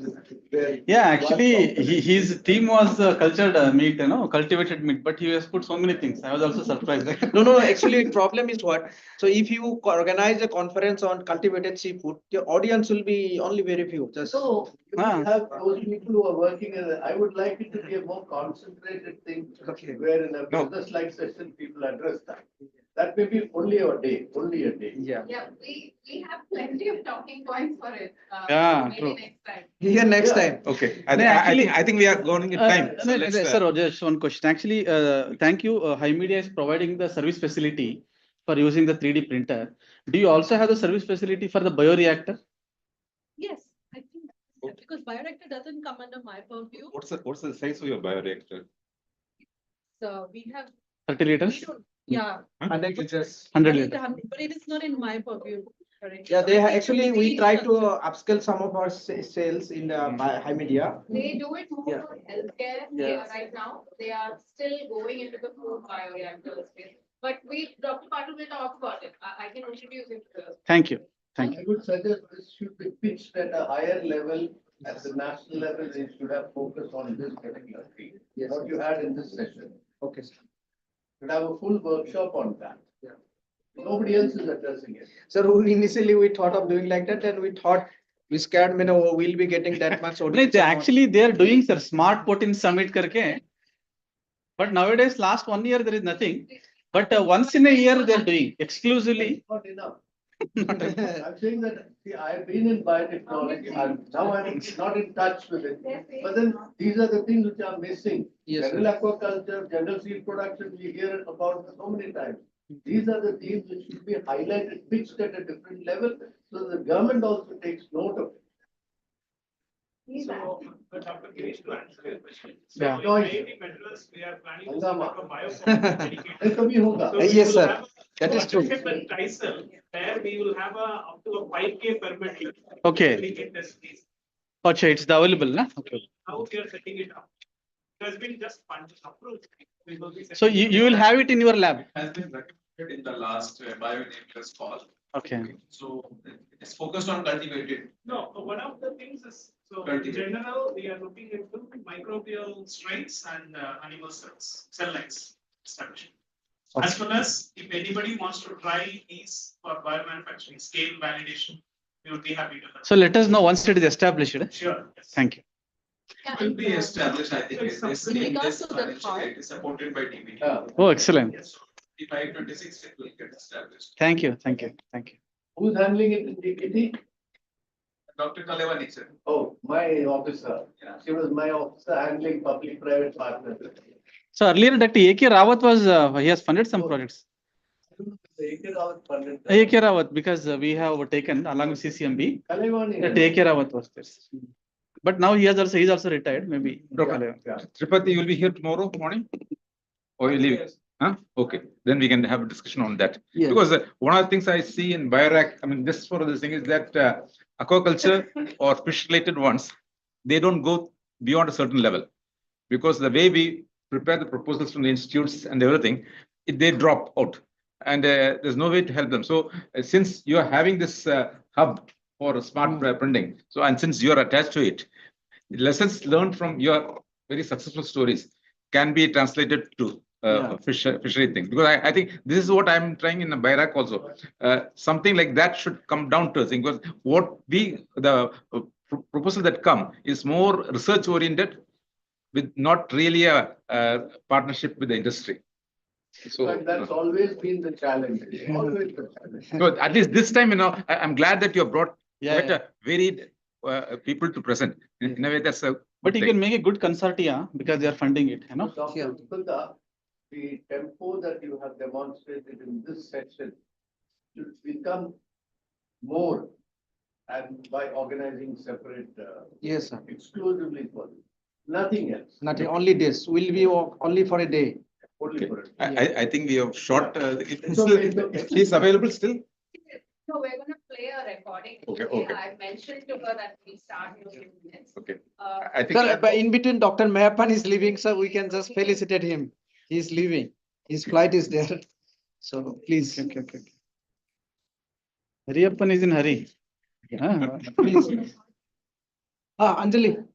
Yeah, actually, his theme was cultured meat, you know, cultivated meat, but he has put so many things. I was also surprised. No, actually, problem is what? So if you organize a conference on cultivated seafood, your audience will be only very few. Just So you will have those people who are working in I would like it to be a more concentrated thing. Okay. Where in a business-like session, people address that. That may be only a day. Yeah. Yeah, we have plenty of talking points for it. Yeah, maybe true. next time. Here next time. Okay. I think we are going in time. So let's, sir, just one question. Actually, thank you. High Media is providing the service facility for using the 3D printer. Do you also have the service facility for the bioreactor? Yes, I think because bioreactor doesn't come under my purview. What's the size of your bioreactor? So we have. 30 liters? We don't, yeah. 100 liters. 100 liters. But it is not in my purview. Correct. Yeah, actually we try to upscale some of our sales in the high media. They do it more Yeah. for healthcare right now. They are still going into the food bioreactor space. But Dr. Patil will talk about it. I can introduce him to this. Thank you. I would suggest this should be pitched at a higher level, at the national level. They should have focused on this particular field. What you had in this session. Okay, sir. Should have a full workshop on that. Yeah. Nobody else is addressing it. So initially we thought of doing like that, and we thought we scared, we'll be getting that much audience. Actually, they are doing sir smart protein summit karke. But nowadays, last 1 year there is nothing. But once in a year they are doing exclusively. Not enough. I'm saying that, see, I've been in biotechnology, now I'm not in touch with it. But then these are the things which are missing. Yes, General aquaculture, general seed production, we hear about so many times. These are the things which should be highlighted, pitched at a different level, so the government also takes note of it. So, Dr. Girish, to answer your question. So, Yeah. in IIT Madras, we are planning to set up a bioform dedicated. So we Yes, will sir. have That is true. And Tyson, where we will have up to a 5K per metric. Okay. We can test these. Okay, it's available, na? Okay. How we are setting it up. It has been just approved. We will be So you will have it in your lab. Has been recommended in the last bioenablers call. Okay. So it is focused on cultivated. No, one of the things is, so in Cultivated. general, we are looking into microbial strains and animal cells, cell lines establishment. As well as if anybody wants to try these for biomanufacturing scale validation, we would be happy to help. So let us know once it is established. Sure. Yes. Thank you. It will be established, I think. With This regards to the financial card. year, it is supported by DBT. Oh, excellent. Yes, 25, 26, it will get established. Thank you. Thank you. Thank you. Who's handling it in DPT? Dr. Kalevani, sir. Oh, my officer. Yeah. She was my officer handling public-private partnership. So earlier, Dr. A.K. Rawat was, he has funded some projects. A.K. Rawat funded. A.K. Rawat, because we have taken along with CCMB, Kalevani. that A.K. Rawat was there. But now he's also retired, maybe. Tripati, you will be here tomorrow morning? Or you leave? Huh? Okay, then we can have a discussion on that. Yes. Because one of the things I see in bioreactor, I mean, just for this thing is that aquaculture or fish related ones, they don't go beyond a certain level. Because the way we prepare the proposals from the institutes and everything, they drop out. And there's no way to help them. So since you are having this hub for smart printing, so and since you are attached to it, lessons learned from your very successful stories can be translated to fishery thing, because I think this is what I'm trying in the Bairak also. Something like that should come down to us, because what the proposal that come is more research oriented, with not really a partnership with the industry. So But that's always been the challenge. Always the challenge. so at least this time, I'm glad that you have brought quite a varied people to present. In a way, that's a. But you can make a good consortia because they are funding it, you know. Dr. Gupta, the tempo that you have demonstrated in this section should become more, and by organizing separate, Yes, sir. exclusively for this. Nothing else. Nothing, only this will be only for a day. Only for it. I think we have short. It's She's available still. So we're going to play a recording. Okay. I mentioned to her that we start in a few minutes. Okay. Uh, I think. Sir, but in between, Dr. Mayappan is leaving, so we can just felicitate him. He's leaving. His flight is there. So please. Okay. Hariyappan is in hurry. Please. Anjali.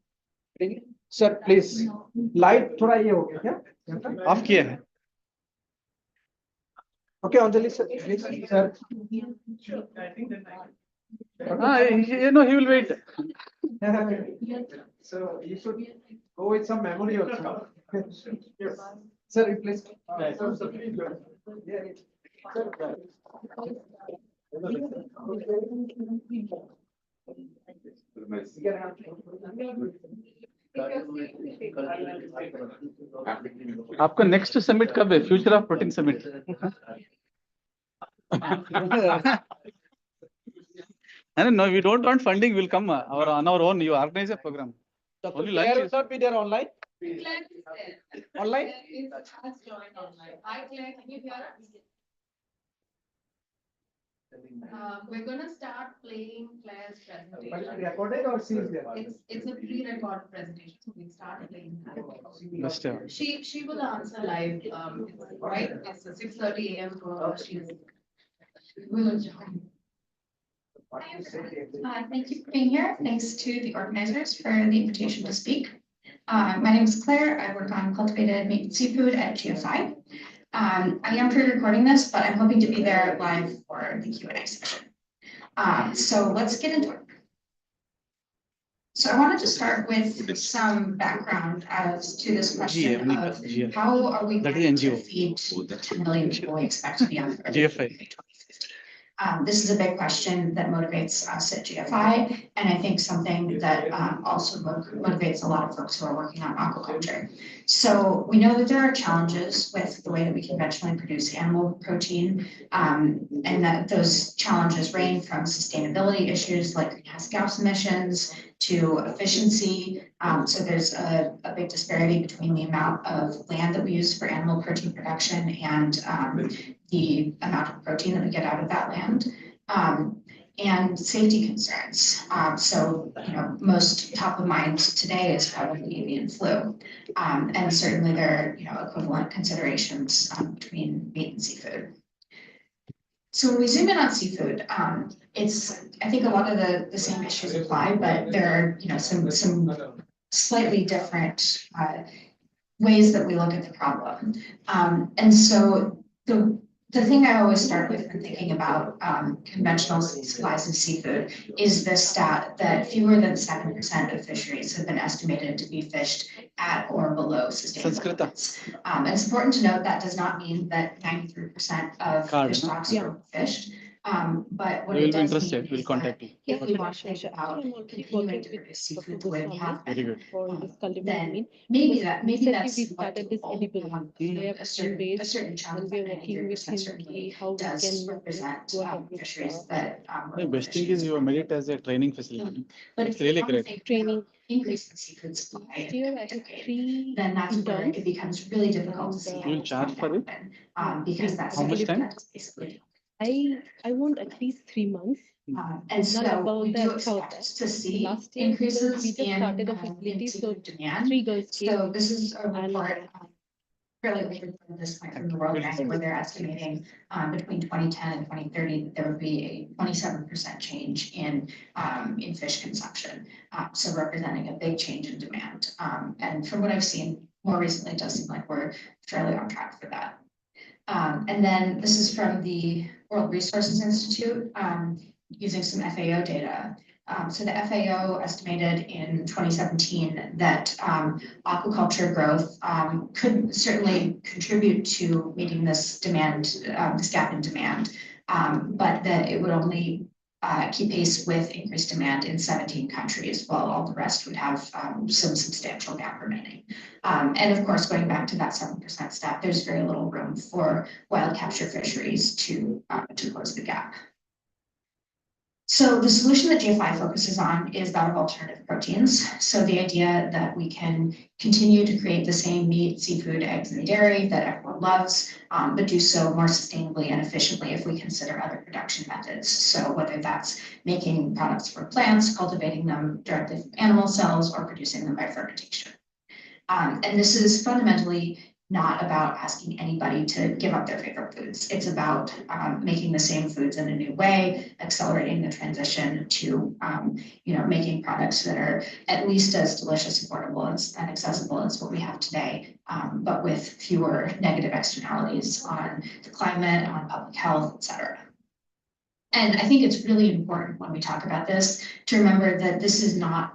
Sir, please. Light थोड़ा ये हो गया क्या? Off किया है. Okay, Anjali sir, please. Sir. He will wait. So you should go with some memory also. Sir, please. आपका next summit कब है? Future of protein summit. No, we don't want funding. We'll come on our own. You organize a program. Only Claire will not be there online. Claire is there. Online? Claire has joined online. Hi, Claire, can you hear us? We're going to start playing Claire's presentation. But it's recorded or she's there? It's a pre-recorded presentation, so we'll start playing that. She will answer live, right? It's 6:30 a.m. She will join. Hi, everyone. Thank you for being here. Thanks to the organizers for the invitation to speak. My name is Claire. I work on cultivated meat and seafood at GFI. I am pre-recording this, but I'm hoping to be there live for the Q&A session. So let's get into it. So I wanted to start with some background as to this question of how are we going to feed 10 million people we expect to be on the earth. This is a big question that motivates us at GFI, and I think something that also motivates a lot of folks who are working on aquaculture. So we know that there are challenges with the way that we conventionally produce animal protein, and that those challenges range from sustainability issues like greenhouse gas emissions to efficiency. So there's a big disparity between the amount of land that we use for animal protein production and the amount of protein that we get out of that land, and safety concerns. So, most top of mind today is probably avian flu. And certainly there are, equivalent considerations between meat and seafood. So when we zoom in on seafood, I think a lot of the same issues apply, but there are, some slightly different ways that we look at the problem. And so the thing I always start with when thinking about conventional supplies of seafood is the stat that fewer than 7% of fisheries have been estimated to be fished at or below sustainable limits. And it's important to note that does not mean that 93% of fish stocks are fished. But what it does mean is that if we want to think about continuing to produce seafood the way we have been, then maybe that's what the goal. A certain challenge that 93% certainly does represent fisheries that. The best thing is you made it as a training facility. But it's really great. Training increase in seafood supply, then that's where it becomes really difficult to see. You will charge for it? Because that's how much time? Basically. I want at least 3 months. And so about we that do expect to see last year increases we just in started a facility, so demand. 3 girls came. So this is a report fairly late at this point from the World Bank, where they're estimating between 2010 and 2030 that there would be a 27% change in fish consumption. So representing a big change in demand. And from what I've seen more recently, it does seem like we're fairly on track for that. And then this is from the World Resources Institute using some FAO data. So the FAO estimated in 2017 that aquaculture growth could certainly contribute to meeting this demand, this gap in demand, but that it would only keep pace with increased demand in 17 countries, while all the rest would have some substantial gap remaining. And of course, going back to that 7% stat, there's very little room for wild capture fisheries to close the gap. So the solution that GFI focuses on is that of alternative proteins. So the idea that we can continue to create the same meat, seafood, eggs, and dairy that everyone loves, but do so more sustainably and efficiently if we consider other production methods. So whether that's making products from plants, cultivating them directly from animal cells, or producing them by fermentation. And this is fundamentally not about asking anybody to give up their favorite foods. It's about making the same foods in a new way, accelerating the transition to making products that are at least as delicious, affordable, and accessible as what we have today, but with fewer negative externalities on the climate, on public health, et cetera. And I think it's really important when we talk about this to remember that this is not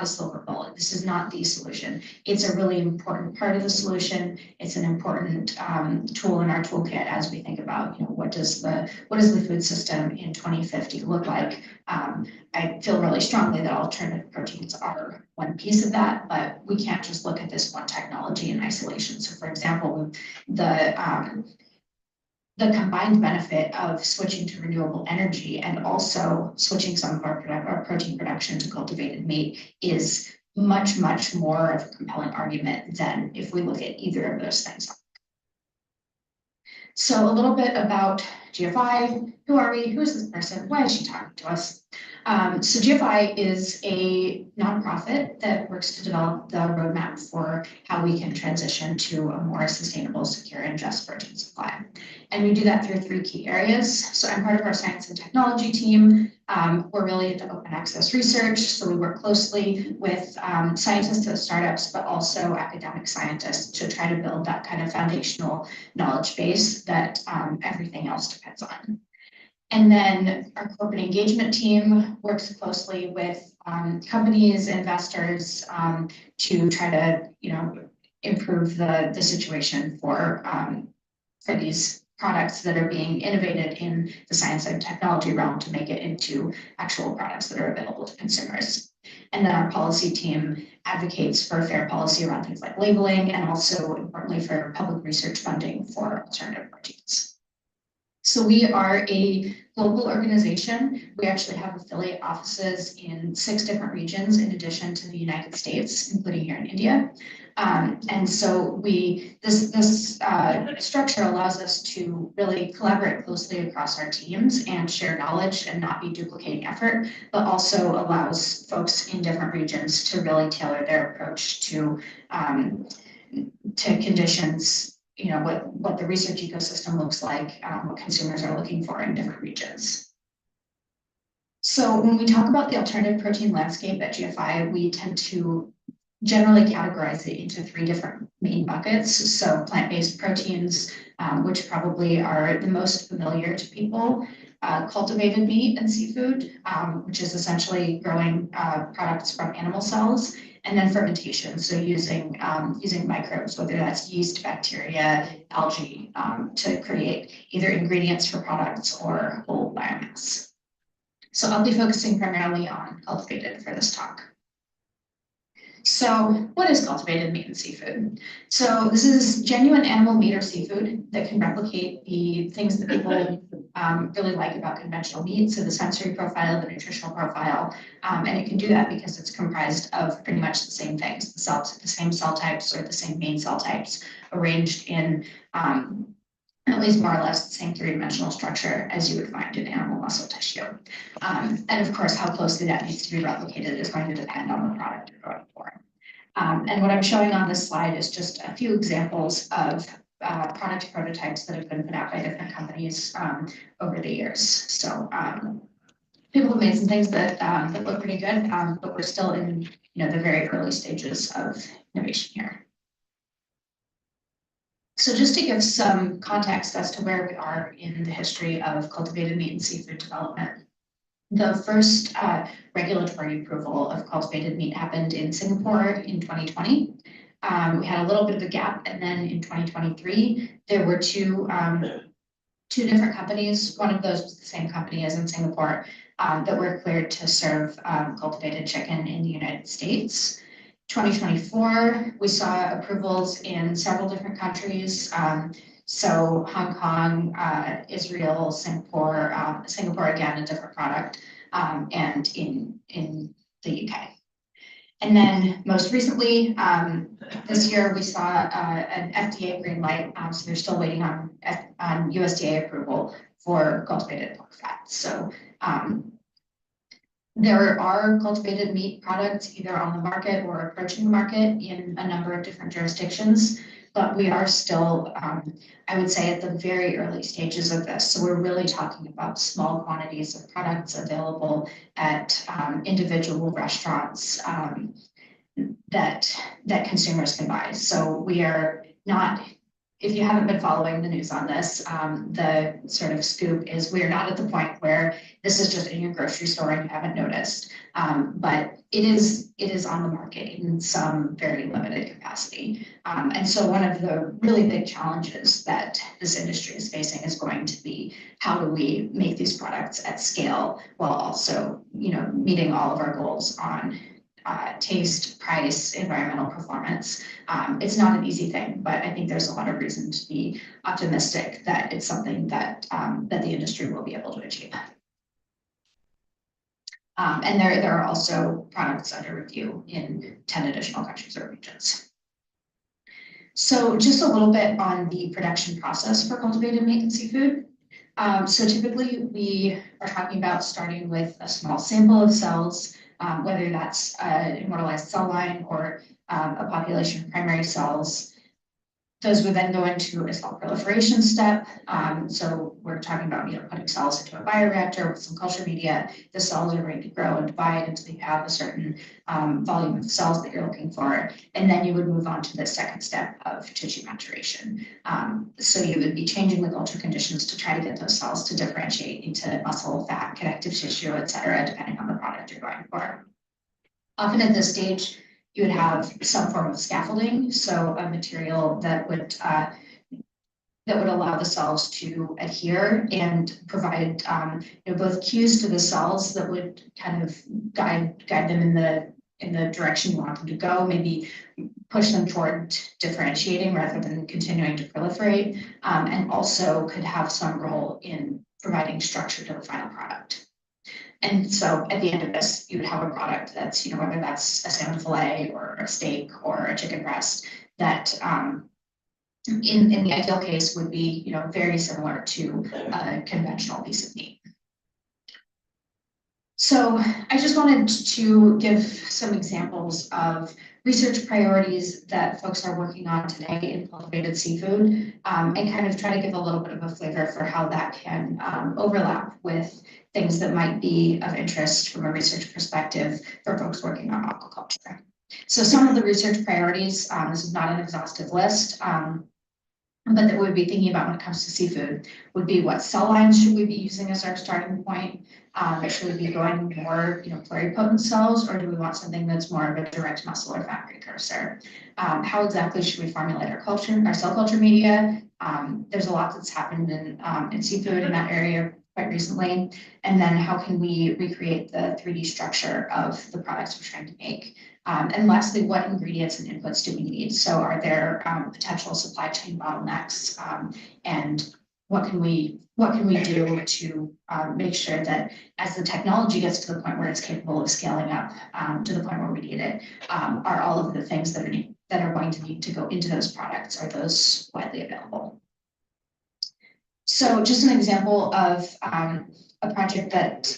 a silver bullet. This is not the solution. It's a really important part of the solution. It's an important tool in our toolkit as we think about, what does the food system in 2050 look like? I feel really strongly that alternative proteins are one piece of that, but we can't just look at this one technology in isolation. So, for example, the combined benefit of switching to renewable energy and also switching some of our protein production to cultivated meat is much, much more of a compelling argument than if we look at either of those things. So a little bit about GFI. Who are we? Who is this person? Why is she talking to us? So GFI is a nonprofit that works to develop the roadmap for how we can transition to a more sustainable, secure, and just protein supply. And we do that through 3 key areas. So I'm part of our science and technology team. We're really into open access research. So we work closely with scientists at startups, but also academic scientists to try to build that kind of foundational knowledge base that everything else depends on. And then our corporate engagement team works closely with companies, investors to try to, improve the situation for these products that are being innovated in the science and technology realm to make it into actual products that are available to consumers. And then our policy team advocates for fair policy around things like labeling and also, importantly, for public research funding for alternative proteins. So we are a global organization. We actually have affiliate offices in 6 different regions in addition to the United States, including here in India. And so this structure allows us to really collaborate closely across our teams and share knowledge and not be duplicating effort, but also allows folks in different regions to really tailor their approach to conditions, what the research ecosystem looks like, what consumers are looking for in different regions. So when we talk about the alternative protein landscape at GFI, we tend to generally categorize it into 3 different main buckets. So plant-based proteins, which probably are the most familiar to people, cultivated meat and seafood, which is essentially growing products from animal cells, and then fermentation, so using microbes, whether that's yeast, bacteria, algae, to create either ingredients for products or whole biomass. So I'll be focusing primarily on cultivated for this talk. So what is cultivated meat and seafood? So this is genuine animal meat or seafood that can replicate the things that people really like about conventional meat. So the sensory profile, the nutritional profile, and it can do that because it's comprised of pretty much the same things, the same cell types or the same main cell types arranged in at least more or less the same 3-dimensional structure as you would find in animal muscle tissue. And of course, how closely that needs to be replicated is going to depend on the product you're going for. And what I'm showing on this slide is just a few examples of product prototypes that have been put out by different companies over the years. So people have made some things that that look pretty good, but we're still in the very early stages of innovation here. So just to give some context as to where we are in the history of cultivated meat and seafood development, the first regulatory approval of cultivated meat happened in Singapore in 2020. We had a little bit of a gap, and then in 2023, there were two different companies. One of those was the same company as in Singapore that were cleared to serve cultivated chicken in the United States. 2024, we saw approvals in several different countries. So Hong Kong, Israel, Singapore, Singapore again, a different product, and in the UK. And then most recently, this year, we saw an FDA green light. So they're still waiting on USDA approval for cultivated pork fat. So there are cultivated meat products either on the market or approaching the market in a number of different jurisdictions, but we are still, I would say, at the very early stages of this. So we're really talking about small quantities of products available at individual restaurants that consumers can buy. So we are not, if you haven't been following the news on this, the sort of scoop is we're not at the point where this is just in your grocery store and you haven't noticed, but it is on the market in some very limited capacity. And so one of the really big challenges that this industry is facing is going to be how do we make these products at scale while also, meeting all of our goals on taste, price, environmental performance. It's not an easy thing, but I think there's a lot of reason to be optimistic that it's something that that the industry will be able to achieve. And there are also products under review in 10 additional countries or regions. So just a little bit on the production process for cultivated meat and seafood. So typically we are talking about starting with a small sample of cells, whether that's an immortalized cell line or a population of primary cells. Those would then go into a cell proliferation step. So we're talking about putting cells into a bioreactor with some culture media. The cells are ready to grow and divide until you have a certain volume of cells that you're looking for. And then you would move on to the second step of tissue maturation. So you would be changing the culture conditions to try to get those cells to differentiate into muscle, fat, connective tissue, et cetera, depending on the product you're going for. Often at this stage, you would have some form of scaffolding, so a material that would allow the cells to adhere and provide both cues to the cells that would kind of guide them in the direction you want them to go, maybe push them toward differentiating rather than continuing to proliferate, and also could have some role in providing structure to the final product. And so at the end of this, you would have a product that's, whether that's a salmon fillet or a steak or a chicken breast that in the ideal case would be, very similar to a conventional piece of meat. So I just wanted to give some examples of research priorities that folks are working on today in cultivated seafood, and kind of try to give a little bit of a flavor for how that can overlap with things that might be of interest from a research perspective for folks working on aquaculture. So some of the research priorities, this is not an exhaustive list, but that we'd be thinking about when it comes to seafood would be what cell lines should we be using as our starting point? Should we be going more, pluripotent cells, or do we want something that's more of a direct muscle or fat precursor? How exactly should we formulate our cell culture media? There's a lot that's happened in seafood in that area quite recently. And then how can we recreate the 3D structure of the products we're trying to make? And lastly, what ingredients and inputs do we need? So are there potential supply chain bottlenecks? And what can we do to make sure that as the technology gets to the point where it's capable of scaling up to the point where we need it, are all of the things that are going to need to go into those products, are those widely available? So just an example of a project that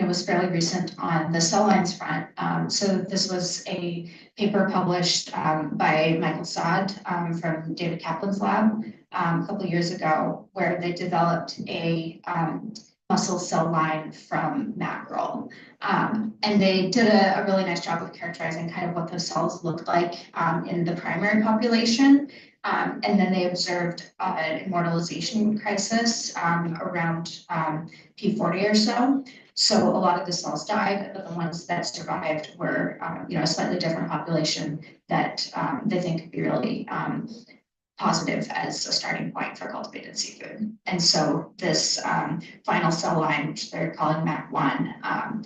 was fairly recent on the cell lines front. So this was a paper published by Michael Saad from David Kaplan's lab a couple of years ago, where they developed a muscle cell line from mackerel. And they did a really nice job of characterizing kind of what those cells looked like in the primary population. And then they observed an immortalization crisis around P40 or so. So a lot of the cells died, but the ones that survived were, a slightly different population that they think could be really positive as a starting point for cultivated seafood. And so this final cell line, which they're calling MAC1,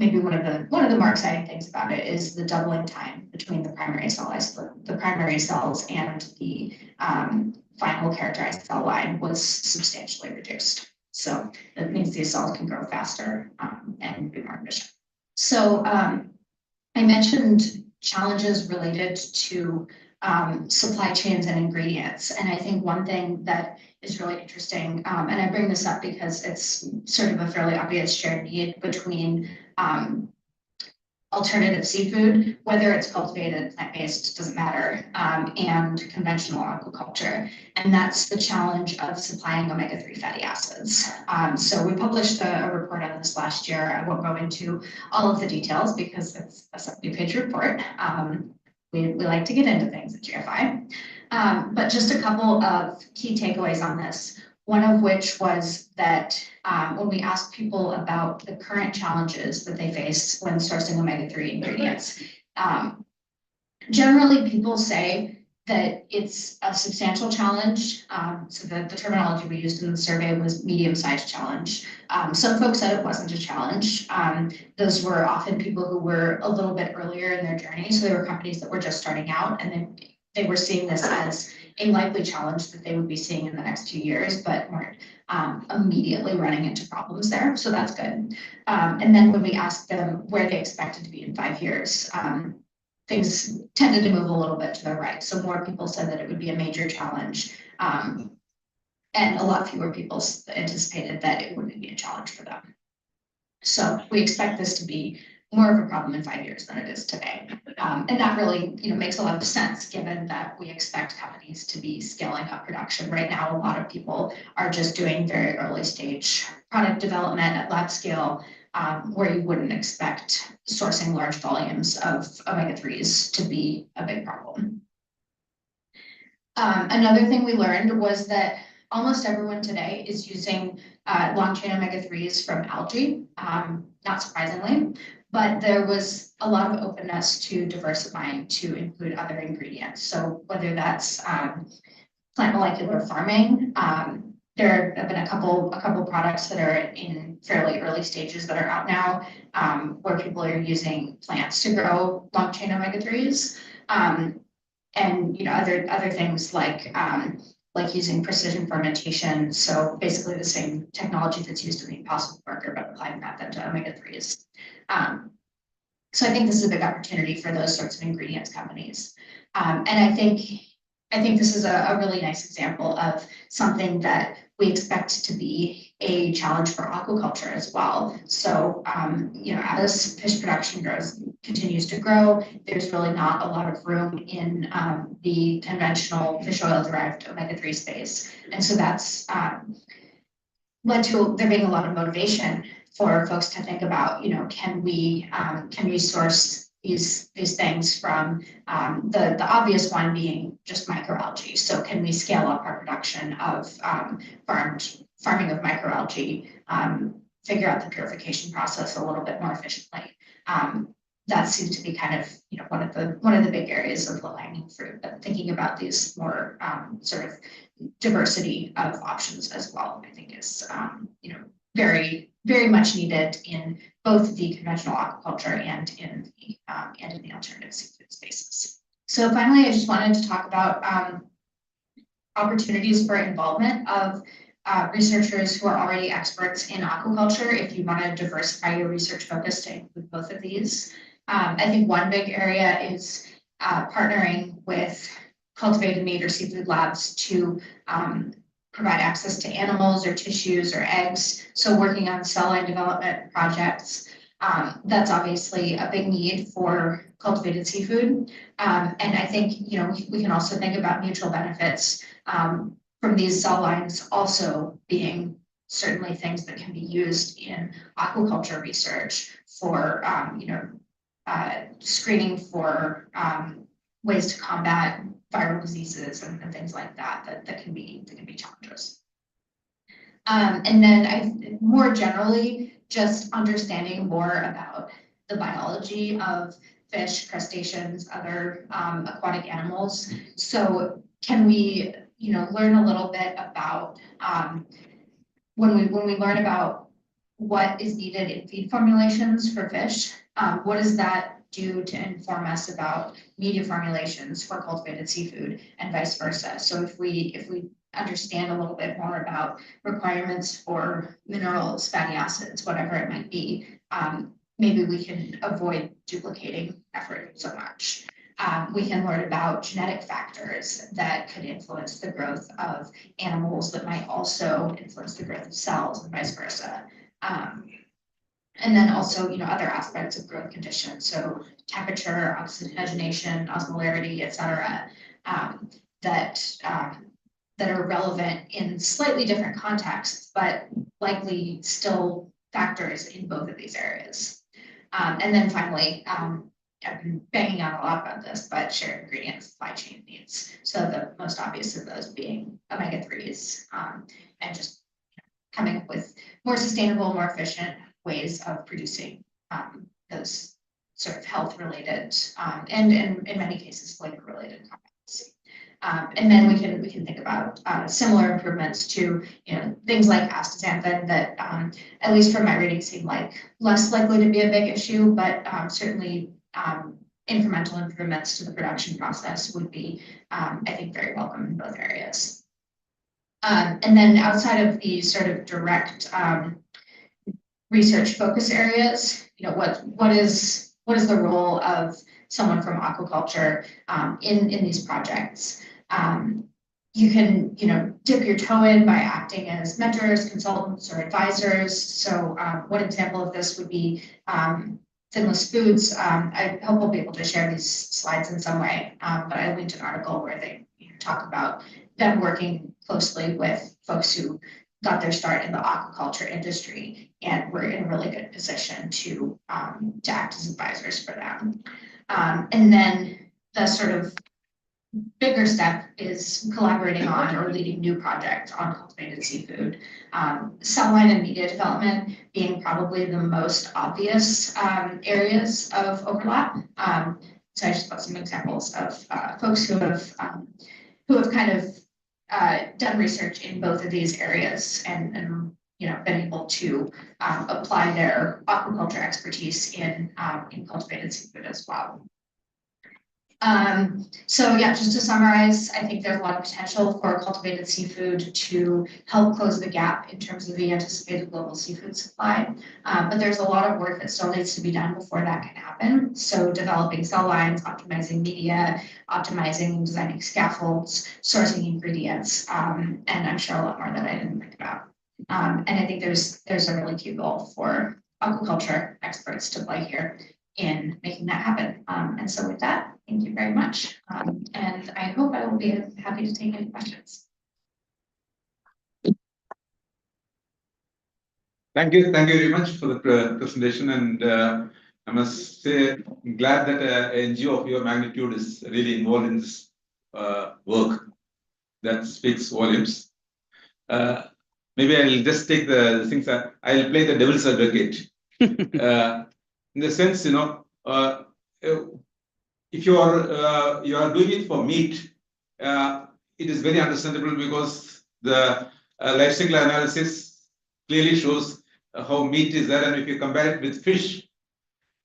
maybe one of the more exciting things about it is the doubling time between the primary cells and the final characterized cell line was substantially reduced. So that means these cells can grow faster and be more efficient. So I mentioned challenges related to supply chains and ingredients. And I think one thing that is really interesting, and I bring this up because it's sort of a fairly obvious shared need between alternative seafood, whether it's cultivated, plant-based, doesn't matter, and conventional aquaculture. And that's the challenge of supplying omega-3 fatty acids. So we published a report on this last year. I won't go into all of the details because it's a 70-page report. We like to get into things at GFI. But just a couple of key takeaways on this. One of which was that when we asked people about the current challenges that they face when sourcing omega-3 ingredients, generally people say that it's a substantial challenge. So the terminology we used in the survey was medium-sized challenge. Some folks said it wasn't a challenge. Those were often people who were a little bit earlier in their journey. So they were companies that were just starting out, and then they were seeing this as a likely challenge that they would be seeing in the next few years, but weren't immediately running into problems there. So that's good. And then when we asked them where they expected to be in 5 years, things tended to move a little bit to the right. So more people said that it would be a major challenge. And a lot fewer people anticipated that it wouldn't be a challenge for them. So we expect this to be more of a problem in 5 years than it is today. And that really, makes a lot of sense given that we expect companies to be scaling up production. Right now, a lot of people are just doing very early stage product development at lab scale, where you wouldn't expect sourcing large volumes of omega-3s to be a big problem. Another thing we learned was that almost everyone today is using long-chain omega-3s from algae, not surprisingly, but there was a lot of openness to diversifying to include other ingredients. So whether that's plant molecular farming, there have been a couple products that are in fairly early stages that are out now, where people are using plants to grow long-chain omega-3s, and other things like using precision fermentation. So basically the same technology that's used in the Impossible Burger, but applying that then to omega-3s. So I think this is a big opportunity for those sorts of ingredients companies. And I think this is a really nice example of something that we expect to be a challenge for aquaculture as well. So, as fish production continues to grow, there's really not a lot of room in the conventional fish oil derived omega-3 space. And so that's led to there being a lot of motivation for folks to think about, can we source these things from the obvious one being just microalgae. So can we scale up our production of farming of microalgae, figure out the purification process a little bit more efficiently? That seems to be kind of one of the big areas of low-hanging fruit. But thinking about these more sort of diversity of options as well, I think is very, very much needed in both the conventional aquaculture and in the alternative seafood spaces. So finally, I just wanted to talk about opportunities for involvement of researchers who are already experts in aquaculture, if you want to diversify your research focus to include both of these. I think one big area is partnering with cultivated meat or seafood labs to provide access to animals or tissues or eggs. So working on cell line development projects, that's obviously a big need for cultivated seafood. And I think, we can also think about mutual benefits from these cell lines also being certainly things that can be used in aquaculture research for, screening for ways to combat viral diseases and things like that can be challenges. And then more generally, just understanding more about the biology of fish, crustaceans, other aquatic animals. So can we, learn a little bit about when we learn about what is needed in feed formulations for fish, what does that do to inform us about media formulations for cultivated seafood and vice versa? So if we understand a little bit more about requirements for minerals, fatty acids, whatever it might be, maybe we can avoid duplicating effort so much. We can learn about genetic factors that could influence the growth of animals that might also influence the growth of cells and vice versa. And then also, other aspects of growth conditions, so temperature, oxygenation, osmolarity, et cetera, that are relevant in slightly different contexts, but likely still factors in both of these areas. And then finally, I've been banging on a lot about this, but shared ingredient supply chain needs. So the most obvious of those being omega-3s, and just coming up with more sustainable, more efficient ways of producing those sort of health-related and in many cases flavor-related compounds. And then we can think about similar improvements to things like astaxanthin that at least from my reading seem like less likely to be a big issue, but certainly incremental improvements to the production process would be I think very welcome in both areas. And then outside of the sort of direct research focus areas, what is the role of someone from aquaculture in these projects? You can, dip your toe in by acting as mentors, consultants, or advisors. So one example of this would be Finless Foods. I hope we'll be able to share these slides in some way, but I linked an article where they talk about them working closely with folks who got their start in the aquaculture industry and were in a really good position to act as advisors for them. And then the sort of bigger step is collaborating on or leading new projects on cultivated seafood. Cell line and media development being probably the most obvious areas of overlap. So I just put some examples of folks who have kind of done research in both of these areas and been able to apply their aquaculture expertise in cultivated seafood as well. So yeah, just to summarize, I think there's a lot of potential for cultivated seafood to help close the gap in terms of the anticipated global seafood supply. But there's a lot of work that still needs to be done before that can happen. So developing cell lines, optimizing media, optimizing and designing scaffolds, sourcing ingredients, and I'm sure a lot more that I didn't think about. And I think there's a really key role for aquaculture experts to play here in making that happen. And so with that, thank you very much. And I hope I will be happy to take any questions. Thank you very much for the presentation. And I must say, I'm glad that an NGO of your magnitude is really involved in this work. That speaks volumes. Maybe I'll just take the things that I'll play the devil's advocate. In the sense, if you are doing it for meat, it is very understandable because the life cycle analysis clearly shows how meat is there, and if you compare it with fish,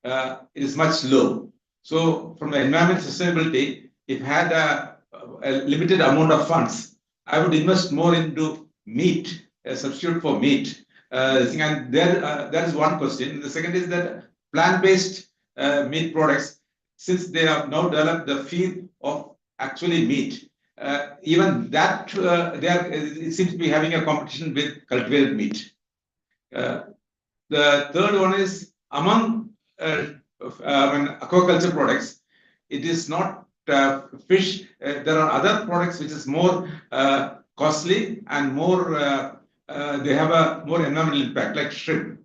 it is much low. So from the environment sustainability, if I had a limited amount of funds, I would invest more into meat, a substitute for meat. And that is one question. The second is that plant-based meat products, since they have now developed the feel of actually meat, even that it seems to be having a competition with cultivated meat. The third one is among aquaculture products, it is not fish. There are other products which is more costly and more. They have a more environmental impact, like shrimp.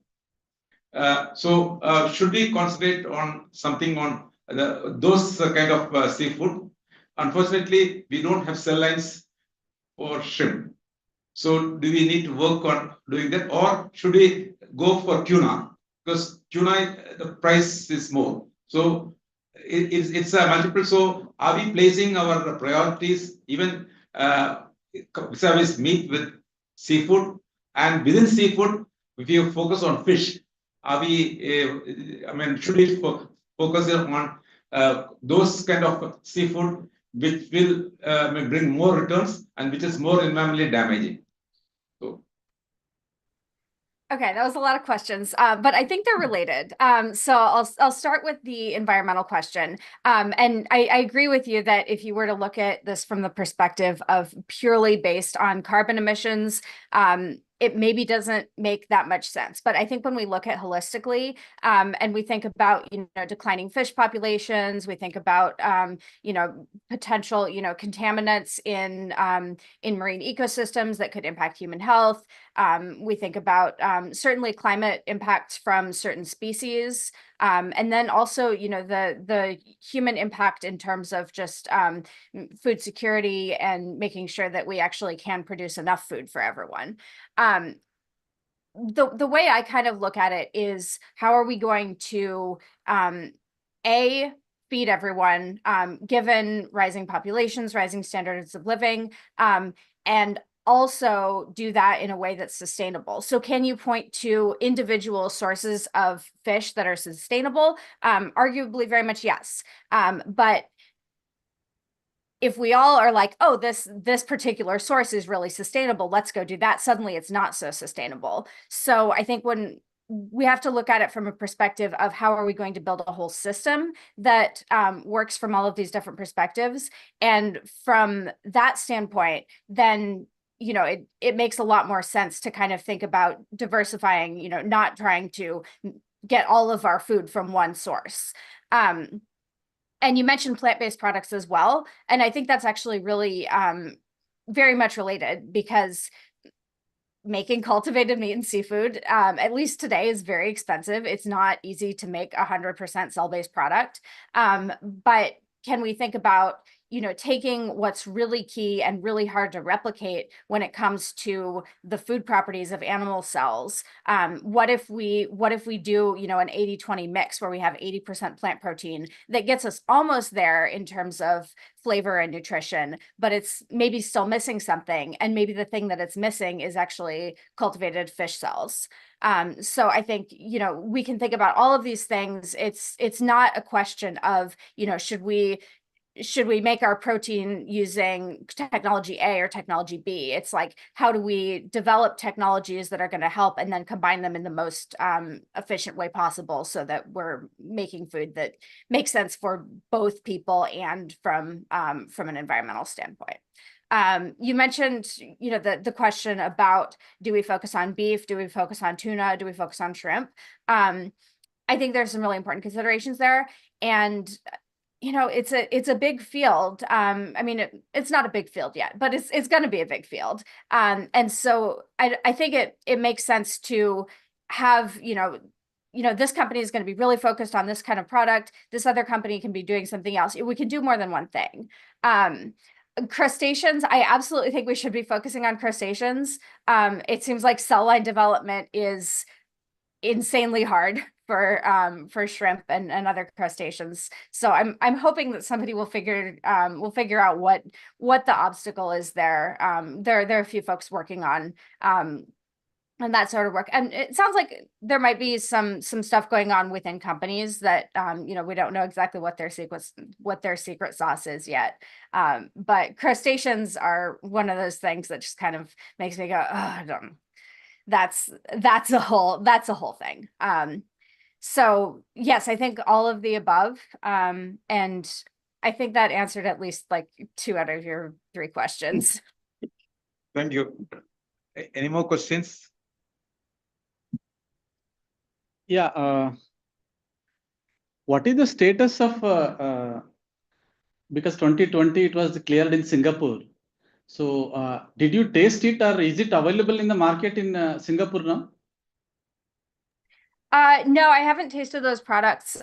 So should we concentrate on something on those kind of seafood? Unfortunately, we don't have cell lines for shrimp. So do we need to work on doing that, or should we go for tuna? Because tuna, the price is more. So it's a multiple. So are we placing our priorities even service meat with seafood, and within seafood, if you focus on fish, are we? Should we focus on those kind of seafood which will bring more returns and which is more environmentally damaging? Okay, that was a lot of questions, but I think they're related. So I'll start with the environmental question. And I agree with you that if you were to look at this from the perspective of purely based on carbon emissions, it maybe doesn't make that much sense. But I think when we look at holistically, and we think about, declining fish populations, we think about, potential, contaminants in marine ecosystems that could impact human health. We think about certainly climate impacts from certain species, and then also, the human impact in terms of just food security and making sure that we actually can produce enough food for everyone. The way I kind of look at it is, how are we going to feed everyone, given rising populations, rising standards of living, and also do that in a way that's sustainable. So can you point to individual sources of fish that are sustainable? Arguably very much yes. But if we all are like, oh, this particular source is really sustainable, let's go do that, suddenly it's not so sustainable. So I think when we have to look at it from a perspective of how are we going to build a whole system that works from all of these different perspectives. And from that standpoint, then it makes a lot more sense to kind of think about diversifying, not trying to get all of our food from one source. And you mentioned plant-based products as well. And I think that's actually really very much related, because making cultivated meat and seafood, at least today, is very expensive. It's not easy to make 100% cell-based product. But can we think about taking what's really key and really hard to replicate when it comes to the food properties of animal cells? What if we do an 80-20 mix where we have 80% plant protein that gets us almost there in terms of flavor and nutrition, but it's maybe still missing something, and maybe the thing that it's missing is actually cultivated fish cells. So I think we can think about all of these things. It's not a question of should we make our protein using technology A or technology B? It's like, how do we develop technologies that are going to help and then combine them in the most efficient way possible, so that we're making food that makes sense for both people and from an environmental standpoint. You mentioned, the question about, do we focus on beef? Do we focus on tuna? Do we focus on shrimp? I think there's some really important considerations there. And it's a big field. It's not a big field yet, but it's going to be a big field. And so I think it makes sense to have, this company is going to be really focused on this kind of product. This other company can be doing something else. We can do more than one thing. Crustaceans, I absolutely think we should be focusing on crustaceans. It seems like cell line development is insanely hard for shrimp and other crustaceans. So I'm hoping that somebody will figure out what the obstacle is there. There are a few folks working on and that sort of work. And it sounds like there might be some stuff going on within companies that we don't know exactly what their secret sauce is yet. But crustaceans are one of those things that just kind of makes me go, oh, I don't know. That's a whole thing. So yes, I think all of the above. And I think that answered at least like 2 out of your 3 questions. Thank you. Any more questions? Yeah. What is the status of because 2020 it was cleared in Singapore. So did you taste it or is it available in the market in Singapore now? No, I haven't tasted those products.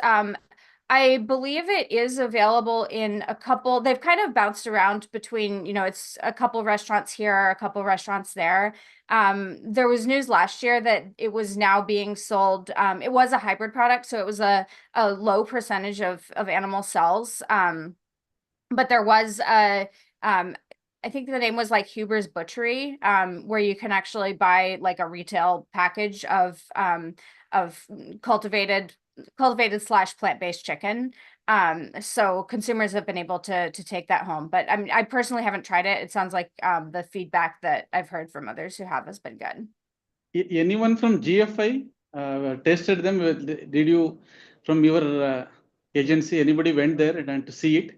I believe it is available in a couple, they've kind of bounced around between, it's a couple restaurants here, a couple restaurants there. There was news last year that it was now being sold. It was a hybrid product, so it was a low percentage of animal cells. But there was I think the name was like Huber's Butchery, where you can actually buy like a retail package of cultivated / plant-based chicken. So consumers have been able to take that home. But I personally haven't tried it. It sounds like the feedback that I've heard from others who have has been good. Anyone from GFI tasted them? Did you, from your agency, anybody went there and to see it?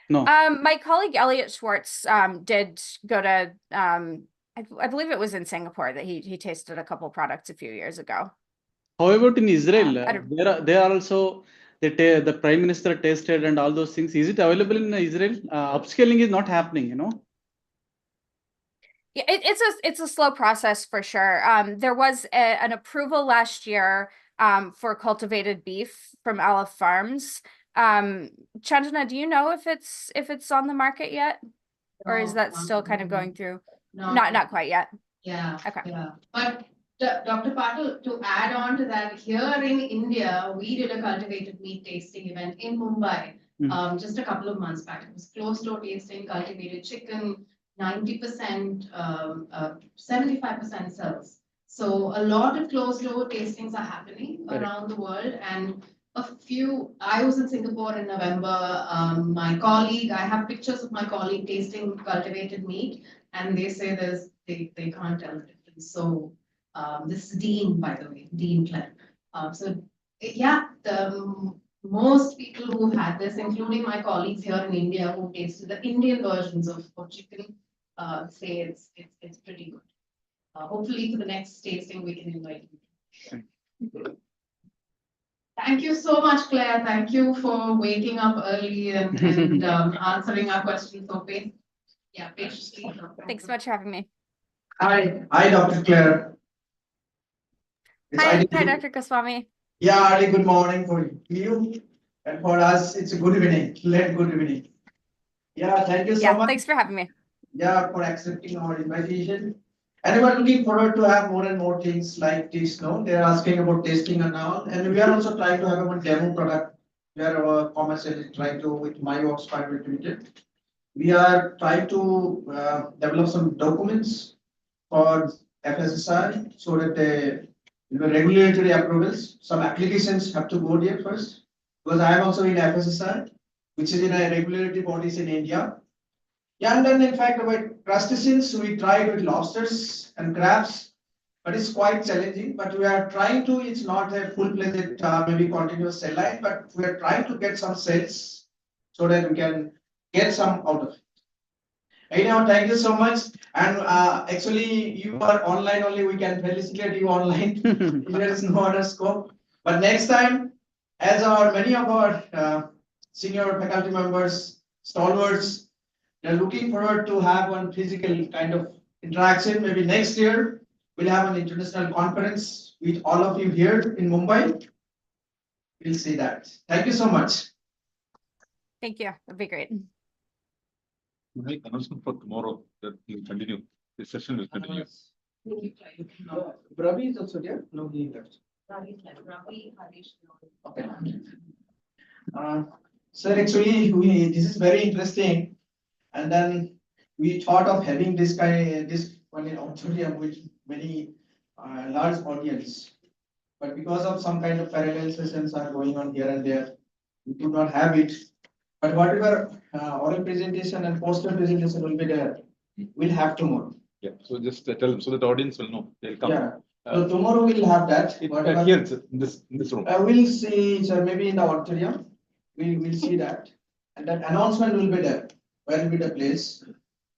No. My colleague Elliot Schwartz did go to I believe it was in Singapore that he tasted a couple products a few years ago. How about in Israel? There are also the Prime Minister tasted and all those things. Is it available in Israel? Upscaling is not happening, Yeah, it's a slow process for sure. There was an approval last year for cultivated beef from Aleph Farms. Chandana, do you know if it's on the market yet? Or is that still kind of going through? Not quite yet. Yeah. Okay. Yeah. But Dr. Patil, to add on to that, here in India, we did a cultivated meat tasting event in Mumbai just a couple of months back. It was closed-door tasting, cultivated chicken, 90%, 75% cells. So a lot of closed-door tastings are happening around the world, and I was in Singapore in November. My colleague, I have pictures of my colleague tasting cultivated meat, and they say they can't tell the difference. So this is Dean, by the way, Dean Clare. Yeah, most people who've had this, including my colleagues here in India who tasted the Indian versions of chicken, say it's pretty good. Hopefully for the next tasting we can invite you. Thank you so much, Claire. Thank you for waking up early and answering our questions so patiently. Thanks so much for having me. Hi, Dr. Claire. Hi, Dr. Goswami. Yeah, early good morning for you. And for us, it's a good evening. Late good evening. Yeah, thank you so much. Thanks for having me. Yeah, for accepting our invitation. And we're looking forward to have more and more things like this. No, they're asking about testing and all. And we are also trying to have a demo product where our commercial is trying to, with MyWorks Private Limited. We are trying to develop some documents for FSSI so that the regulatory approvals, some applications have to go there first. Because I am also in FSSI, which is in a regulatory bodies in India. Yeah, and then in fact about crustaceans, we tried with lobsters and crabs, but it's quite challenging. But we are trying to, it's not a full-fledged maybe continuous cell line, but we are trying to get some cells so that we can get some out of it. Anyhow, thank you so much. And actually, you are online only. We can felicitate you online. There is no other scope. But next time, as many of our senior faculty members, stalwarts, they're looking forward to have one physical kind of interaction. Maybe next year, we'll have an international conference with all of you here in Mumbai. We'll see that. Thank you so much. Thank you. That'd be great. Make announcement for tomorrow that will continue. This session will continue. Ravi is also there. No, he left. Okay. Sir, actually, this is very interesting. And then we thought of having this one in auditorium with many large audience. But because of some kind of parallel sessions are going on here and there, we could not have it. But whatever oral presentation and poster presentation will be there, we'll have tomorrow. Yeah, so just tell them so that the audience will know. They'll come. Yeah. So tomorrow we'll have that. Here in this room. We'll see, sir, maybe in the auditorium. We will see that. And that announcement will be there. Where will be the place?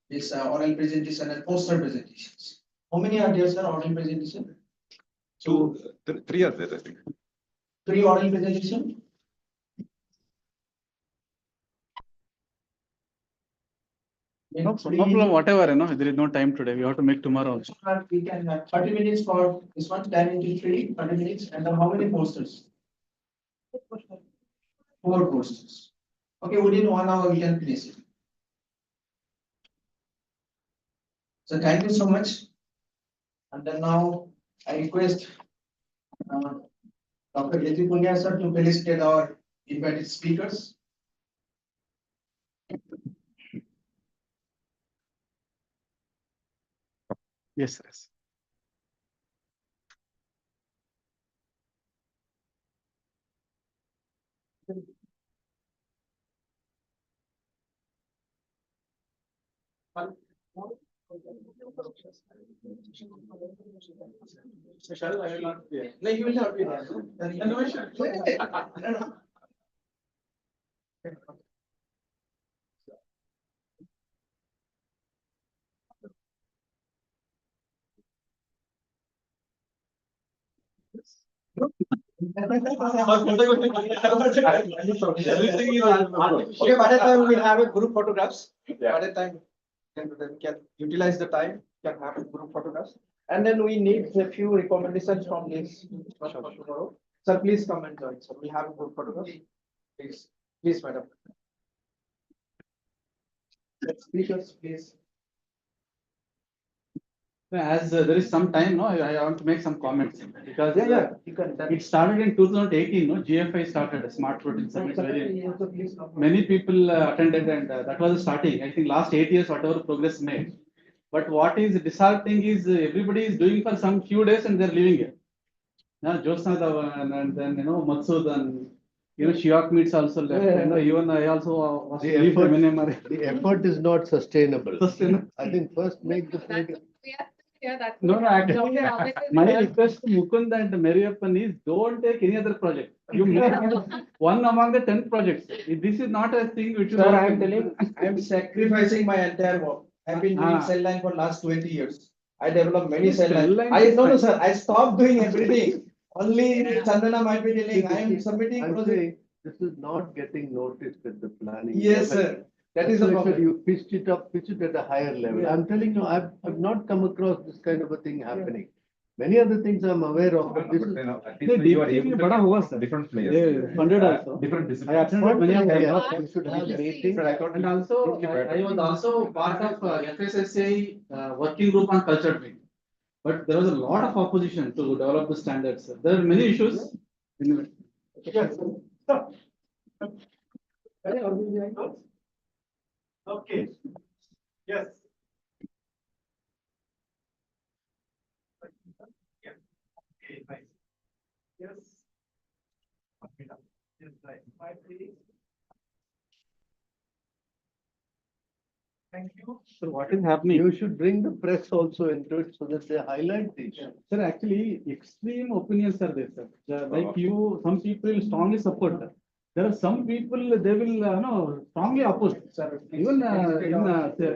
This oral presentation and poster presentations. How many are there, sir, oral presentation? Three are there, I think. 3 oral presentation? No problem, whatever, there is no time today. We have to make tomorrow also. We can have 30 minutes for this one, 10 into 3, 30 minutes. And then how many posters? 4 posters. Okay, within 1 hour we can finish it. So thank you so much. And then now I request Dr. Yeti Punya sir to felicitate our invited speakers. Yes, yes. No, you will not be there. Okay, by the time we will have a group photographs. By the time we can utilize the time, can have a group photographs. And then we need a few recommendations from this tomorrow. Sir, please come and join. So we have a group photographs. Please, madam. Speakers, please. As there is some time, no, I want to make some comments because You can. it started in 2018. No, GFI started Smart Protein Summit. Many people attended, and that was the starting. I think last 8 years, whatever progress made. But what is disheartening is everybody is doing for some few days and they're leaving it. Now, Josna and then Matsud and Shiok meets also left. Even I also was The leave effort, MNMR. the effort is not sustainable. I think first make the program. No, actually, my request to Mukund and Mariappan is don't take any other project. You make one among the 10 projects. This is not a thing which is. Sir, I am telling, I am sacrificing my entire work. I've been doing cell line for last 20 years. I developed many cell lines. No, sir, I stopped doing everything. Only Chandana might be telling, I am submitting project. This is not getting noticed at the planning. Yes, sir. That is the problem. You pitch it at a higher level. I'm telling you, I've not come across this kind of a thing happening. Many other things I'm aware of, but this is. Different players. Funded also. Different I attended many of them. You should have meetings. And also, I was also part of FSSA working group on culture training. But there was a lot of opposition to develop the standards. There are many issues. Okay. Yes. Okay, nice. Yes. Yes, right. Thank you. So what is happening? You should bring the press also into it so that they highlight these. Sir, actually, extreme opinions are there, sir. Like you, some people strongly support that. There are some people they will strongly oppose. Even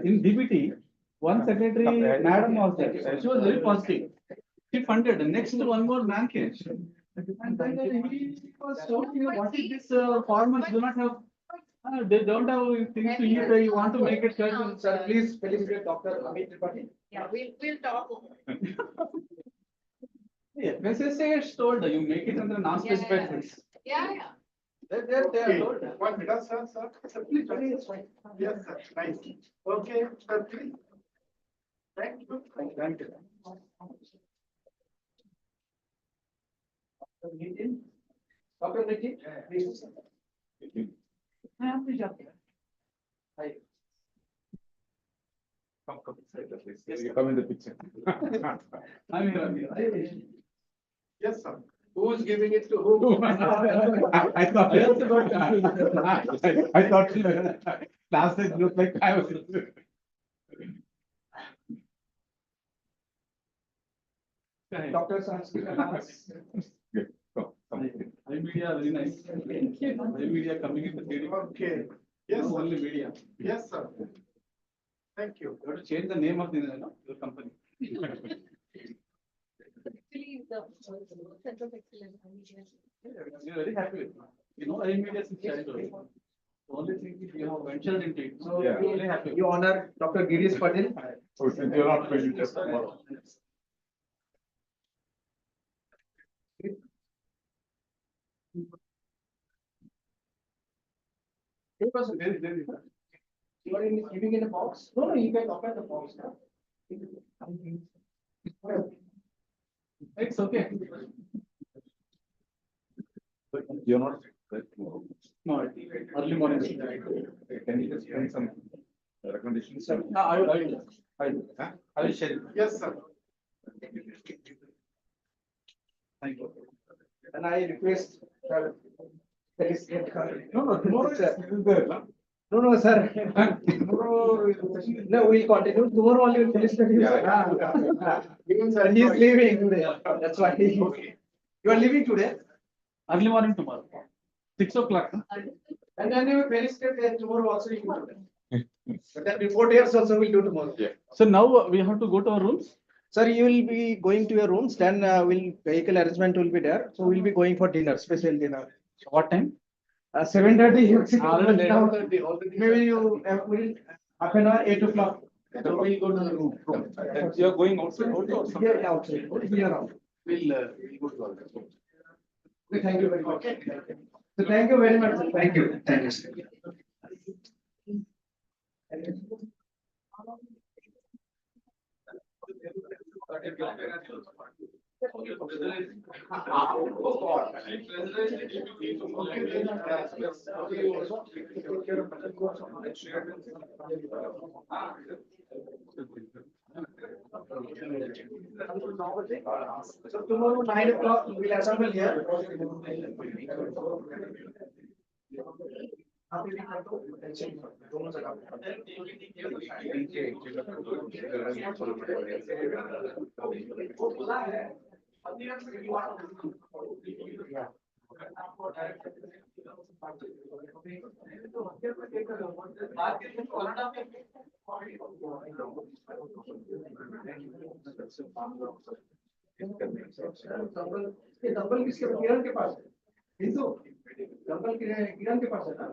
in DBT, one secretary, madam was there. She was very positive. She funded. Next, one more man came. And then he was showing what is this farmers do not have. They don't have things to eat. You want to make it certain. Sir, please felicitate Dr. Amit Tripathi. Yeah, we'll talk. Yeah, FSSA has told you make it under non-specified foods. Yeah. They are told. 1 minute, sir. Sir, please. Yes, sir. Nice. Okay, sir, please. Thank you. Thank you. Dr. Nitin, please. Hi. Come inside at least. You come in the picture. I'm here. Yes, sir. Who's giving it to whom? I thought last time looked like I was. Dr. Sanskrit. Media, very nice. Media coming in the theory. Okay. Yes, sir. Only media. Yes, sir. Thank you. You have to change the name of your company. Actually, the Center of Excellence. You're very happy with it. Media since childhood. The only thing is you have ventured into it. So Yeah. you're very happy. You honor Dr. Girish Patil. So since you're not going to test tomorrow. You are giving in a box? No, you can open the box now. It's okay. You're not right tomorrow. No, early morning. Can you just bring some recommendations? No, I will. Huh? I will share it. Yes, sir. Thank you. And I request. That is No, tomorrow is there. No, sir. No, we'll continue. Tomorrow only we'll finish the news. Because he is leaving today. That's why. You are leaving today? Early morning tomorrow. 6 o'clock. And then you will finish it tomorrow also. You will do that. But then reporters also will do tomorrow. Yeah. So now we have to go to our rooms. Sir, you will be going to your rooms, then vehicle arrangement will be there. So we'll be going for dinner, special dinner. So what time? 7:30. Maybe you will half an hour, 8 o'clock. So we'll go to the room. You're going outside also or something? Yeah, outside. Here now. We'll go to our room. Okay, thank you very much. So thank you very much. Thank you. Thank you, sir. So tomorrow 9 o'clock we will assemble here. Dumbbell किसके किरण के पास है Hindu dumbbell किरण के पास है ना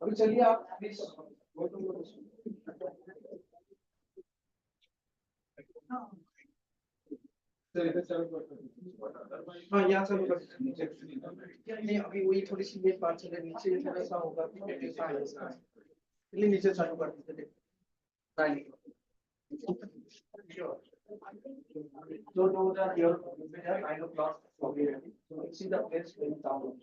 अभी चलिए आप please हाँ यहाँ से नहीं अभी वही थोड़ी सी ये बात चले नीचे थोड़ा सा होगा नीचे चालू कर देते So those are your 9 o'clock. So we'll see the place in town.